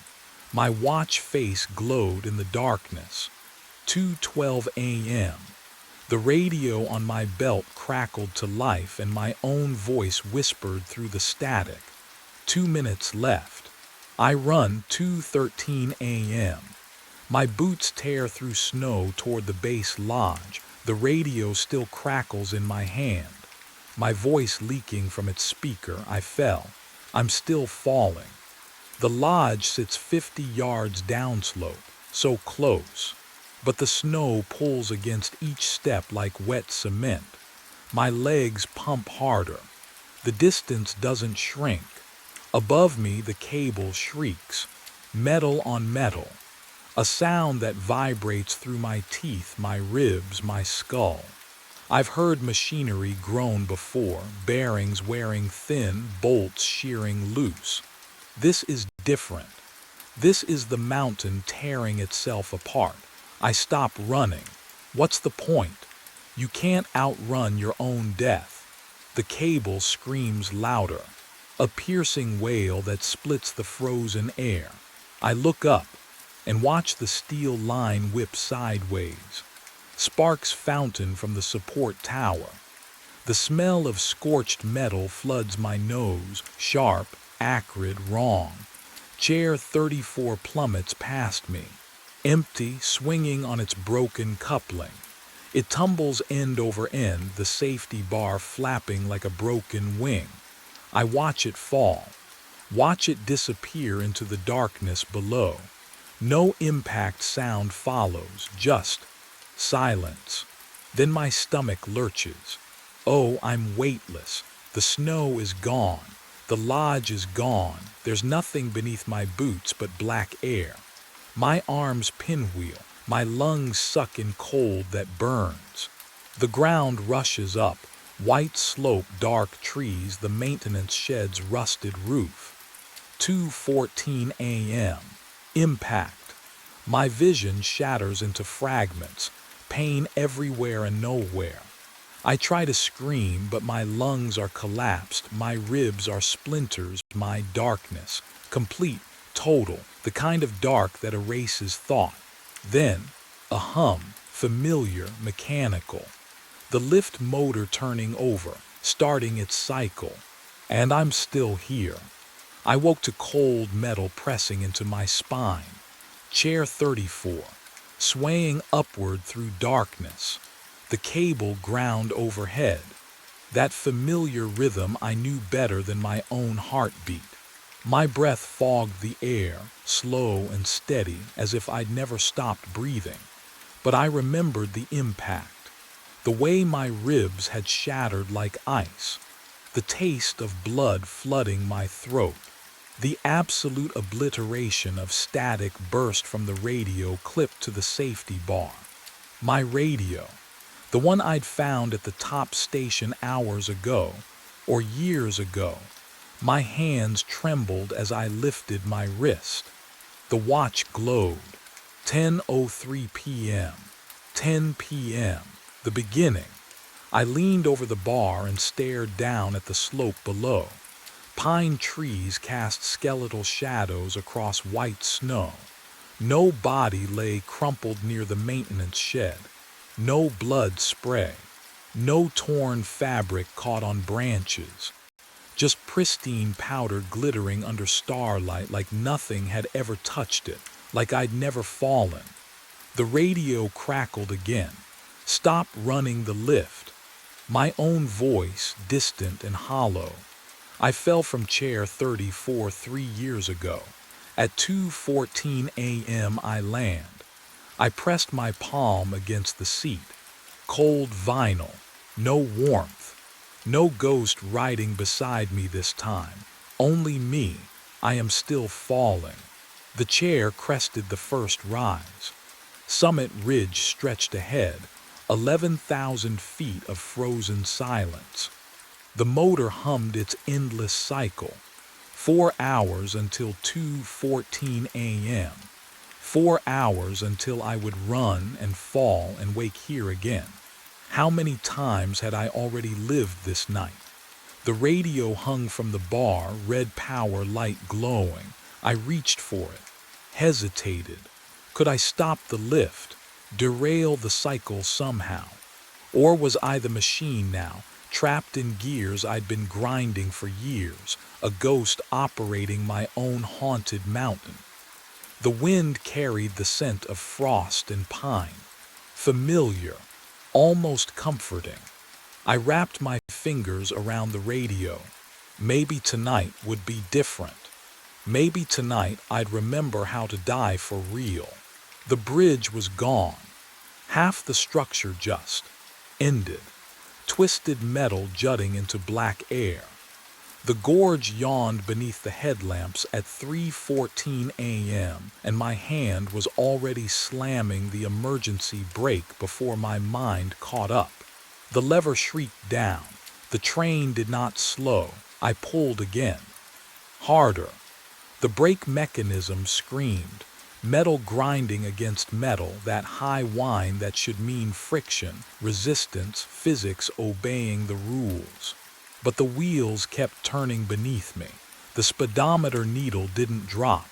My watch face glowed in the darkness. 2:12 a.m. The radio on my belt crackled to life and my own voice whispered through the static. 2 minutes left. I run 2:13 a.m. My boots tear through snow toward the base lodge. The radio still crackles in my hand. My voice leaking from its speaker. I fell. I'm still falling. The lodge sits 50 yards downslope, so close. But the snow pulls against each step like wet cement. My legs pump harder. The distance doesn't shrink. Above me, the cable shrieks, metal on metal, a sound that vibrates through my teeth, my ribs, my skull. I've heard machinery groan before, bearings wearing thin, bolts shearing loose. This is different. This is the mountain tearing itself apart. I stop running. What's the point? You can't outrun your own death. The cable screams louder, a piercing wail that splits the frozen air. I look up and watch the steel line whip sideways. Sparks fountain from the support tower. The smell of scorched metal floods my nose, sharp, acrid, wrong. Chair 34 plummets past me, empty, swinging on its broken coupling. It tumbles end over end, the safety bar flapping like a broken wing. I watch it fall, watch it disappear into the darkness below. No impact sound follows, just silence. Then my stomach lurches. Oh, I'm weightless. The snow is gone. The lodge is gone. There's nothing beneath my boots but black air. My arms pinwheel. My lungs suck in cold that burns. The ground rushes up. White slope, dark trees, the maintenance shed's rusted roof. 2:14 a.m. Impact. My vision shatters into fragments. Pain everywhere and nowhere. I try to scream, but my lungs are collapsed, my ribs are splinters, my darkness, complete, total, the kind of dark that erases thought. Then, a hum, familiar, mechanical. The lift motor turning over, starting its cycle. And I'm still here. I woke to cold metal pressing into my spine. Chair 34, swaying upward through darkness. The cable ground overhead. That familiar rhythm I knew better than my own heartbeat. My breath fogged the air, slow and steady, as if I'd never stopped breathing. But I remembered the impact, the way my ribs had shattered like ice, the taste of blood flooding my throat, the absolute obliteration of static burst from the radio clipped to the safety bar. My radio, the one I'd found at the top station hours ago, or years ago. My hands trembled as I lifted my wrist. The watch glowed. 10:03 p.m. 10 p.m., the beginning. I leaned over the bar and stared down at the slope below. Pine trees cast skeletal shadows across white snow. No body lay crumpled near the maintenance shed. No blood spray. No torn fabric caught on branches. Just pristine powder glittering under starlight like nothing had ever touched it, like I'd never fallen. The radio crackled again. Stop running the lift. My own voice, distant and hollow. I fell from chair 34 3 years ago. At 2:14 a.m. I land. I pressed my palm against the seat. Cold vinyl. No warmth. No ghost riding beside me this time. Only me. I am still falling. The chair crested the first rise. Summit Ridge stretched ahead, 11,000 feet of frozen silence. The motor hummed its endless cycle. 4 hours until 2:14 a.m. 4 hours until I would run and fall and wake here again. How many times had I already lived this night? The radio hung from the bar, red power light glowing. I reached for it, hesitated. Could I stop the lift, derail the cycle somehow? Or was I the machine now, trapped in gears I'd been grinding for years, a ghost operating my own haunted mountain? The wind carried the scent of frost and pine, familiar, almost comforting. I wrapped my fingers around the radio. Maybe tonight would be different. Maybe tonight I'd remember how to die for real. The bridge was gone. Half the structure just ended. Twisted metal jutting into black air. The gorge yawned beneath the headlamps at 3:14 a.m., and my hand was already slamming the emergency brake before my mind caught up. The lever shrieked down. The train did not slow. I pulled again. Harder. The brake mechanism screamed. Metal grinding against metal, that high whine that should mean friction, resistance, physics obeying the rules. But the wheels kept turning beneath me. The speedometer needle didn't drop.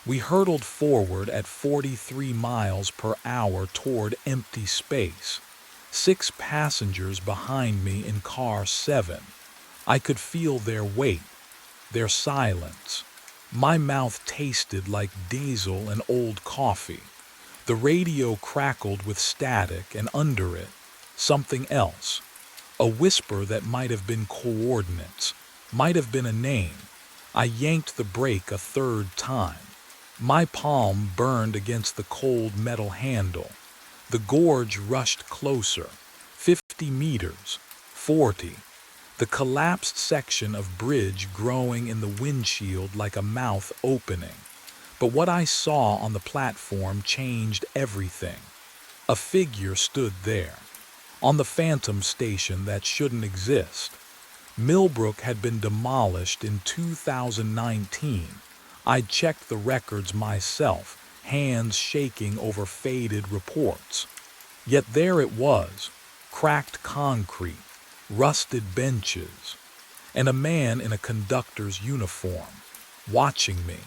We hurtled forward at 43 miles per hour toward empty space. 6 passengers behind me in car 7. I could feel their weight, their silence. My mouth tasted like diesel and old coffee. The radio crackled with static, and under it, something else. A whisper that might have been coordinates, might have been a name. I yanked the brake a third time. My palm burned against the cold metal handle. The gorge rushed closer. 50 meters, 40. The collapsed section of bridge growing in the windshield like a mouth opening. But what I saw on the platform changed everything. A figure stood there, on the phantom station that shouldn't exist. Millbrook had been demolished in 2019. I'd checked the records myself, hands shaking over faded reports. Yet there it was, cracked concrete, rusted benches, and a man in a conductor's uniform, watching me.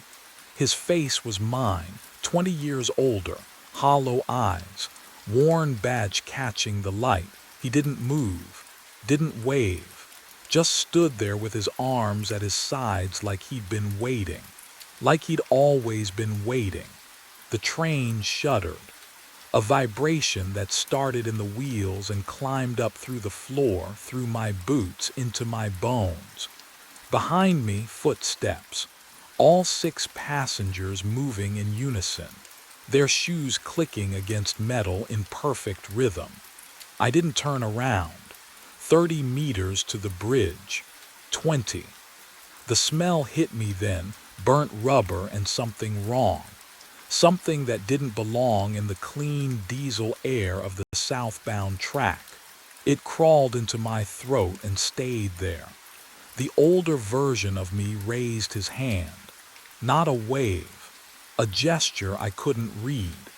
His face was mine, 20 years older, hollow eyes, worn badge catching the light. He didn't move, didn't wave, just stood there with his arms at his sides like he'd been waiting, like he'd always been waiting. The train shuddered. A vibration that started in the wheels and climbed up through the floor, through my boots, into my bones. Behind me, footsteps. All 6 passengers moving in unison, their shoes clicking against metal in perfect rhythm. I didn't turn around. 30 meters to the bridge. 20. The smell hit me then, burnt rubber and something wrong. Something that didn't belong in the clean diesel air of the southbound track. It crawled into my throat and stayed there. The older version of me raised his hand. Not a wave, a gesture I couldn't read.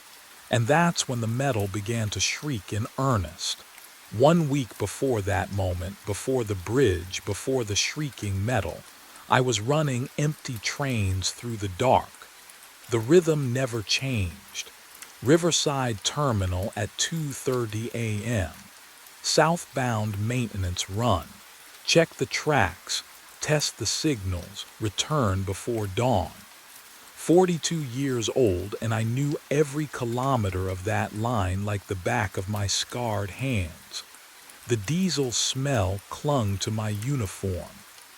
And that's when the metal began to shriek in earnest. 1 week before that moment, before the bridge, before the shrieking metal, I was running empty trains through the dark. The rhythm never changed. Riverside Terminal at 2:30 a.m. Southbound maintenance run. Check the tracks, test the signals, return before dawn. 42 years old, and I knew every kilometer of that line like the back of my scarred hands. The diesel smell clung to my uniform.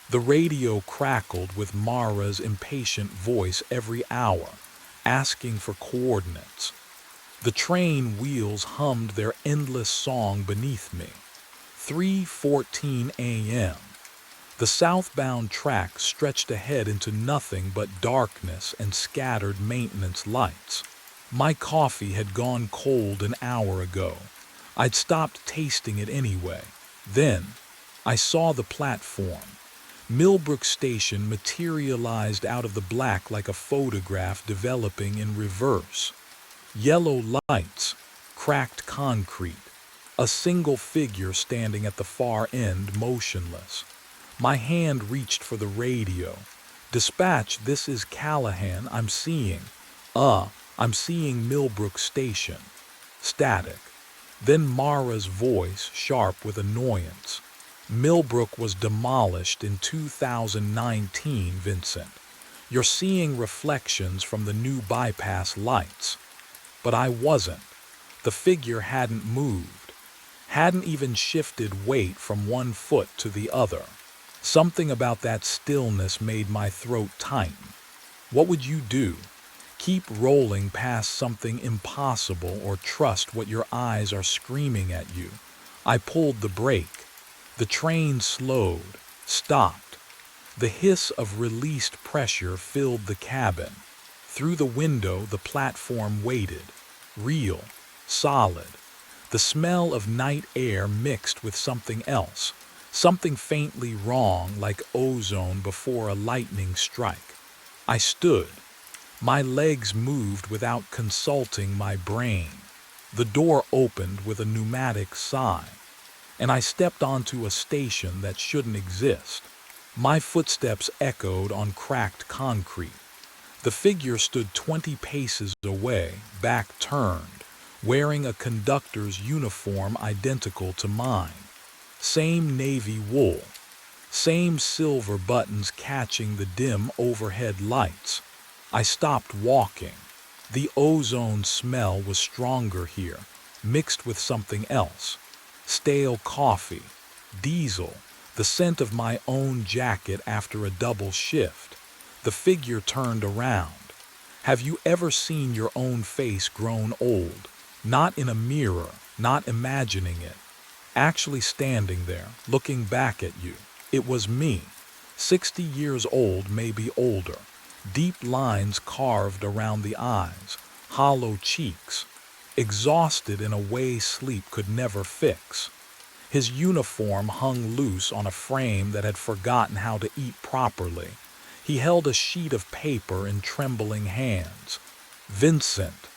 The radio crackled with Mara's impatient voice every hour, asking for coordinates. The train wheels hummed their endless song beneath me. 3:14 a.m. The southbound track stretched ahead into nothing but darkness and scattered maintenance lights. My coffee had gone cold an hour ago. I'd stopped tasting it anyway. Then, I saw the platform. Millbrook Station materialized out of the black like a photograph developing in reverse. Yellow lights, cracked concrete, a single figure standing at the far end motionless. My hand reached for the radio. "Dispatch, this is Callahan, I'm seeing Millbrook Station." Static. Then Mara's voice, sharp with annoyance. "Millbrook was demolished in 2019, Vincent. You're seeing reflections from the new bypass lights." But I wasn't. The figure hadn't moved, hadn't even shifted weight from one foot to the other. Something about that stillness made my throat tighten. What would you do? Keep rolling past something impossible or trust what your eyes are screaming at you? I pulled the brake. The train slowed, stopped. The hiss of released pressure filled the cabin. Through the window, the platform waited. Real, solid. The smell of night air mixed with something else. Something faintly wrong, like ozone before a lightning strike. I stood. My legs moved without consulting my brain. The door opened with a pneumatic sigh, and I stepped onto a station that shouldn't exist. My footsteps echoed on cracked concrete. The figure stood 20 paces away, back turned, wearing a conductor's uniform identical to mine. Same navy wool, same silver buttons catching the dim overhead lights. I stopped walking. The ozone smell was stronger here, mixed with something else. Stale coffee, diesel, the scent of my own jacket after a double shift. The figure turned around. Have you ever seen your own face grown old? Not in a mirror, not imagining it. Actually standing there, looking back at you. It was me. 60 years old, maybe older. Deep lines carved around the eyes, hollow cheeks. Exhausted in a way sleep could never fix. His uniform hung loose on a frame that had forgotten how to eat properly. He held a sheet of paper in trembling hands. "Vincent."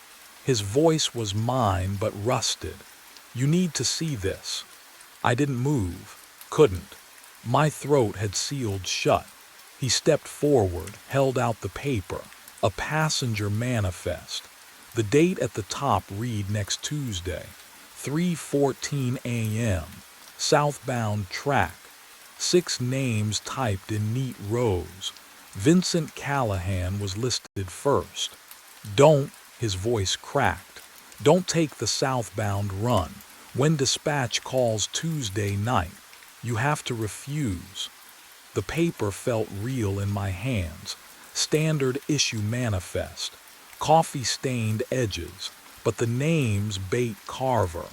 His voice was mine but rusted. "You need to see this." I didn't move, couldn't. My throat had sealed shut. He stepped forward, held out the paper, a passenger manifest. The date at the top read next Tuesday, 3:14 a.m., southbound track. 6 names typed in neat rows. Vincent Callahan was listed first. "Don't," his voice cracked, "don't take the southbound run. When dispatch calls Tuesday night, you have to refuse." The paper felt real in my hands. Standard issue manifest. Coffee-stained edges, but the names Bate Carver,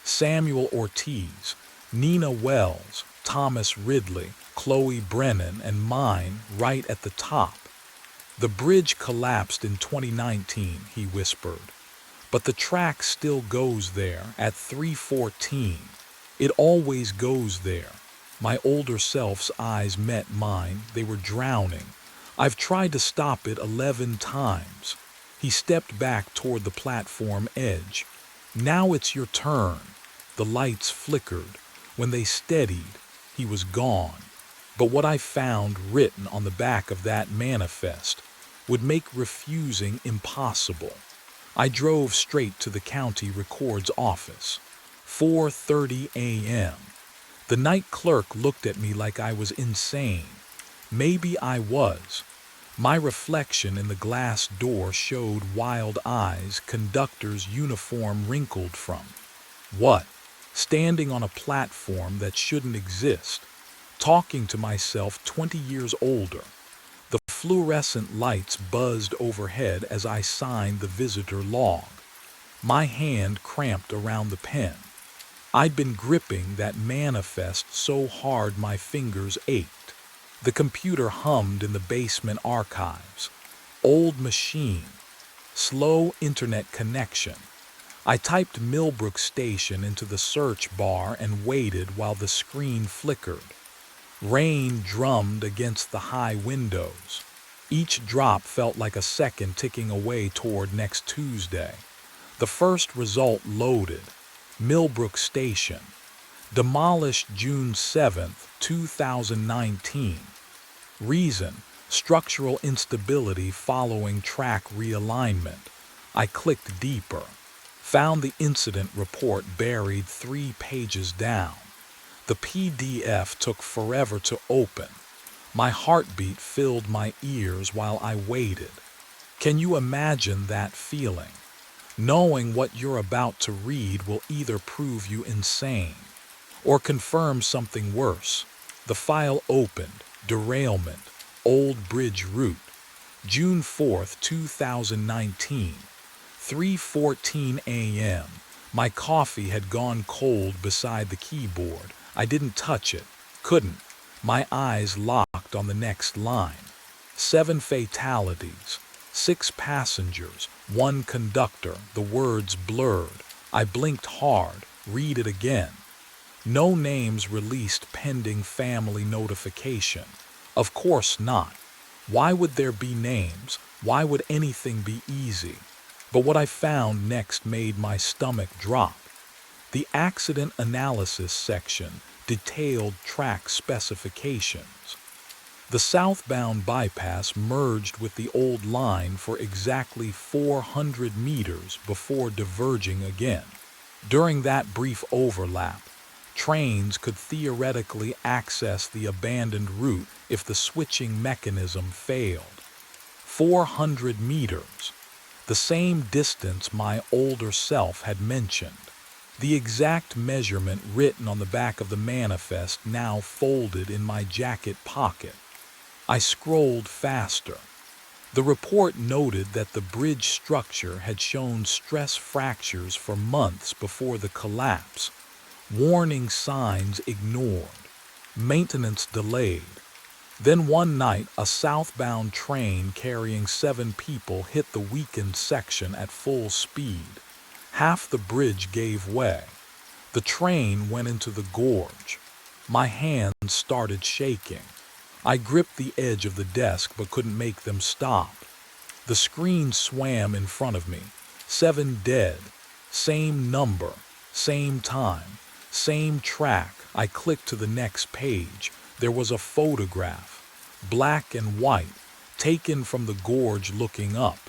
Samuel Ortiz, Nina Wells, Thomas Ridley, Chloe Brennan, and mine right at the top. "The bridge collapsed in 2019, he whispered. "But the track still goes there at 3:14. It always goes there." My older self's eyes met mine. They were drowning. "I've tried to stop it 11 times. He stepped back toward the platform edge. "Now it's your turn." The lights flickered. When they steadied, he was gone. But what I found written on the back of that manifest would make refusing impossible. I drove straight to the county record's office. 4:30 a.m. The night clerk looked at me like I was insane. Maybe I was. My reflection in the glass door showed wild eyes, conductor's uniform wrinkled from. What? Standing on a platform that shouldn't exist, talking to myself 20 years older. The fluorescent lights buzzed overhead as I signed the visitor log. My hand cramped around the pen. I'd been gripping that manifest so hard my fingers ached. The computer hummed in the basement archives. Old machine. Slow internet connection. I typed Millbrook Station into the search bar and waited while the screen flickered. Rain drummed against the high windows. Each drop felt like a second ticking away toward next Tuesday. The first result loaded. Millbrook Station. Demolished June 7, 2019. Reason: structural instability following track realignment. I clicked deeper. Found the incident report buried 3 pages down. The PDF took forever to open. My heartbeat filled my ears while I waited. Can you imagine that feeling? Knowing what you're about to read will either prove you insane or confirm something worse. The file opened. Derailment. Old Bridge Route. June 4, 2019. 3:14 a.m. My coffee had gone cold beside the keyboard. I didn't touch it. Couldn't. My eyes locked on the next line. 7 fatalities. 6 passengers. 1 conductor. The words blurred. I blinked hard. Read it again. No names released pending family notification. Of course not. Why would there be names? Why would anything be easy? But what I found next made my stomach drop. The accident analysis section detailed track specifications. The southbound bypass merged with the old line for exactly 400 meters before diverging again. During that brief overlap, trains could theoretically access the abandoned route if the switching mechanism failed. 400 meters. The same distance my older self had mentioned. The exact measurement written on the back of the manifest now folded in my jacket pocket. I scrolled faster. The report noted that the bridge structure had shown stress fractures for months before the collapse. Warning signs ignored. Maintenance delayed. Then one night, a southbound train carrying 7 people hit the weakened section at full speed. Half the bridge gave way. The train went into the gorge. My hands started shaking. I gripped the edge of the desk but couldn't make them stop. The screen swam in front of me. 7 dead. Same number. Same time. Same track. I clicked to the next page. There was a photograph, black and white, taken from the gorge looking up,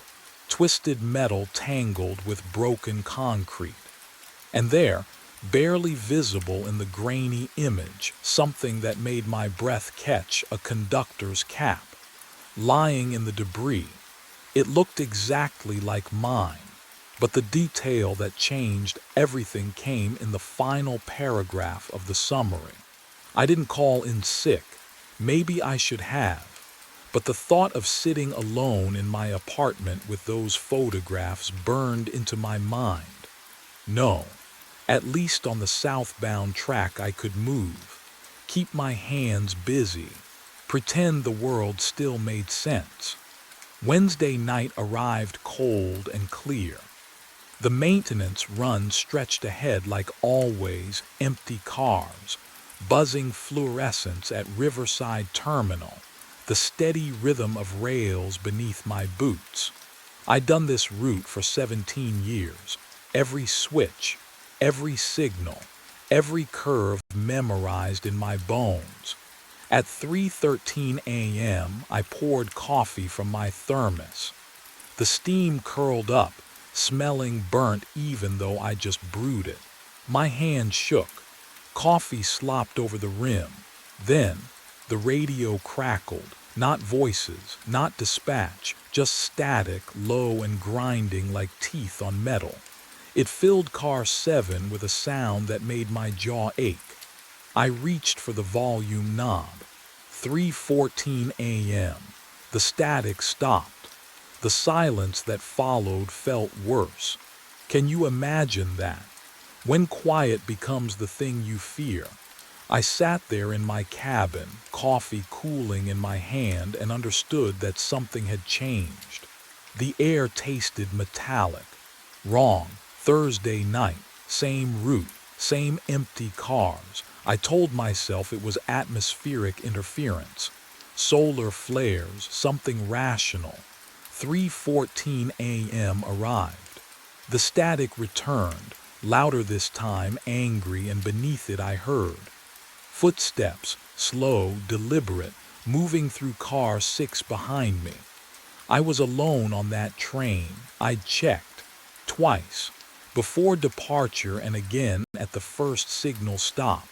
twisted metal tangled with broken concrete. And there, barely visible in the grainy image, something that made my breath catch: a conductor's cap, lying in the debris. It looked exactly like mine, but the detail that changed everything came in the final paragraph of the summary. I didn't call in sick. Maybe I should have. But the thought of sitting alone in my apartment with those photographs burned into my mind. No, at least on the southbound track I could move, keep my hands busy, pretend the world still made sense. Wednesday night arrived cold and clear. The maintenance run stretched ahead like always, empty cars, buzzing fluorescence at Riverside Terminal, the steady rhythm of rails beneath my boots. I'd done this route for 17 years. Every switch, every signal, every curve memorized in my bones. At 3:13 a.m., I poured coffee from my thermos. The steam curled up, smelling burnt even though I just brewed it. My hand shook. Coffee slopped over the rim. Then, the radio crackled. Not voices, not dispatch, just static, low and grinding like teeth on metal. It filled car 7 with a sound that made my jaw ache. I reached for the volume knob. 3:14 a.m. The static stopped. The silence that followed felt worse. Can you imagine that? When quiet becomes the thing you fear. I sat there in my cabin, coffee cooling in my hand, and understood that something had changed. The air tasted metallic. Wrong. Thursday night. Same route. Same empty cars. I told myself it was atmospheric interference. Solar flares, something rational. 3:14 a.m. arrived. The static returned, louder this time, angry, and beneath it I heard footsteps, slow, deliberate, moving through car 6 behind me. I was alone on that train. I'd checked. Twice. Before departure and again at the first signal stop.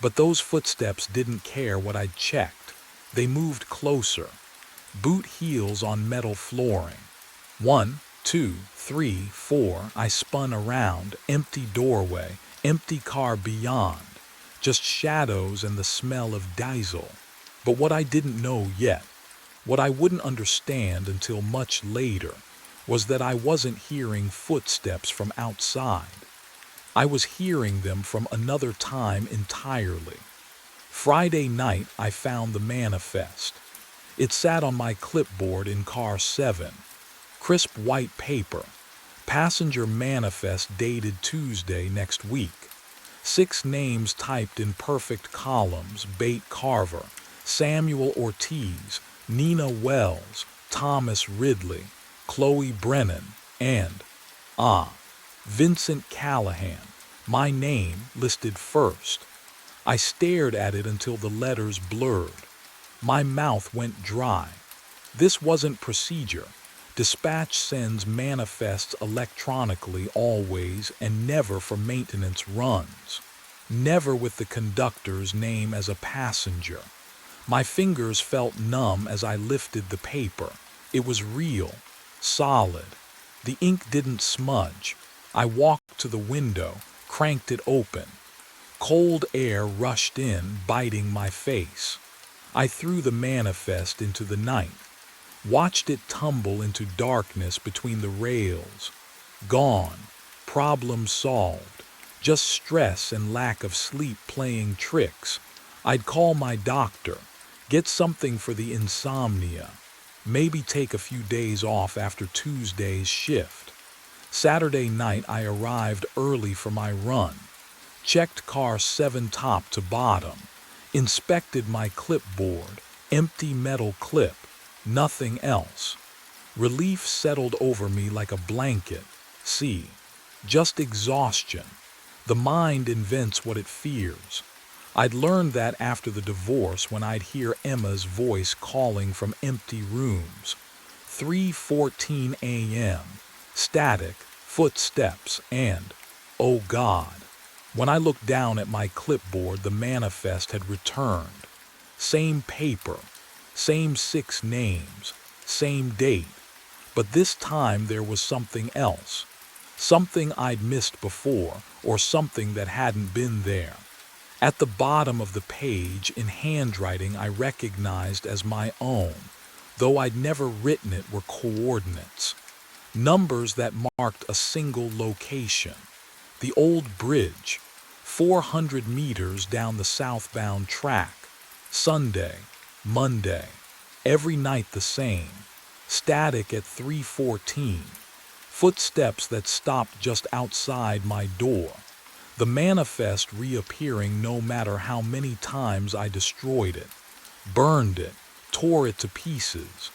But those footsteps didn't care what I'd checked. They moved closer. Boot heels on metal flooring. 1, 2, 3, 4. I spun around. Empty doorway. Empty car beyond. Just shadows and the smell of diesel. But what I didn't know yet, what I wouldn't understand until much later, was that I wasn't hearing footsteps from outside. I was hearing them from another time entirely. Friday night, I found the manifest. It sat on my clipboard in car 7. Crisp white paper. Passenger manifest dated Tuesday next week. 6 names typed in perfect columns: Bate Carver, Samuel Ortiz, Nina Wells, Thomas Ridley, Chloe Brennan, and, Vincent Callahan. My name listed first. I stared at it until the letters blurred. My mouth went dry. This wasn't procedure. Dispatch sends manifests electronically always and never for maintenance runs. Never with the conductor's name as a passenger. My fingers felt numb as I lifted the paper. It was real, solid. The ink didn't smudge. I walked to the window, cranked it open. Cold air rushed in, biting my face. I threw the manifest into the night. Watched it tumble into darkness between the rails. Gone. Problem solved. Just stress and lack of sleep playing tricks. I'd call my doctor. Get something for the insomnia. Maybe take a few days off after Tuesday's shift. Saturday night I arrived early for my run. Checked car 7 top to bottom. Inspected my clipboard. Empty metal clip. Nothing else. Relief settled over me like a blanket. See, just exhaustion. The mind invents what it fears. I'd learned that after the divorce when I'd hear Emma's voice calling from empty rooms. 3:14 a.m. Static, footsteps, and, oh God. When I looked down at my clipboard, the manifest had returned. Same paper. Same 6 names, same date, but this time there was something else. Something I'd missed before, or something that hadn't been there. At the bottom of the page, in handwriting I recognized as my own, though I'd never written it, were coordinates. Numbers that marked a single location. The old bridge, 400 meters down the southbound track. Sunday. Monday. Every night the same. Static at 3:14. Footsteps that stopped just outside my door. The manifest reappearing no matter how many times I destroyed it. Burned it. Tore it to pieces.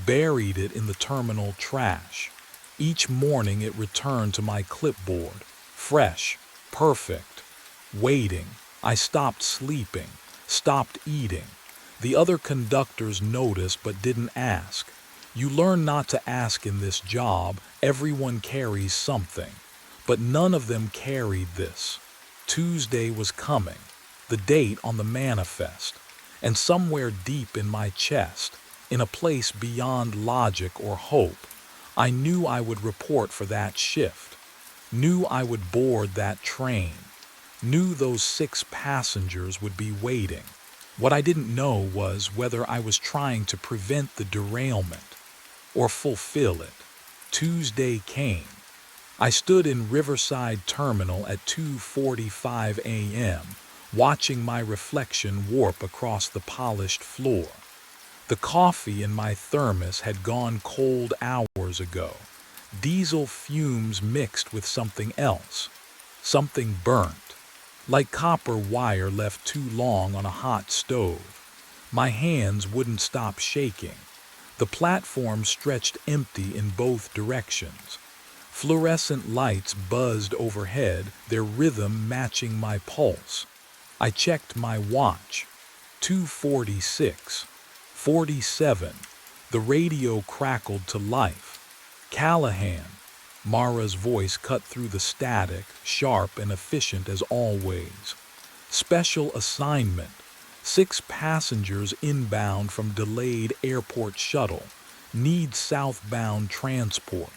buried it in the terminal trash. Each morning it returned to my clipboard, fresh, perfect, waiting. I stopped sleeping, stopped eating. The other conductors noticed but didn't ask. You learn not to ask in this job. Everyone carries something. But none of them carried this. Tuesday was coming, the date on the manifest, and somewhere deep in my chest, in a place beyond logic or hope, I knew I would report for that shift, knew I would board that train, knew those 6 passengers would be waiting. What I didn't know was whether I was trying to prevent the derailment or fulfill it. Tuesday came. I stood in Riverside Terminal at 2:45 a.m., watching my reflection warp across the polished floor. The coffee in my thermos had gone cold hours ago. Diesel fumes mixed with something else, something burnt, like copper wire left too long on a hot stove. My hands wouldn't stop shaking. The platform stretched empty in both directions. Fluorescent lights buzzed overhead, their rhythm matching my pulse. I checked my watch. 2:46. 47. The radio crackled to life. Callahan. Mara's voice cut through the static, sharp and efficient as always. Special assignment. 6 passengers inbound from delayed airport shuttle. Need southbound transport.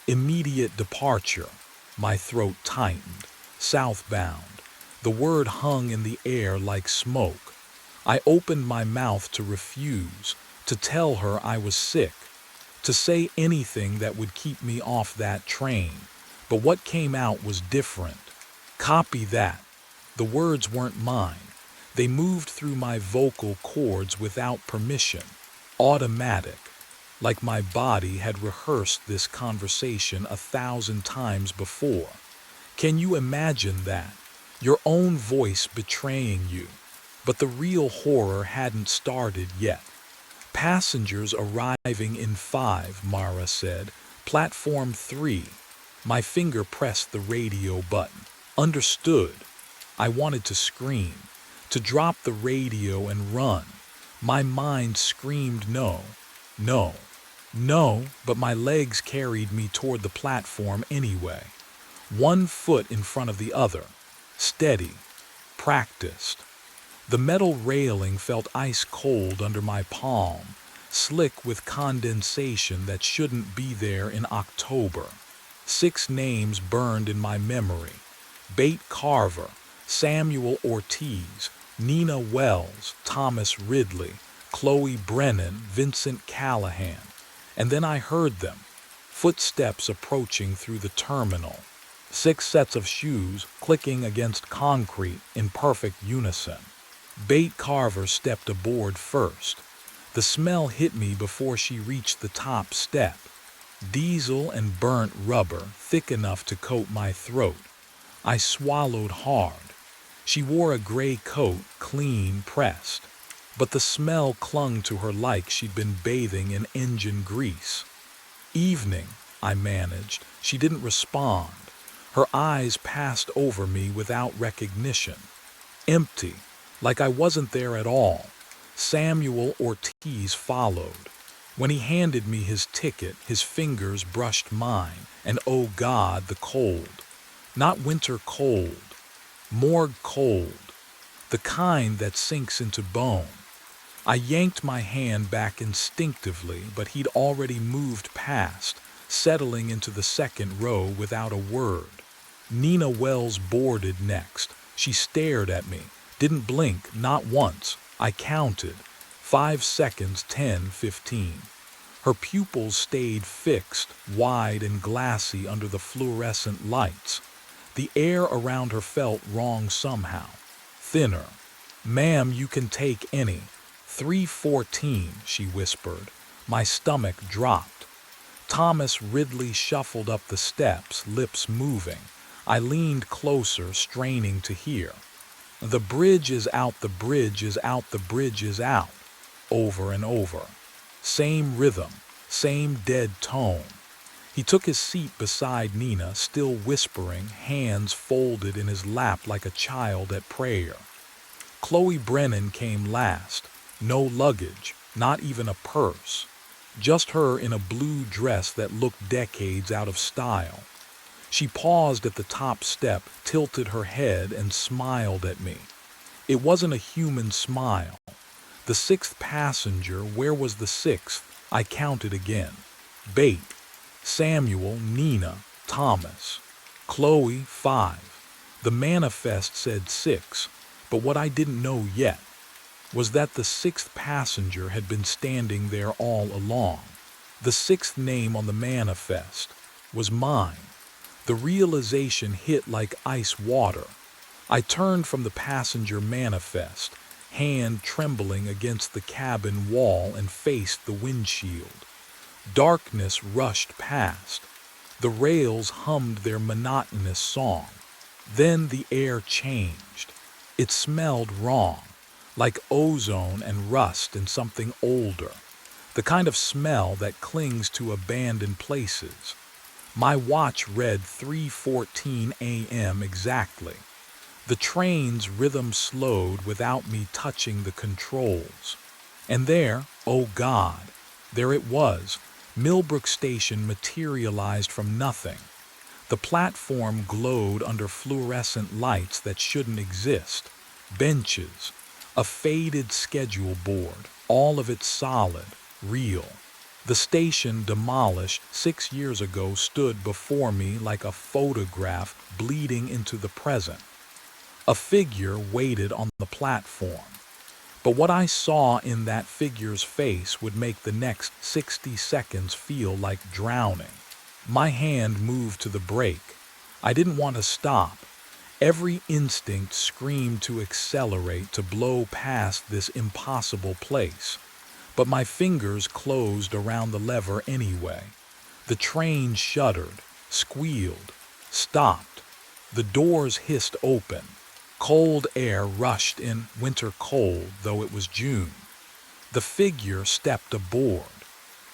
Immediate departure. My throat tightened. Southbound. The word hung in the air like smoke. I opened my mouth to refuse, to tell her I was sick, to say anything that would keep me off that train. But what came out was different. Copy that. The words weren't mine. They moved through my vocal cords without permission. Automatic. Like my body had rehearsed this conversation 1,000 times before. Can you imagine that? Your own voice betraying you. But the real horror hadn't started yet. Passengers arriving in 5, Mara said. Platform 3. My finger pressed the radio button. Understood. I wanted to scream, to drop the radio and run. My mind screamed no, no, no, but my legs carried me toward the platform anyway. One foot in front of the other. Steady. Practiced. The metal railing felt ice cold under my palm, slick with condensation that shouldn't be there in October. 6 names burned in my memory. Bate Carver, Samuel Ortiz, Nina Wells, Thomas Ridley, Chloe Brennan, Vincent Callahan. And then I heard them, footsteps approaching through the terminal. 6 sets of shoes clicking against concrete in perfect unison. Bate Carver stepped aboard first. The smell hit me before she reached the top step. Diesel and burnt rubber, thick enough to coat my throat. I swallowed hard. She wore a gray coat, clean pressed. But the smell clung to her like she'd been bathing in engine grease. Evening, I managed. She didn't respond. Her eyes passed over me without recognition. Empty, like I wasn't there at all. Samuel Ortiz followed. When he handed me his ticket, his fingers brushed mine, and oh God, the cold. Not winter cold, morgue cold, the kind that sinks into bone. I yanked my hand back instinctively, but he'd already moved past, settling into the second row without a word. Nina Wells boarded next. She stared at me, didn't blink, not once. I counted. 5 seconds, 10, 15. Her pupils stayed fixed, wide and glassy under the fluorescent lights. The air around her felt wrong somehow. Thinner. Ma'am, you can take any. 3:14, she whispered. My stomach dropped. Thomas Ridley shuffled up the steps, lips moving. I leaned closer, straining to hear. The bridge is out, the bridge is out, the bridge is out. Over and over. Same rhythm, same dead tone. He took his seat beside Nina, still whispering, hands folded in his lap like a child at prayer. Chloe Brennan came last. No luggage, not even a purse. Just her in a blue dress that looked decades out of style. She paused at the top step, tilted her head, and smiled at me. It wasn't a human smile. The sixth passenger, where was the sixth? I counted again. Bate, Samuel, Nina, Thomas. Chloe, 5. The manifest said 6, but what I didn't know yet was that the sixth passenger had been standing there all along. The sixth name on the manifest was mine. The realization hit like ice water. I turned from the passenger manifest, hand trembling against the cabin wall, and faced the windshield. Darkness rushed past. The rails hummed their monotonous song. Then the air changed. It smelled wrong, like ozone and rust and something older. The kind of smell that clings to abandoned places. My watch read 3:14 a.m. exactly. The train's rhythm slowed without me touching the controls. And there, oh God, there it was. Millbrook Station materialized from nothing. The platform glowed under fluorescent lights that shouldn't exist. Benches, a faded schedule board, all of it solid, real. The station, demolished 6 years ago, stood before me like a photograph bleeding into the present. A figure waited on the platform. But what I saw in that figure's face would make the next 60 seconds feel like drowning. My hand moved to the brake. I didn't want to stop. Every instinct screamed to accelerate, to blow past this impossible place. But my fingers closed around the lever anyway. The train shuddered, squealed, stopped. The doors hissed open. Cold air rushed in, winter cold, though it was June. The figure stepped aboard.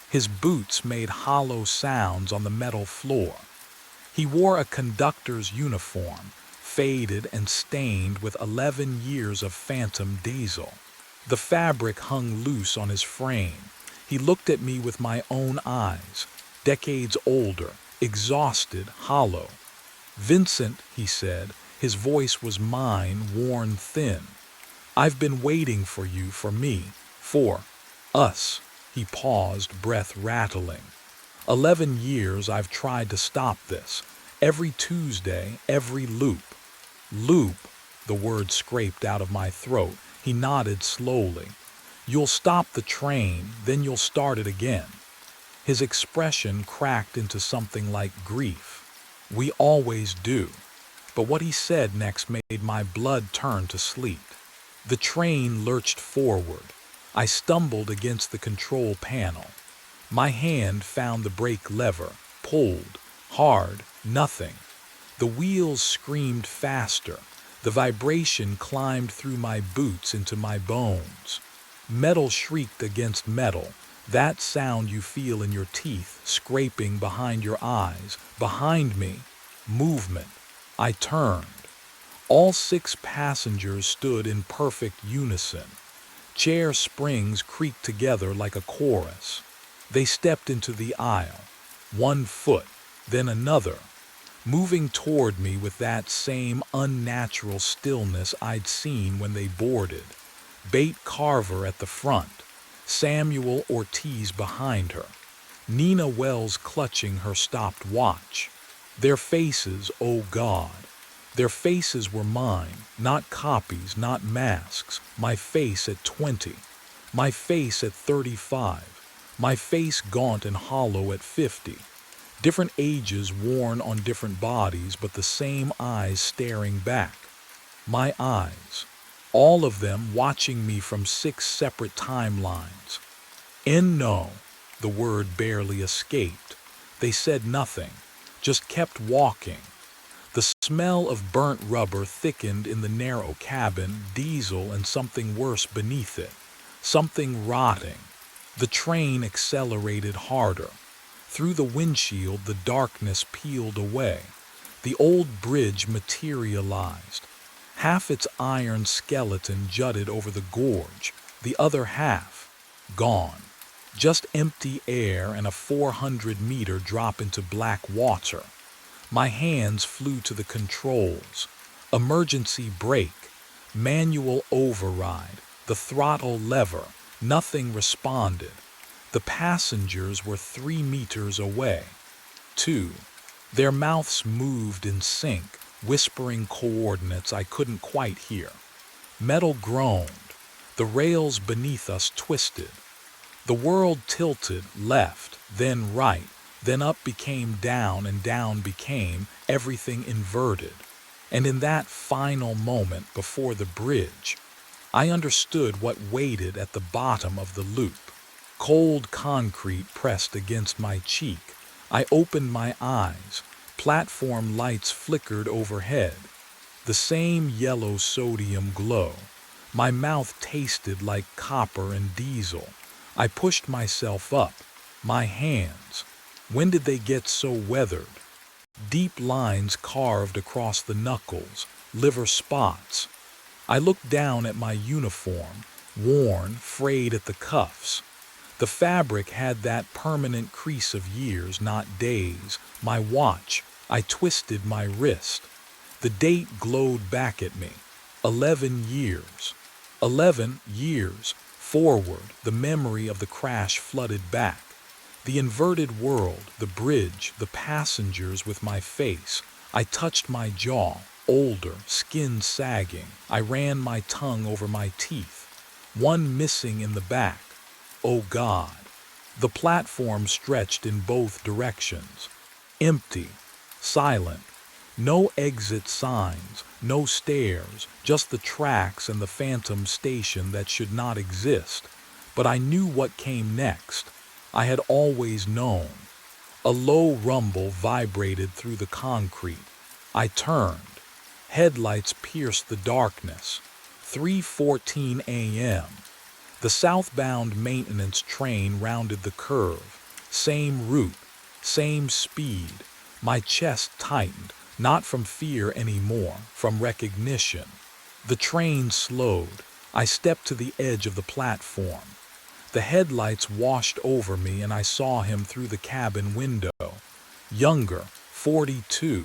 His boots made hollow sounds on the metal floor. He wore a conductor's uniform, faded and stained with 11 years of phantom diesel. The fabric hung loose on his frame. He looked at me with my own eyes, decades older, exhausted, hollow. "Vincent," he said, his voice was mine, worn thin. "I've been waiting for you, for me, for us." He paused, breath rattling. 11 years I've tried to stop this. Every Tuesday, every loop. Loop, the word scraped out of my throat. He nodded slowly. "You'll stop the train, then you'll start it again." His expression cracked into something like grief. "We always do." But what he said next made my blood turn to sleet. The train lurched forward. I stumbled against the control panel. My hand found the brake lever, pulled, hard, nothing. The wheels screamed faster. The vibration climbed through my boots into my bones. Metal shrieked against metal, that sound you feel in your teeth, scraping behind your eyes. Behind me, movement. I turned. All 6 passengers stood in perfect unison. Chair springs creaked together like a chorus. They stepped into the aisle, 1 foot, then another, moving toward me with that same unnatural stillness I'd seen when they boarded. Bate Carver at the front, Samuel Ortiz behind her, Nina Wells clutching her stopped watch. Their faces, oh God, their faces were mine, not copies, not masks. My face at 20, my face at 35, my face gaunt and hollow at 50. Different ages worn on different bodies, but the same eyes staring back. My eyes, all of them watching me from 6 separate timelines. And no, the word barely escaped. They said nothing, just kept walking. The smell of burnt rubber thickened in the narrow cabin, diesel and something worse beneath it, something rotting. The train accelerated harder. Through the windshield, the darkness peeled away. The old bridge materialized. Half its iron skeleton jutted over the gorge, the other half gone. Just empty air and a 400-meter drop into black water. My hands flew to the controls. Emergency brake, manual override, the throttle lever. Nothing responded. The passengers were 3 meters away. 2. Their mouths moved in sync, whispering coordinates I couldn't quite hear. Metal groaned. The rails beneath us twisted. The world tilted left, then right, then up became down, and down became everything inverted. And in that final moment before the bridge, I understood what waited at the bottom of the loop. Cold concrete pressed against my cheek. I opened my eyes. Platform lights flickered overhead. The same yellow sodium glow. My mouth tasted like copper and diesel. I pushed myself up. My hands. When did they get so weathered? Deep lines carved across the knuckles, liver spots. I looked down at my uniform, worn, frayed at the cuffs. The fabric had that permanent crease of years, not days. My watch. I twisted my wrist. The date glowed back at me. 11 years. 11 years. Forward, the memory of the crash flooded back. The inverted world, the bridge, the passengers with my face. I touched my jaw, older, skin sagging. I ran my tongue over my teeth. One missing in the back. Oh God. The platform stretched in both directions. Empty, silent. No exit signs, no stairs, just the tracks and the phantom station that should not exist. But I knew what came next. I had always known. A low rumble vibrated through the concrete. I turned. Headlights pierced the darkness. 3:14 a.m. The southbound maintenance train rounded the curve. Same route, same speed. My chest tightened. Not from fear anymore, from recognition. The train slowed. I stepped to the edge of the platform. The headlights washed over me and I saw him through the cabin window. Younger, 42.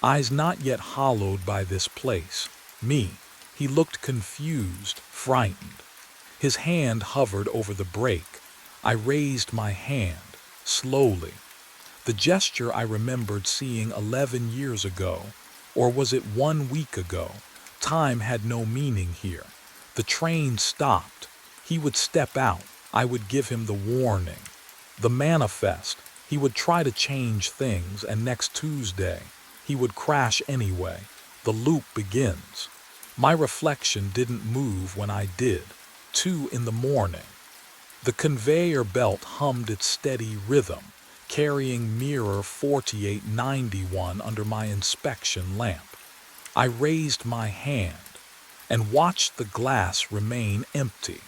Eyes not yet hollowed by this place. Me. He looked confused, frightened. His hand hovered over the brake. I raised my hand, slowly. The gesture I remembered seeing 11 years ago, or was it 1 week ago? Time had no meaning here. The train stopped. He would step out. I would give him the warning. The manifest. He would try to change things, and next Tuesday, he would crash anyway. The loop begins. My reflection didn't move when I did. 2 in the morning. The conveyor belt hummed its steady rhythm, carrying mirror 4891 under my inspection lamp. I raised my hand and watched the glass remain empty.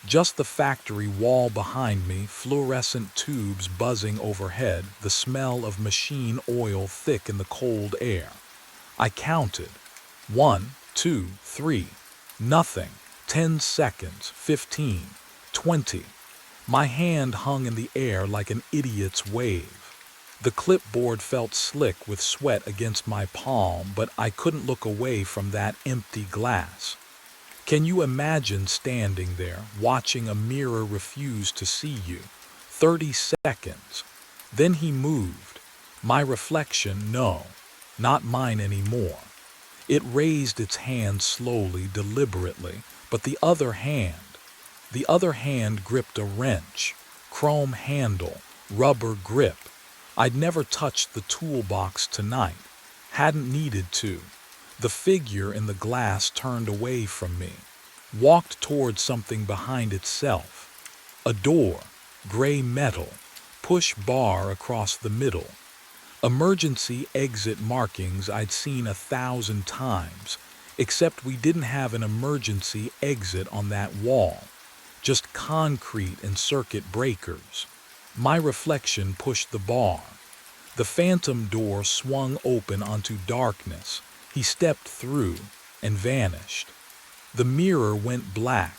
Just the factory wall behind me, fluorescent tubes buzzing overhead, the smell of machine oil thick in the cold air. I counted. 1, 2, 3. Nothing. 10 seconds. 15. 20. My hand hung in the air like an idiot's wave. The clipboard felt slick with sweat against my palm, but I couldn't look away from that empty glass. Can you imagine standing there, watching a mirror refuse to see you? 30 seconds. Then he moved. My reflection, no, not mine anymore. It raised its hand slowly, deliberately, but the other hand gripped a wrench, chrome handle, rubber grip. I'd never touched the toolbox tonight, hadn't needed to. The figure in the glass turned away from me, walked toward something behind itself. A door, gray metal, push bar across the middle. Emergency exit markings I'd seen 1,000 times, except we didn't have an emergency exit on that wall. just concrete and circuit breakers. My reflection pushed the bar. The phantom door swung open onto darkness. He stepped through and vanished. The mirror went black,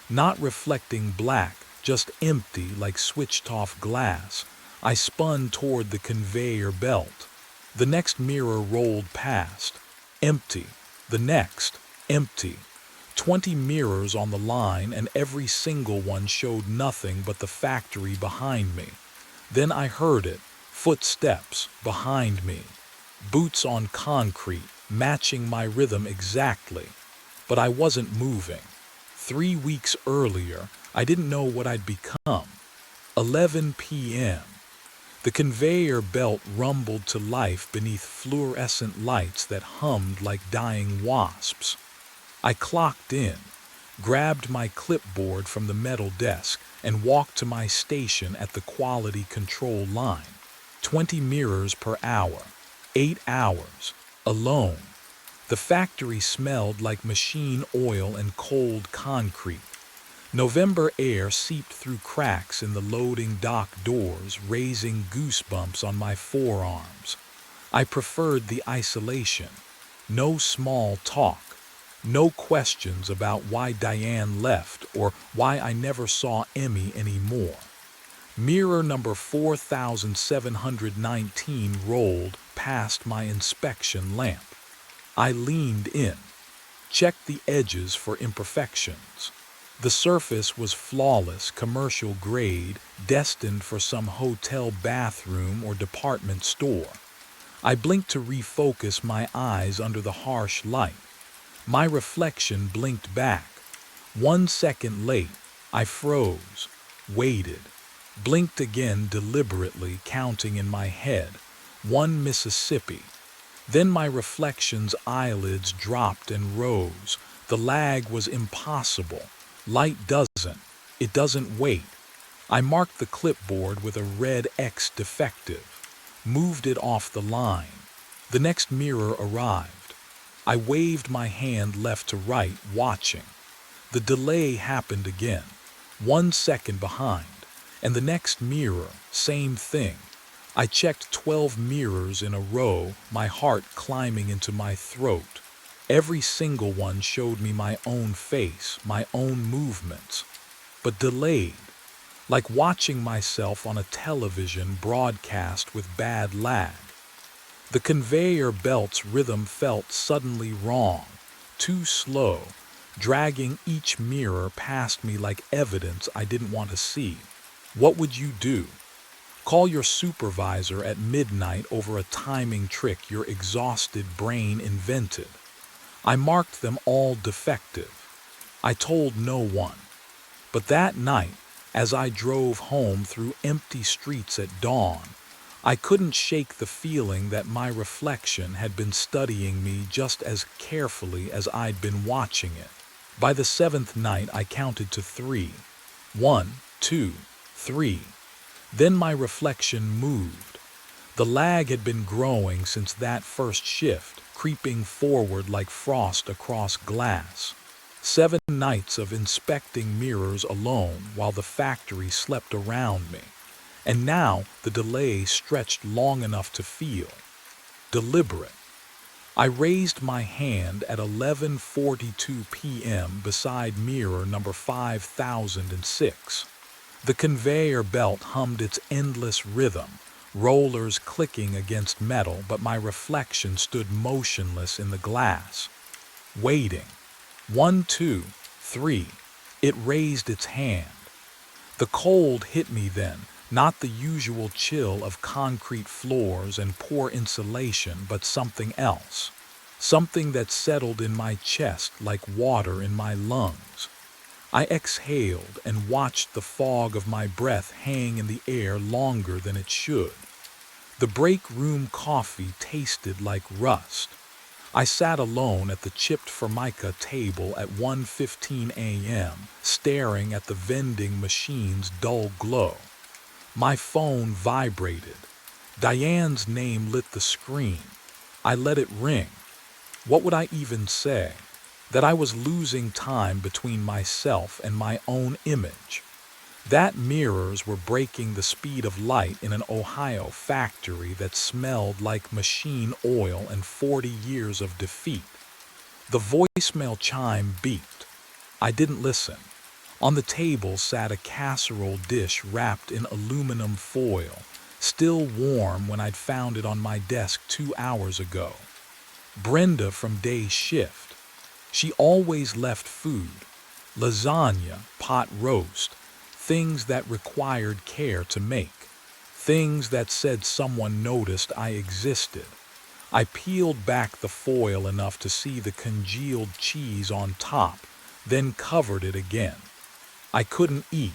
not reflecting black, just empty like switched-off glass. I spun toward the conveyor belt. The next mirror rolled past. Empty. The next. Empty. 20 mirrors on the line, and every single one showed nothing but the factory behind me. Then I heard it. Footsteps behind me. Boots on concrete, matching my rhythm exactly. But I wasn't moving. 3 weeks earlier, I didn't know what I'd become. 11 p.m. The conveyor belt rumbled to life beneath fluorescent lights that hummed like dying wasps. I clocked in, grabbed my clipboard from the metal desk, and walked to my station at the quality control line. 20 mirrors per hour. 8 hours. Alone. The factory smelled like machine oil and cold concrete. November air seeped through cracks in the loading dock doors, raising goosebumps on my forearms. I preferred the isolation. No small talk. No questions about why Diane left or why I never saw Emmy anymore. Mirror number 4719 rolled past my inspection lamp. I leaned in, checked the edges for imperfections. The surface was flawless, commercial grade, destined for some hotel bathroom or department store. I blinked to refocus my eyes under the harsh light. My reflection blinked back. 1 second late, I froze, waited, blinked again deliberately, counting in my head. 1 Mississippi. Then my reflection's eyelids dropped and rose. The lag was impossible. Light doesn't wait. I marked the clipboard with a red X defective, moved it off the line. The next mirror arrived. I waved my hand left to right, watching. The delay happened again, 1 second behind, and the next mirror, same thing. I checked 12 mirrors in a row, my heart climbing into my throat. Every single one showed me my own face, my own movements, but delayed, like watching myself on a television broadcast with bad lag. The conveyor belt's rhythm felt suddenly wrong, too slow, dragging each mirror past me like evidence I didn't want to see. What would you do? Call your supervisor at midnight over a timing trick your exhausted brain invented. I marked them all defective. I told no one. But that night, as I drove home through empty streets at dawn, I couldn't shake the feeling that my reflection had been studying me just as carefully as I'd been watching it. By the 7th night, I counted to 3. 1, 2, 3. Then my reflection moved. The lag had been growing since that first shift, creeping forward like frost across glass. 7 nights of inspecting mirrors alone while the factory slept around me. And now the delay stretched long enough to feel deliberate. I raised my hand at 11:42 p.m. beside mirror number 5006. The conveyor belt hummed its endless rhythm, rollers clicking against metal, but my reflection stood motionless in the glass, waiting. 1, 2, 3. It raised its hand. The cold hit me then, not the usual chill of concrete floors and poor insulation, but something else. Something that settled in my chest like water in my lungs. I exhaled and watched the fog of my breath hang in the air longer than it should. The break room coffee tasted like rust. I sat alone at the chipped formica table at 1:15 a.m., staring at the vending machine's dull glow. My phone vibrated. Diane's name lit the screen. I let it ring. What would I even say? that I was losing time between myself and my own image. That mirrors were breaking the speed of light in an Ohio factory that smelled like machine oil and 40 years of defeat. The voicemail chime beeped. I didn't listen. On the table sat a casserole dish wrapped in aluminum foil, still warm when I'd found it on my desk 2 hours ago. Brenda from day shift. She always left food, lasagna, pot roast, things that required care to make, things that said someone noticed I existed. I peeled back the foil enough to see the congealed cheese on top, then covered it again. I couldn't eat,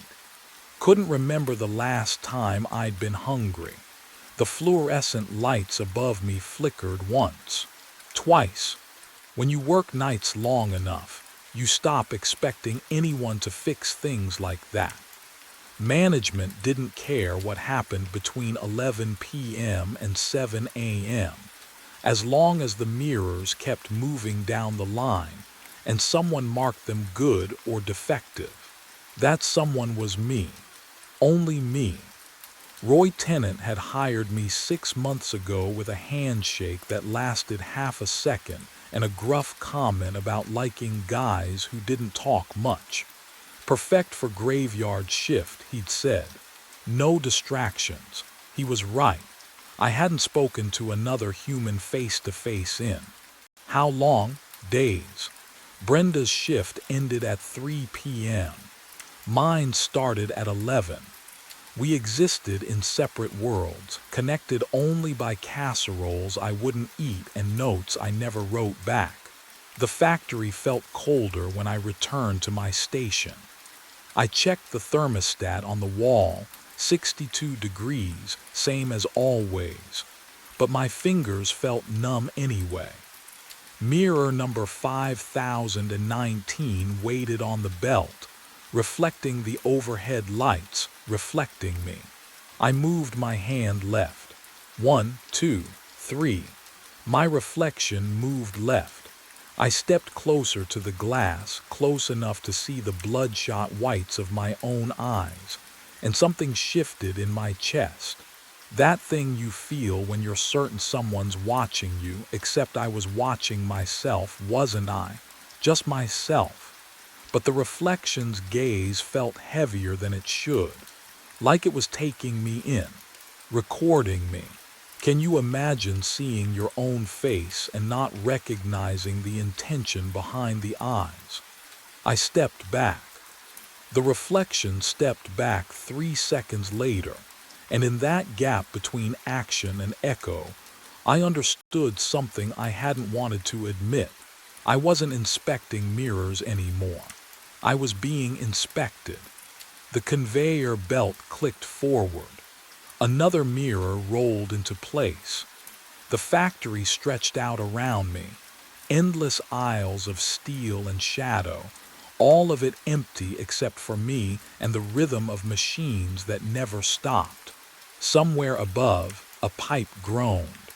couldn't remember the last time I'd been hungry. The fluorescent lights above me flickered once, twice. When you work nights long enough, you stop expecting anyone to fix things like that. Management didn't care what happened between 11 p.m. and 7 a.m. as long as the mirrors kept moving down the line and someone marked them good or defective. That someone was me. Only me. Roy Tennant had hired me 6 months ago with a handshake that lasted half a second and a gruff comment about liking guys who didn't talk much. Perfect for graveyard shift, he'd said. No distractions. He was right. I hadn't spoken to another human face to face in. How long? Days. Brenda's shift ended at 3 p.m. Mine started at 11. We existed in separate worlds, connected only by casseroles I wouldn't eat and notes I never wrote back. The factory felt colder when I returned to my station. I checked the thermostat on the wall, 62 degrees, same as always. But my fingers felt numb anyway. Mirror number 5019 waited on the belt, reflecting the overhead lights, reflecting me. I moved my hand left. 1, 2, 3. My reflection moved left. I stepped closer to the glass, close enough to see the bloodshot whites of my own eyes, and something shifted in my chest. That thing you feel when you're certain someone's watching you, except I was watching myself, wasn't I? Just myself. But the reflection's gaze felt heavier than it should, like it was taking me in, recording me. Can you imagine seeing your own face and not recognizing the intention behind the eyes? I stepped back. The reflection stepped back 3 seconds later, and in that gap between action and echo, I understood something I hadn't wanted to admit. I wasn't inspecting mirrors anymore. I was being inspected. The conveyor belt clicked forward. Another mirror rolled into place. The factory stretched out around me, endless aisles of steel and shadow, all of it empty except for me and the rhythm of machines that never stopped. Somewhere above, a pipe groaned.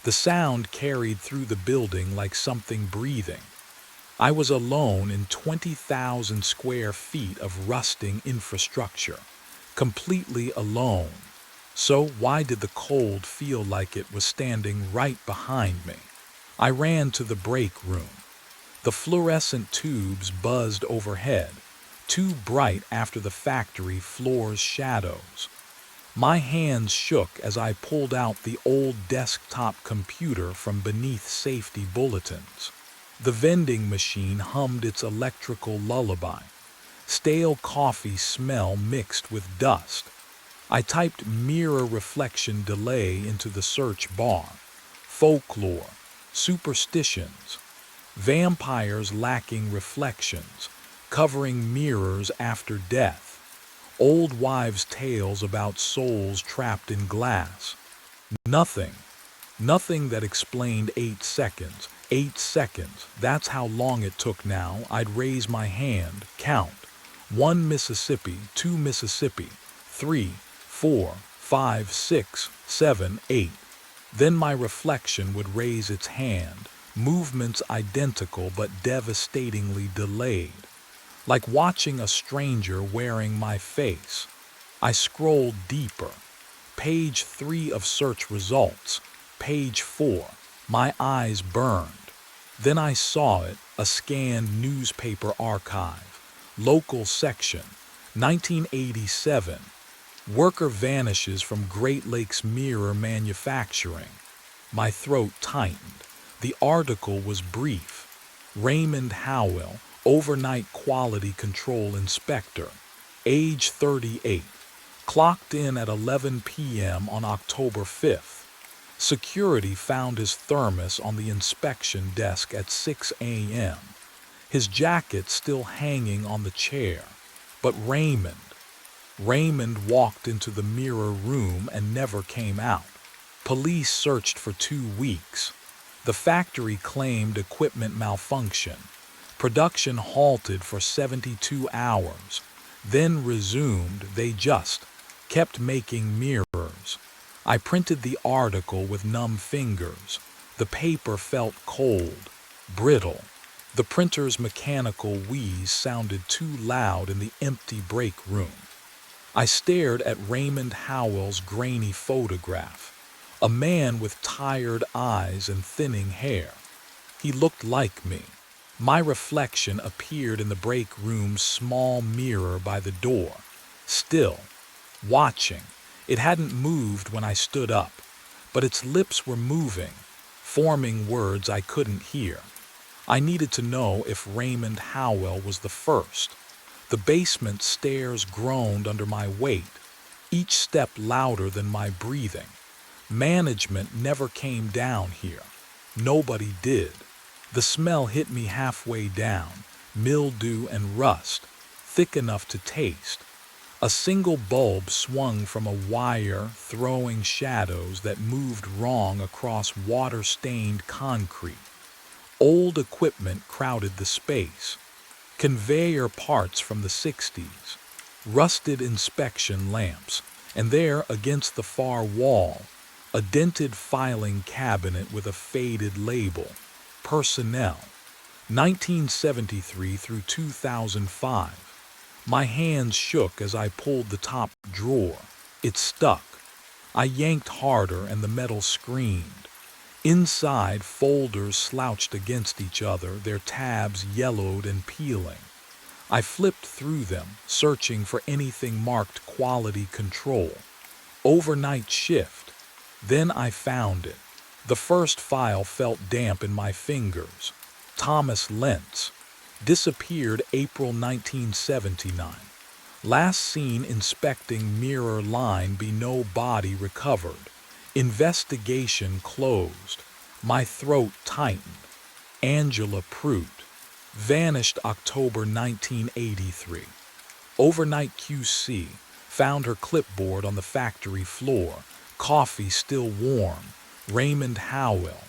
The sound carried through the building like something breathing. I was alone in 20,000 square feet of rusting infrastructure, completely alone. So why did the cold feel like it was standing right behind me? I ran to the break room. The fluorescent tubes buzzed overhead, too bright after the factory floor's shadows. My hands shook as I pulled out the old desktop computer from beneath safety bulletins. The vending machine hummed its electrical lullaby. Stale coffee smell mixed with dust. I typed mirror reflection delay into the search bar. Folklore, superstitions, vampires lacking reflections, covering mirrors after death, old wives' tales about souls trapped in glass. Nothing that explained 8 seconds. 8 seconds, that's how long it took now. I'd raise my hand, count. 1 Mississippi, 2 Mississippi, 3, 4, 5, 6, 7, 8. Then my reflection would raise its hand, movements identical but devastatingly delayed, like watching a stranger wearing my face. I scrolled deeper. Page 3 of search results. Page 4. My eyes burned. Then I saw it, a scanned newspaper archive. Local section, 1987. Worker vanishes from Great Lakes Mirror Manufacturing. My throat tightened. The article was brief. Raymond Howell, overnight quality control inspector, age 38, clocked in at 11 p.m. on October 5th. Security found his thermos on the inspection desk at 6 a.m., his jacket still hanging on the chair. But Raymond walked into the mirror room and never came out. Police searched for 2 weeks. The factory claimed equipment malfunction. Production halted for 72 hours, then resumed. They just kept making mirrors. I printed the article with numb fingers. The paper felt cold, brittle. The printer's mechanical wheeze sounded too loud in the empty break room. I stared at Raymond Howell's grainy photograph, a man with tired eyes and thinning hair. He looked like me. My reflection appeared in the break room's small mirror by the door, still, watching. It hadn't moved when I stood up, but its lips were moving, forming words I couldn't hear. I needed to know if Raymond Howell was the first. The basement stairs groaned under my weight, each step louder than my breathing. Management never came down here. Nobody did. The smell hit me halfway down, mildew and rust, thick enough to taste. A single bulb swung from a wire, throwing shadows that moved wrong across water-stained concrete. Old equipment crowded the space. Conveyor parts from the 60s, rusted inspection lamps, and there, against the far wall, a dented filing cabinet with a faded label, Personnel, 1973 through 2005. My hands shook as I pulled the top drawer. It stuck. I yanked harder and the metal screamed. Inside, folders slouched against each other, their tabs yellowed and peeling. I flipped through them, searching for anything marked quality control. Overnight shift. Then I found it. The first file felt damp in my fingers. Thomas Lentz. Disappeared April 1979. Last seen inspecting mirror line be no body recovered. Investigation closed. My throat tightened. Angela Prout. Vanished October 1983. Overnight QC. Found her clipboard on the factory floor. Coffee still warm. Raymond Howell.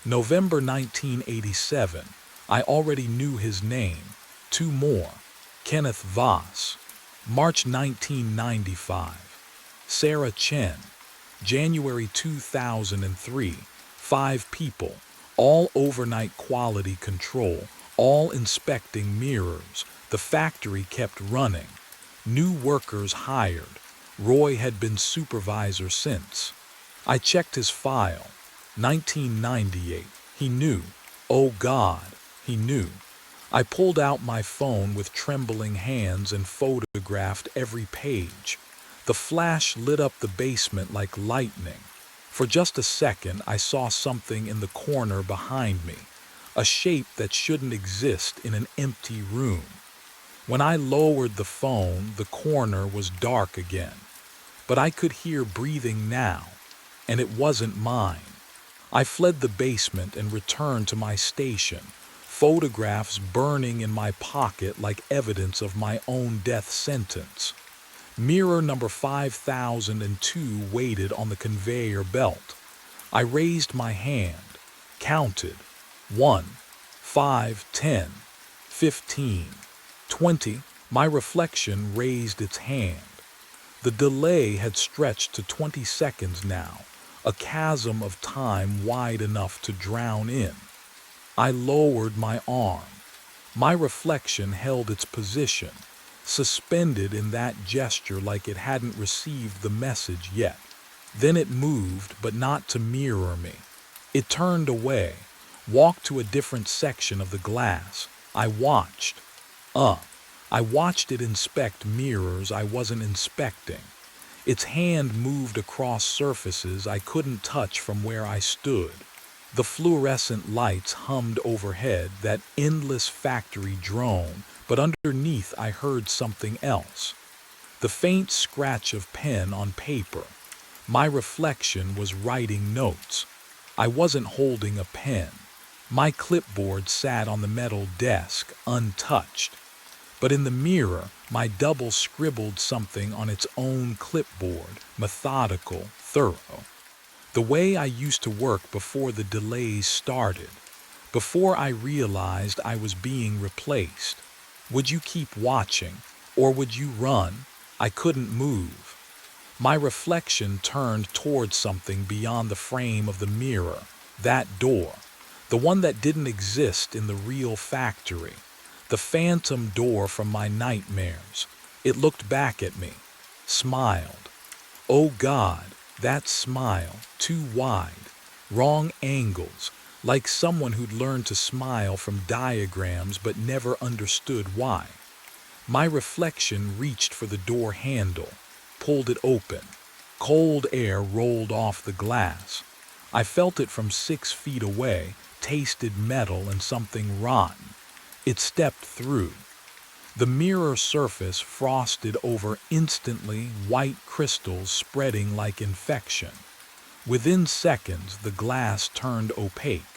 November 1987. I already knew his name. 2 more. Kenneth Voss. March 1995. Sarah Chen. January 2003, 5 people, all overnight quality control, all inspecting mirrors. The factory kept running. New workers hired. Roy had been supervisor since. I checked his file. 1998. He knew. Oh God, he knew. I pulled out my phone with trembling hands and photographed every page. The flash lit up the basement like lightning. For just a second, I saw something in the corner behind me, a shape that shouldn't exist in an empty room. When I lowered the phone, the corner was dark again. But I could hear breathing now, and it wasn't mine. I fled the basement and returned to my station, photographs burning in my pocket like evidence of my own death sentence. Mirror number 5002 waited on the conveyor belt. I raised my hand, counted. 1, 5, 10, 15, 20. My reflection raised its hand. The delay had stretched to 20 seconds now, a chasm of time wide enough to drown in. I lowered my arm. My reflection held its position, suspended in that gesture like it hadn't received the message yet. Then it moved, but not to mirror me. It turned away, walked to a different section of the glass. I watched. I watched it inspect mirrors I wasn't inspecting. Its hand moved across surfaces I couldn't touch from where I stood. The fluorescent lights hummed overhead, that endless factory drone, but underneath I heard something else. The faint scratch of pen on paper. My reflection was writing notes. I wasn't holding a pen. My clipboard sat on the metal desk, untouched. But in the mirror, my double scribbled something on its own clipboard, methodical, thorough. The way I used to work before the delays started, before I realized I was being replaced. Would you keep watching, or would you run? I couldn't move. My reflection turned toward something beyond the frame of the mirror, that door, the one that didn't exist in the real factory, the phantom door from my nightmares. It looked back at me, smiled. Oh God, that smile, too wide, wrong angles, like someone who'd learned to smile from diagrams but never understood why. My reflection reached for the door handle, pulled it open. Cold air rolled off the glass. I felt it from 6 feet away, tasted metal and something rotten. It stepped through. The mirror surface frosted over instantly, white crystals spreading like infection. Within seconds, the glass turned opaque.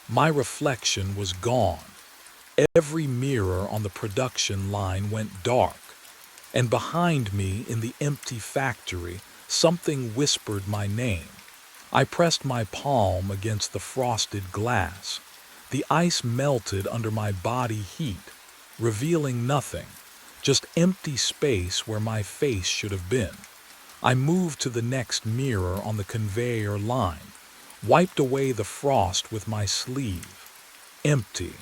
My reflection was gone. Every mirror on the production line went dark. And behind me, in the empty factory, something whispered my name. I pressed my palm against the frosted glass. The ice melted under my body heat, revealing nothing, just empty space where my face should have been. I moved to the next mirror on the conveyor line, wiped away the frost with my sleeve. Empty.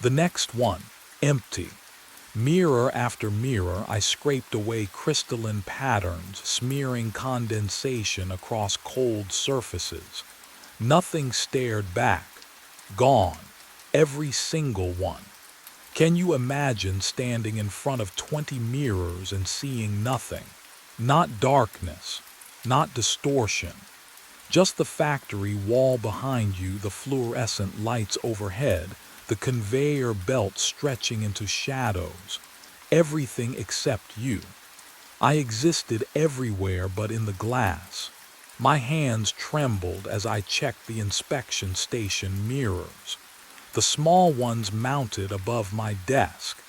The next one, empty. Mirror after mirror, I scraped away crystalline patterns, smearing condensation across cold surfaces. Nothing stared back. Gone. Every single one. Can you imagine standing in front of 20 mirrors and seeing nothing? Not darkness, not distortion. Just the factory wall behind you, the fluorescent lights overhead, the conveyor belt stretching into shadows. Everything except you. I existed everywhere but in the glass. My hands trembled as I checked the inspection station mirrors. The small ones mounted above my desk.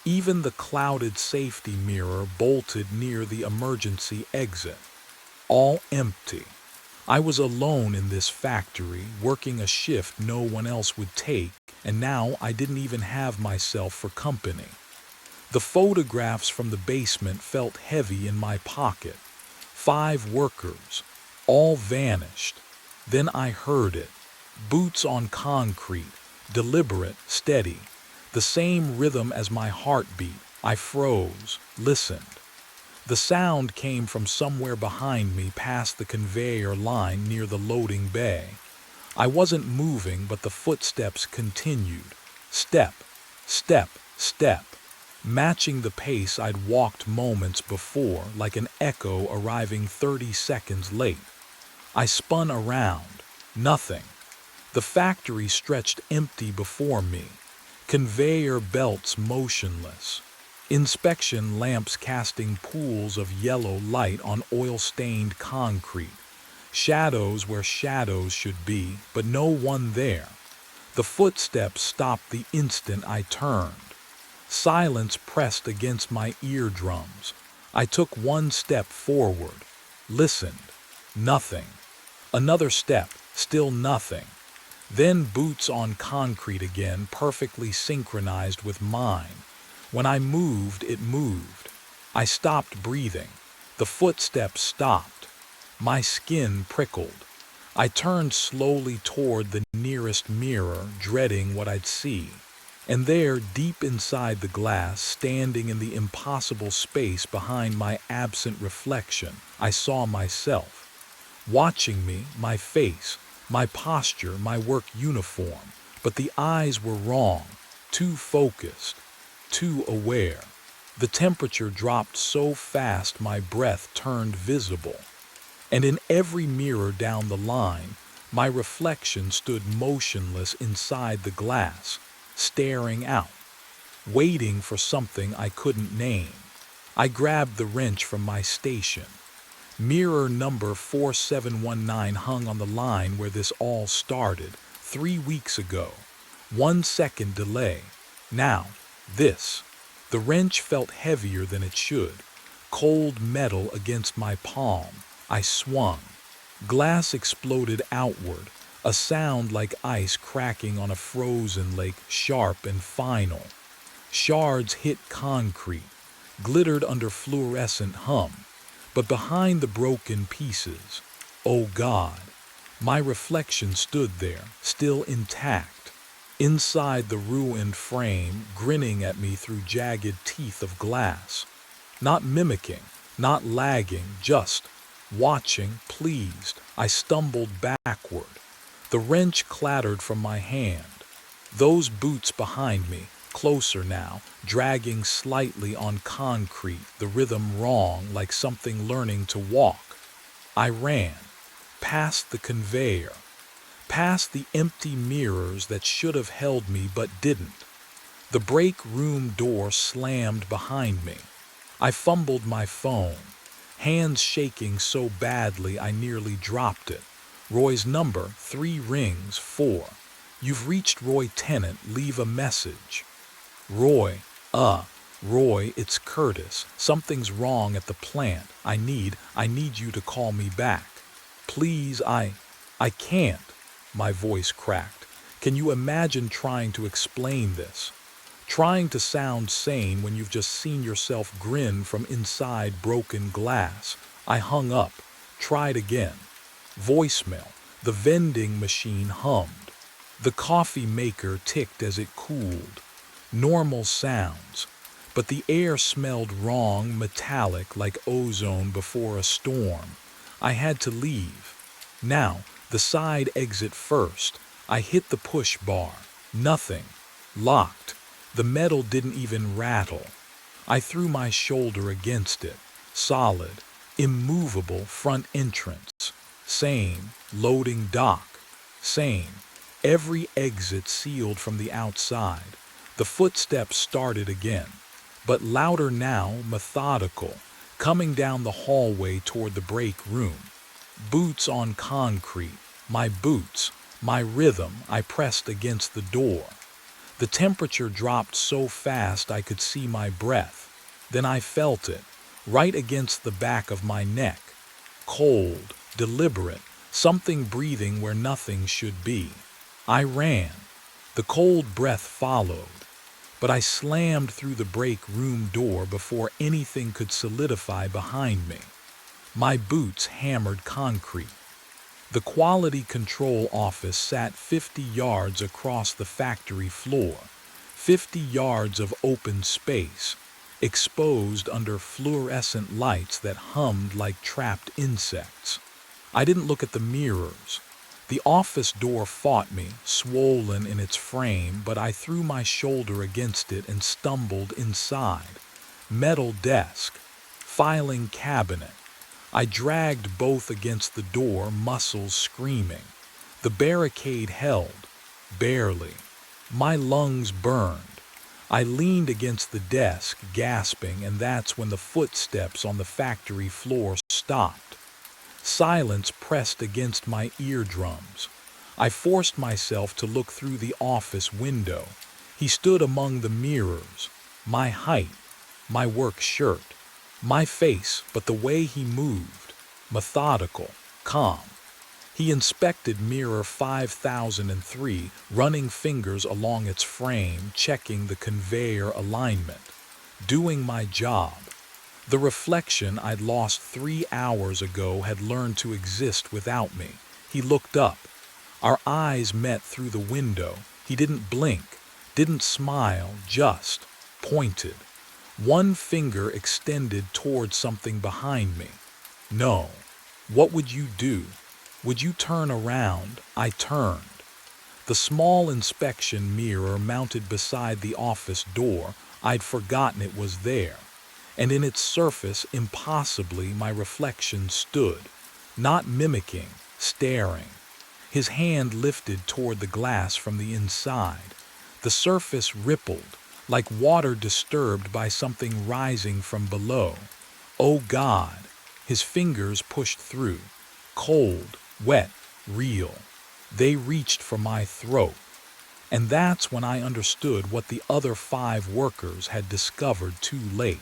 Even the clouded safety mirror bolted near the emergency exit. All empty. I was alone in this factory, working a shift no one else would take, and now I didn't even have myself for company. The photographs from the basement felt heavy in my pocket. 5 workers, all vanished. Then I heard it. Boots on concrete, deliberate, steady. The same rhythm as my heartbeat. I froze, listened. The sound came from somewhere behind me past the conveyor line near the loading bay. I wasn't moving, but the footsteps continued. Step, step, step. Matching the pace I'd walked moments before, like an echo arriving 30 seconds late. I spun around. Nothing. The factory stretched empty before me. Conveyor belts motionless. Inspection lamps casting pools of yellow light on oil-stained concrete. Shadows where shadows should be, but no one there. The footsteps stopped the instant I turned. Silence pressed against my eardrums. I took 1 step forward, listened. Nothing. Another step, still nothing. Then boots on concrete again, perfectly synchronized with mine. When I moved, it moved. I stopped breathing. The footsteps stopped. My skin prickled. I turned slowly toward the nearest mirror, dreading what I'd see. And there, deep inside the glass, standing in the impossible space behind my absent reflection, I saw myself. Watching me, my face, my posture, my work uniform, but the eyes were wrong, too focused, too aware. The temperature dropped so fast my breath turned visible. And in every mirror down the line, my reflection stood motionless inside the glass, staring out, waiting for something I couldn't name. I grabbed the wrench from my station. Mirror number 4719 hung on the line where this all started, 3 weeks ago. 1 second delay. Now, this. The wrench felt heavier than it should. Cold metal against my palm. I swung. Glass exploded outward, a sound like ice cracking on a frozen lake, sharp and final. Shards hit concrete, glittered under fluorescent hum. But behind the broken pieces, oh God, my reflection stood there, still intact. Inside the ruined frame, grinning at me through jagged teeth of glass. Not mimicking, not lagging, just watching, pleased. I stumbled backward. The wrench clattered from my hand. Those boots behind me, closer now, dragging slightly on concrete, the rhythm wrong, like something learning to walk. I ran, past the conveyor, past the empty mirrors that should have held me but didn't. The break room door slammed behind me. I fumbled my phone, hands shaking so badly I nearly dropped it. Roy's number, 3 rings, 4. You've reached Roy Tennant, leave a message. Roy, Roy, it's Curtis. Something's wrong at the plant. I need you to call me back. Please, I can't. My voice cracked. Can you imagine trying to explain this? Trying to sound sane when you've just seen yourself grin from inside broken glass. I hung up, tried again. Voicemail. The vending machine hummed. The coffee maker ticked as it cooled. Normal sounds. But the air smelled wrong, metallic, like ozone before a storm. I had to leave. Now, the side exit first. I hit the push bar. Nothing. Locked. The metal didn't even rattle. I threw my shoulder against it. Solid. Immovable front entrance. Same. Loading dock. Same. Every exit sealed from the outside. The footsteps started again, but louder now, methodical, coming down the hallway toward the break room. Boots on concrete, my boots, my rhythm. I pressed against the door. The temperature dropped so fast I could see my breath. Then I felt it, right against the back of my neck. Cold, deliberate, something breathing where nothing should be. I ran. The cold breath followed. But I slammed through the break room door before anything could solidify behind me. My boots hammered concrete. The quality control office sat 50 yards across the factory floor, 50 yards of open space, exposed under fluorescent lights that hummed like trapped insects. I didn't look at the mirrors. The office door fought me, swollen in its frame, but I threw my shoulder against it and stumbled inside. Metal desk, filing cabinet. I dragged both against the door, muscles screaming. The barricade held, barely. My lungs burned. I leaned against the desk, gasping, and that's when the footsteps on the factory floor stopped. Silence pressed against my eardrums. I forced myself to look through the office window. He stood among the mirrors. My height, my work shirt, my face, but the way he moved. Methodical, calm. He inspected mirror 5003, running fingers along its frame, checking the conveyor alignment. Doing my job. The reflection I'd lost 3 hours ago had learned to exist without me. He looked up. Our eyes met through the window. He didn't blink, didn't smile, just pointed. One finger extended toward something behind me. No. What would you do? Would you turn around? I turned. The small inspection mirror mounted beside the office door, I'd forgotten it was there. And in its surface, impossibly, my reflection stood, not mimicking, staring. His hand lifted toward the glass from the inside. The surface rippled, like water disturbed by something rising from below. Oh God! His fingers pushed through, cold, wet, real. They reached for my throat. And that's when I understood what the other 5 workers had discovered too late.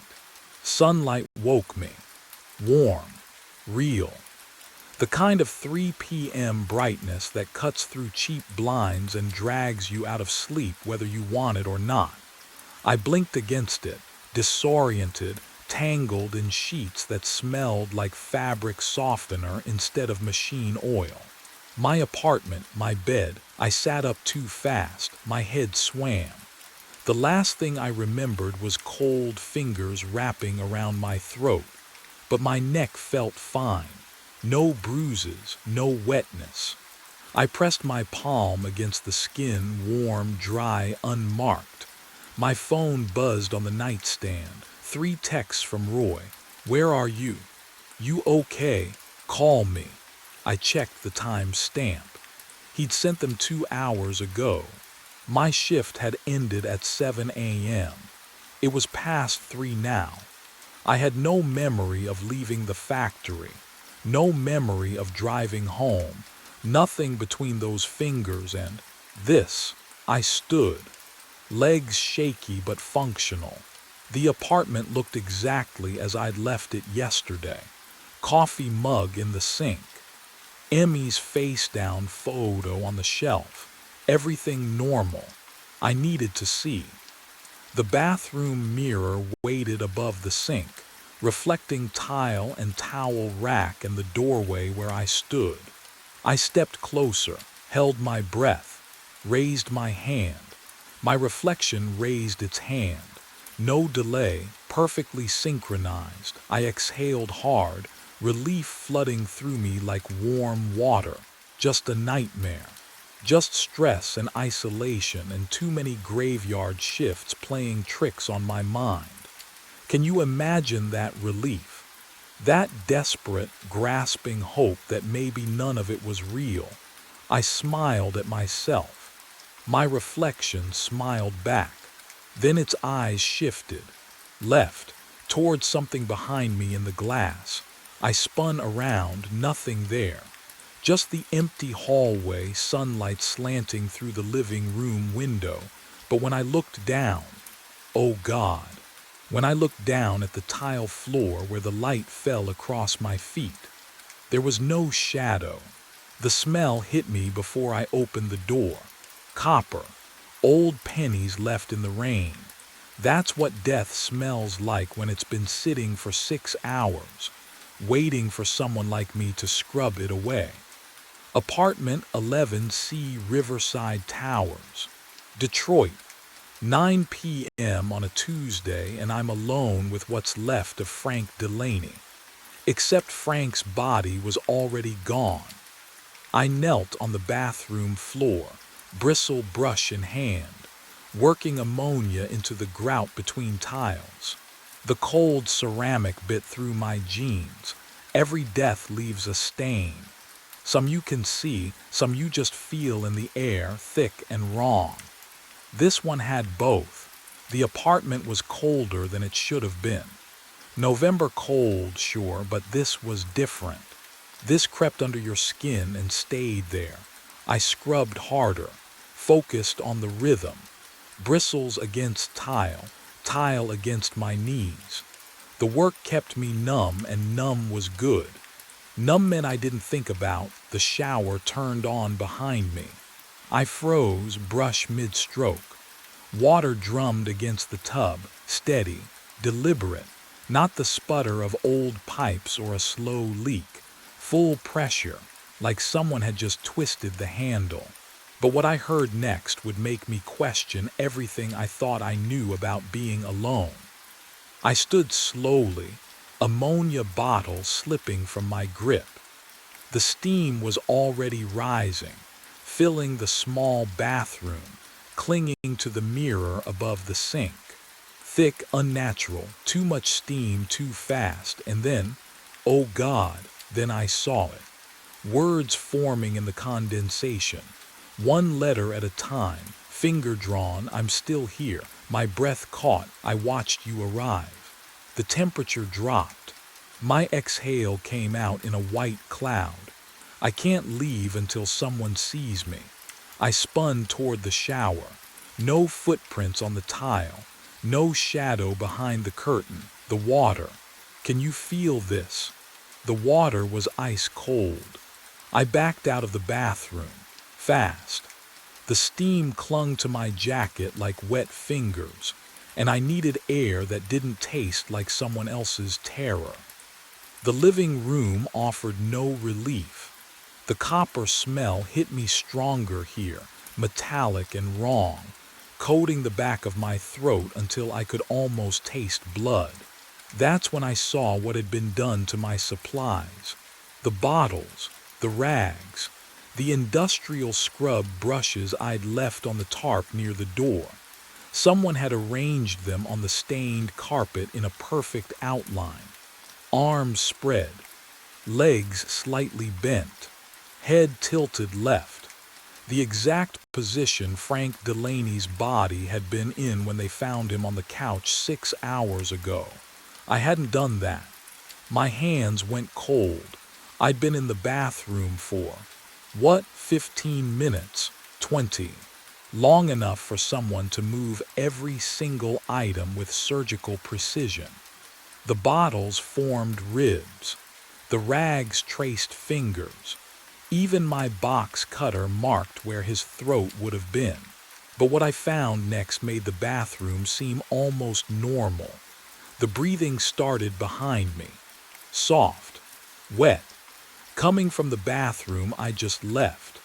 Sunlight woke me. Warm. Real. The kind of 3 p.m. brightness that cuts through cheap blinds and drags you out of sleep whether you want it or not. I blinked against it, disoriented, tangled in sheets that smelled like fabric softener instead of machine oil. My apartment, my bed, I sat up too fast, my head swam. The last thing I remembered was cold fingers wrapping around my throat, but my neck felt fine. No bruises, no wetness. I pressed my palm against the skin, warm, dry, unmarked. My phone buzzed on the nightstand. 3 texts from Roy. Where are you? You okay? Call me. I checked the time stamp. He'd sent them 2 hours ago. My shift had ended at 7 a.m. It was past 3 now. I had no memory of leaving the factory, no memory of driving home, nothing between those fingers and this. I stood, legs shaky but functional. The apartment looked exactly as I'd left it yesterday. Coffee mug in the sink. Emmy's face-down photo on the shelf. Everything normal. I needed to see. The bathroom mirror waited above the sink, reflecting tile and towel rack and the doorway where I stood. I stepped closer, held my breath, raised my hand. My reflection raised its hand. No delay, perfectly synchronized. I exhaled hard, relief flooding through me like warm water. Just a nightmare. Just stress and isolation and too many graveyard shifts playing tricks on my mind. Can you imagine that relief? That desperate, grasping hope that maybe none of it was real. I smiled at myself. My reflection smiled back. Then its eyes shifted. Left, towards something behind me in the glass. I spun around, nothing there. Just the empty hallway, sunlight slanting through the living room window. But when I looked down, oh God, when I looked down at the tile floor where the light fell across my feet, there was no shadow. The smell hit me before I opened the door. Copper, old pennies left in the rain. That's what death smells like when it's been sitting for 6 hours, waiting for someone like me to scrub it away. Apartment 11C Riverside Towers, Detroit, 9 p.m. on a Tuesday, and I'm alone with what's left of Frank Delaney. Except Frank's body was already gone. I knelt on the bathroom floor, bristle brush in hand, working ammonia into the grout between tiles. The cold ceramic bit through my jeans. Every death leaves a stain. Some you can see, some you just feel in the air, thick and wrong. This one had both. The apartment was colder than it should have been. November cold, sure, but this was different. This crept under your skin and stayed there. I scrubbed harder, focused on the rhythm. Bristles against tile, tile against my knees. The work kept me numb, and numb was good. Numb meant I didn't think about. The shower turned on behind me. I froze, brush mid-stroke. Water drummed against the tub, steady, deliberate, not the sputter of old pipes or a slow leak. Full pressure. like someone had just twisted the handle. But what I heard next would make me question everything I thought I knew about being alone. I stood slowly, ammonia bottle slipping from my grip. The steam was already rising, filling the small bathroom, clinging to the mirror above the sink. Thick, unnatural, too much steam too fast, and then, oh God, then I saw it. Words forming in the condensation, one letter at a time, finger drawn, I'm still here. My breath caught, I watched you arrive. The temperature dropped. My exhale came out in a white cloud. I can't leave until someone sees me. I spun toward the shower. No footprints on the tile. No shadow behind the curtain. The water. Can you feel this? The water was ice cold. I backed out of the bathroom. Fast. The steam clung to my jacket like wet fingers, and I needed air that didn't taste like someone else's terror. The living room offered no relief. The copper smell hit me stronger here, metallic and wrong, coating the back of my throat until I could almost taste blood. That's when I saw what had been done to my supplies. The bottles, the rags, the industrial scrub brushes I'd left on the tarp near the door. Someone had arranged them on the stained carpet in a perfect outline. Arms spread, legs slightly bent, head tilted left. The exact position Frank Delaney's body had been in when they found him on the couch 6 hours ago. I hadn't done that. My hands went cold. I'd been in the bathroom for, 15 minutes? 20. Long enough for someone to move every single item with surgical precision. The bottles formed ribs. The rags traced fingers. Even my box cutter marked where his throat would have been. But what I found next made the bathroom seem almost normal. The breathing started behind me. Soft. Wet. Coming from the bathroom I just left.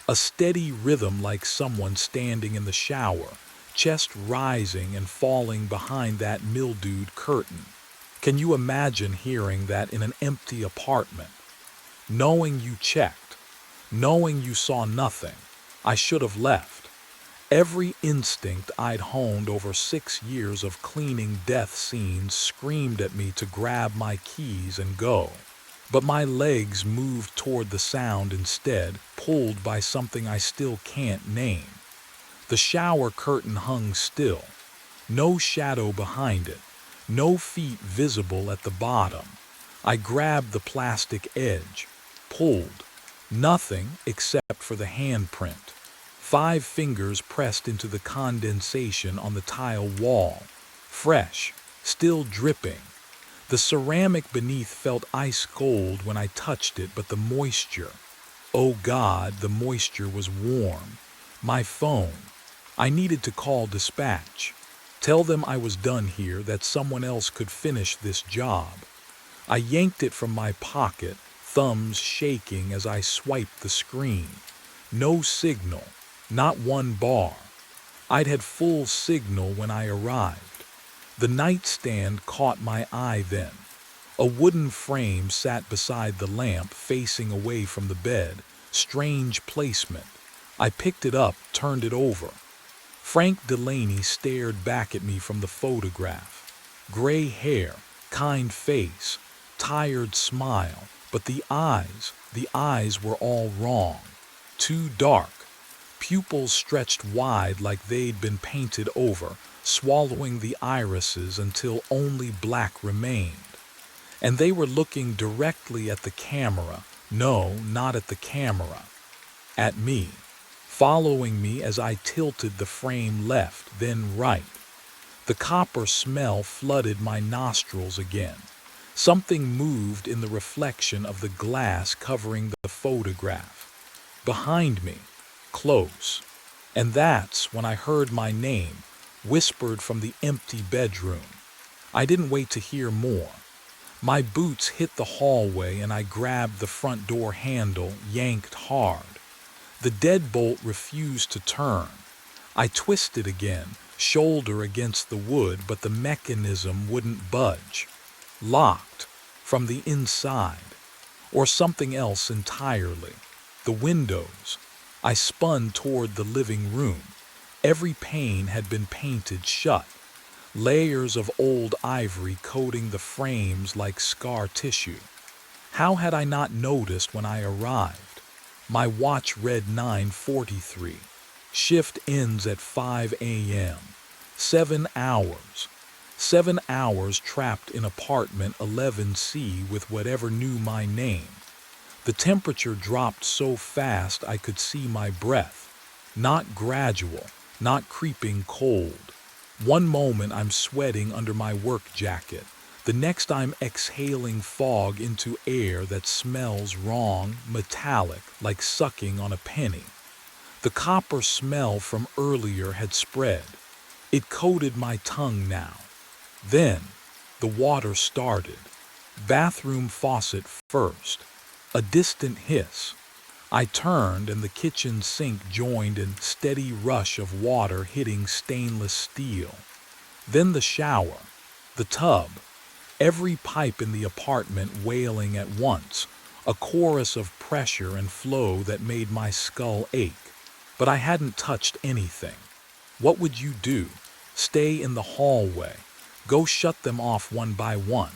A steady rhythm like someone standing in the shower, chest rising and falling behind that mildewed curtain. Can you imagine hearing that in an empty apartment? Knowing you checked, knowing you saw nothing, I should have left. Every instinct I'd honed over 6 years of cleaning death scenes screamed at me to grab my keys and go. But my legs moved toward the sound instead, pulled by something I still can't name. The shower curtain hung still. No shadow behind it. No feet visible at the bottom. I grabbed the plastic edge. Pulled. Nothing except for the handprint. 5 fingers pressed into the condensation on the tile wall. Fresh. Still dripping. The ceramic beneath felt ice cold when I touched it, but the moisture. Oh God, the moisture was warm. My phone. I needed to call dispatch. Tell them I was done here, that someone else could finish this job. I yanked it from my pocket, thumbs shaking as I swiped the screen. No signal, not one bar. I'd had full signal when I arrived. The nightstand caught my eye then. A wooden frame sat beside the lamp, facing away from the bed. Strange placement. I picked it up, turned it over. Frank Delaney stared back at me from the photograph. Gray hair, kind face, tired smile, but the eyes were all wrong. Too dark. Pupils stretched wide like they'd been painted over, swallowing the irises until only black remained. And they were looking directly at the camera. No, not at the camera. At me. Following me as I tilted the frame left, then right. The copper smell flooded my nostrils again. Something moved in the reflection of the glass covering the photograph. Behind me. Close. And that's when I heard my name, whispered from the empty bedroom. I didn't wait to hear more. My boots hit the hallway and I grabbed the front door handle, yanked hard. The deadbolt refused to turn. I twisted again, shoulder against the wood, but the mechanism wouldn't budge. Locked from the inside. Or something else entirely. The windows. I spun toward the living room. Every pane had been painted shut. Layers of old ivory coating the frames like scar tissue. How had I not noticed when I arrived? My watch read 9:43. Shift ends at 5 a.m. 7 hours. 7 hours trapped in apartment 11C with whatever knew my name. The temperature dropped so fast I could see my breath. Not gradual, not creeping cold. One moment I'm sweating under my work jacket. The next I'm exhaling fog into air that smells wrong, metallic, like sucking on a penny. The copper smell from earlier had spread. It coated my tongue now. Then, the water started. Bathroom faucet first. A distant hiss. I turned and the kitchen sink joined in steady rush of water hitting stainless steel. Then the shower. The tub. Every pipe in the apartment wailing at once. A chorus of pressure and flow that made my skull ache. But I hadn't touched anything. What would you do? Stay in the hallway. Go shut them off one by one.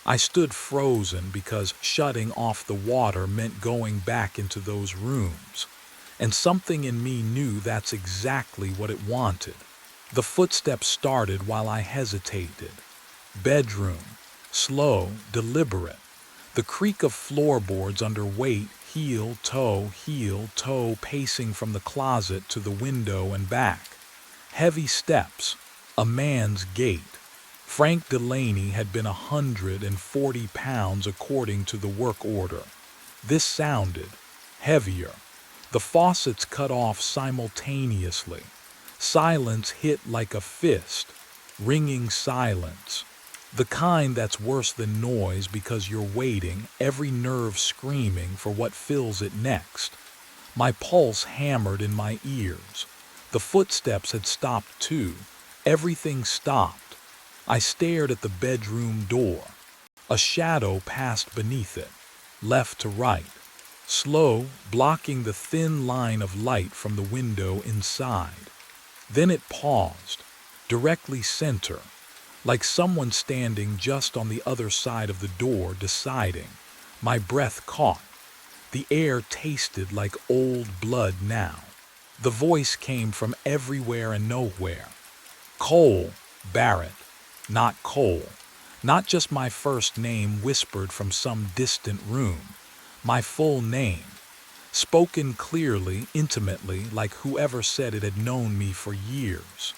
I stood frozen because shutting off the water meant going back into those rooms. And something in me knew that's exactly what it wanted. The footsteps started while I hesitated. Bedroom. Slow, deliberate. The creak of floorboards under weight, heel, toe, pacing from the closet to the window and back. Heavy steps. A man's gait. Frank Delaney had been 140 pounds according to the work order. This sounded heavier. The faucets cut off simultaneously. Silence hit like a fist. Ringing silence. The kind that's worse than noise because you're waiting, every nerve screaming for what fills it next. My pulse hammered in my ears. The footsteps had stopped too. Everything stopped. I stared at the bedroom door. A shadow passed beneath it, left to right, slow, blocking the thin line of light from the window inside. Then it paused, directly center, like someone standing just on the other side of the door deciding. My breath caught. The air tasted like old blood now. The voice came from everywhere and nowhere. Cole, Barrett. Not Cole. Not just my first name whispered from some distant room. My full name. Spoken clearly, intimately, like whoever said it had known me for years.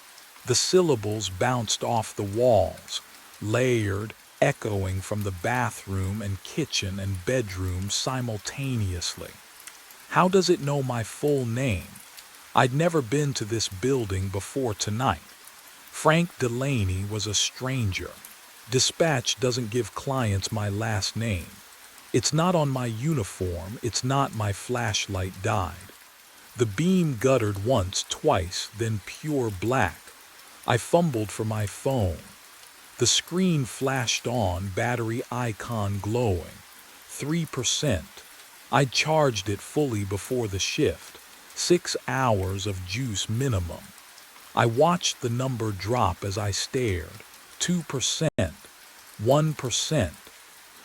The syllables bounced off the walls, layered, echoing from the bathroom and kitchen and bedroom simultaneously. How does it know my full name? I'd never been to this building before tonight. Frank Delaney was a stranger. Dispatch doesn't give clients my last name. It's not on my uniform, it's not my flashlight died. The beam guttered once, twice, then pure black. I fumbled for my phone. The screen flashed on, battery icon glowing. 3%. I'd charged it fully before the shift. 6 hours of juice minimum. I watched the number drop as I stared. 2%. 1%.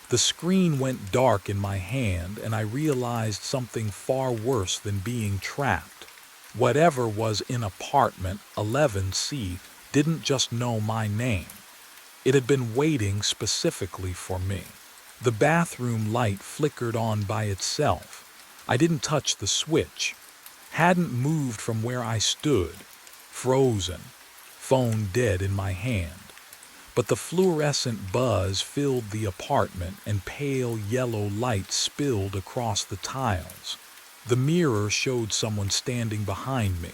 The screen went dark in my hand and I realized something far worse than being trapped. Whatever was in apartment 11C didn't just know my name. It had been waiting specifically for me. The bathroom light flickered on by itself. I didn't touch the switch. Hadn't moved from where I stood. Frozen. Phone dead in my hand. But the fluorescent buzz filled the apartment and pale yellow light spilled across the tiles. The mirror showed someone standing behind me.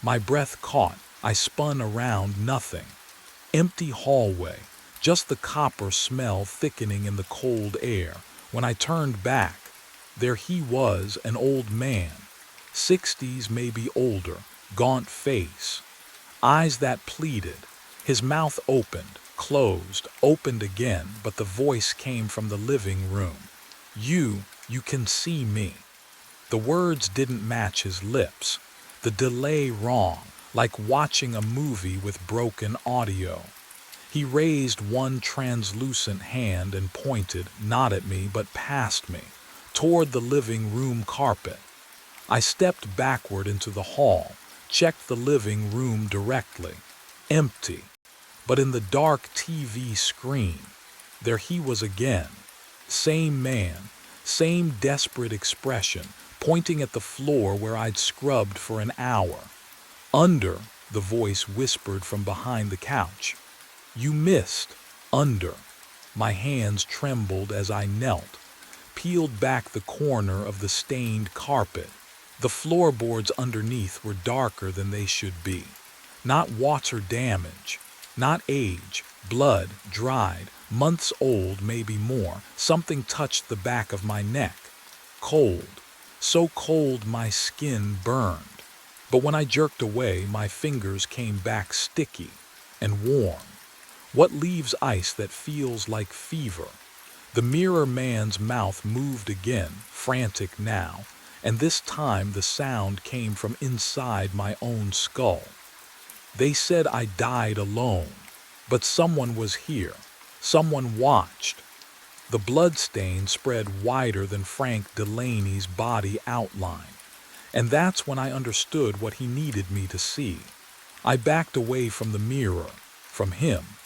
My breath caught. I spun around, nothing. Empty hallway. just the copper smell thickening in the cold air. When I turned back, there he was, an old man, 60s maybe older, gaunt face, eyes that pleaded, his mouth opened, closed, opened again, but the voice came from the living room. You can see me." The words didn't match his lips, the delay wrong, like watching a movie with broken audio. He raised one translucent hand and pointed, not at me, but past me, toward the living room carpet. I stepped backward into the hall, checked the living room directly. Empty. But in the dark TV screen, there he was again. Same man, same desperate expression, pointing at the floor where I'd scrubbed for an hour. "Under," the voice whispered from behind the couch. "You missed. Under." My hands trembled as I knelt, peeled back the corner of the stained carpet. The floorboards underneath were darker than they should be. Not water damage, not age, blood, dried, months old, maybe more. Something touched the back of my neck. Cold, so cold my skin burned. But when I jerked away, my fingers came back sticky and warm. What leaves ice that feels like fever? The mirror man's mouth moved again, frantic now, and this time the sound came from inside my own skull. "They said I died alone, but someone was here. Someone watched." The bloodstain spread wider than Frank Delaney's body outline, and that's when I understood what he needed me to see. I backed away from the mirror, from him.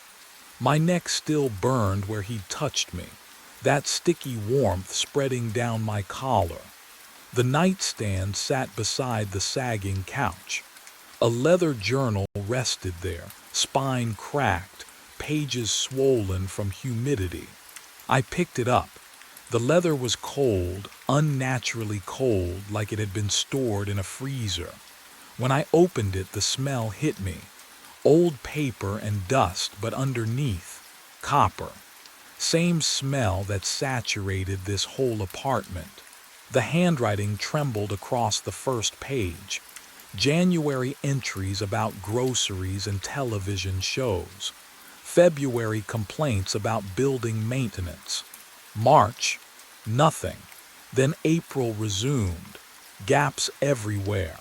My neck still burned where he'd touched me, that sticky warmth spreading down my collar. The nightstand sat beside the sagging couch. A leather journal rested there, spine cracked, pages swollen from humidity. I picked it up. The leather was cold, unnaturally cold, like it had been stored in a freezer. When I opened it, the smell hit me. Old paper and dust, but underneath, copper. Same smell that saturated this whole apartment. The handwriting trembled across the first page. January entries about groceries and television shows. February complaints about building maintenance. March, nothing. Then April resumed. Gaps everywhere.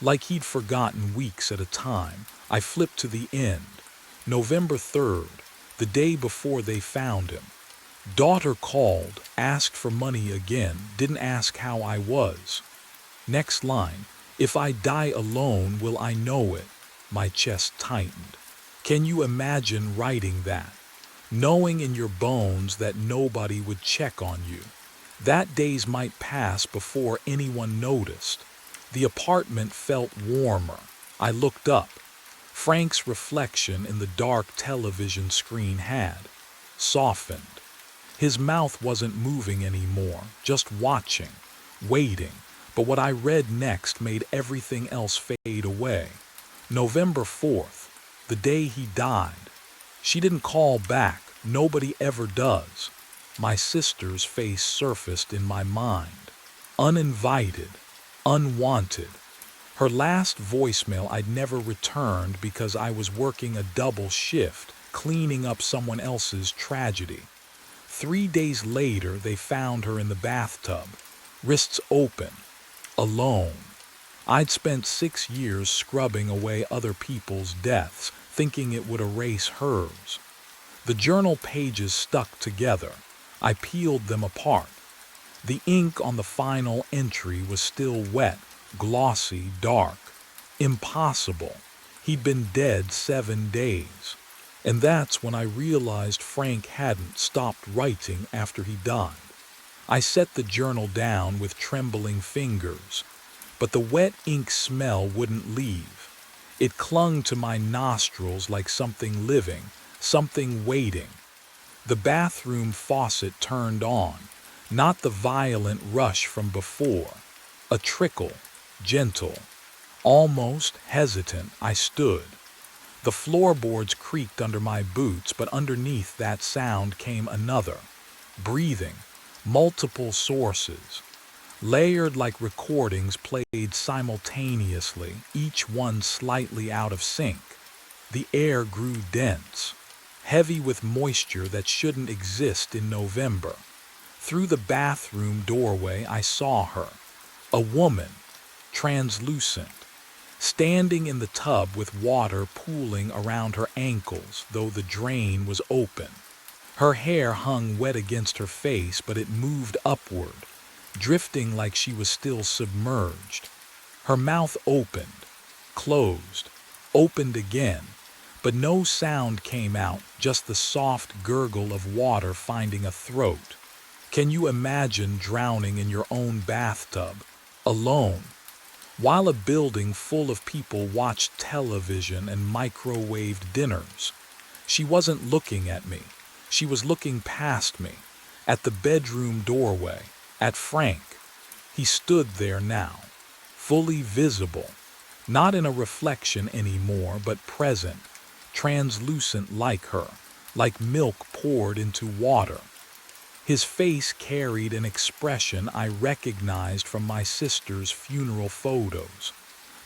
Like he'd forgotten weeks at a time, I flipped to the end. November 3rd, the day before they found him. Daughter called, asked for money again, didn't ask how I was. Next line, "If I die alone, will I know it?" My chest tightened. Can you imagine writing that? Knowing in your bones that nobody would check on you. That days might pass before anyone noticed. The apartment felt warmer. I looked up. Frank's reflection in the dark television screen had softened. His mouth wasn't moving anymore, just watching, waiting. But what I read next made everything else fade away. November 4th, the day he died. She didn't call back. Nobody ever does. My sister's face surfaced in my mind. Uninvited, unwanted. Her last voicemail I'd never returned because I was working a double shift, cleaning up someone else's tragedy. 3 days later, they found her in the bathtub, wrists open, alone. I'd spent 6 years scrubbing away other people's deaths, thinking it would erase hers. The journal pages stuck together. I peeled them apart. The ink on the final entry was still wet, glossy, dark. Impossible. He'd been dead 7 days. And that's when I realized Frank hadn't stopped writing after he died. I set the journal down with trembling fingers, but the wet ink smell wouldn't leave. It clung to my nostrils like something living, something waiting. The bathroom faucet turned on, not the violent rush from before. A trickle, gentle, almost hesitant. I stood. The floorboards creaked under my boots, but underneath that sound came another. Breathing, multiple sources, layered like recordings played simultaneously, each one slightly out of sync. The air grew dense, heavy with moisture that shouldn't exist in November. Through the bathroom doorway I saw her, a woman, translucent, standing in the tub with water pooling around her ankles, though the drain was open. Her hair hung wet against her face, but it moved upward, drifting like she was still submerged. Her mouth opened, closed, opened again, but no sound came out, just the soft gurgle of water finding a throat. Can you imagine drowning in your own bathtub, alone, while a building full of people watched television and microwaved dinners? She wasn't looking at me. She was looking past me, at the bedroom doorway, at Frank. He stood there now, fully visible, not in a reflection anymore, but present, translucent like her, like milk poured into water. His face carried an expression I recognized from my sister's funeral photos,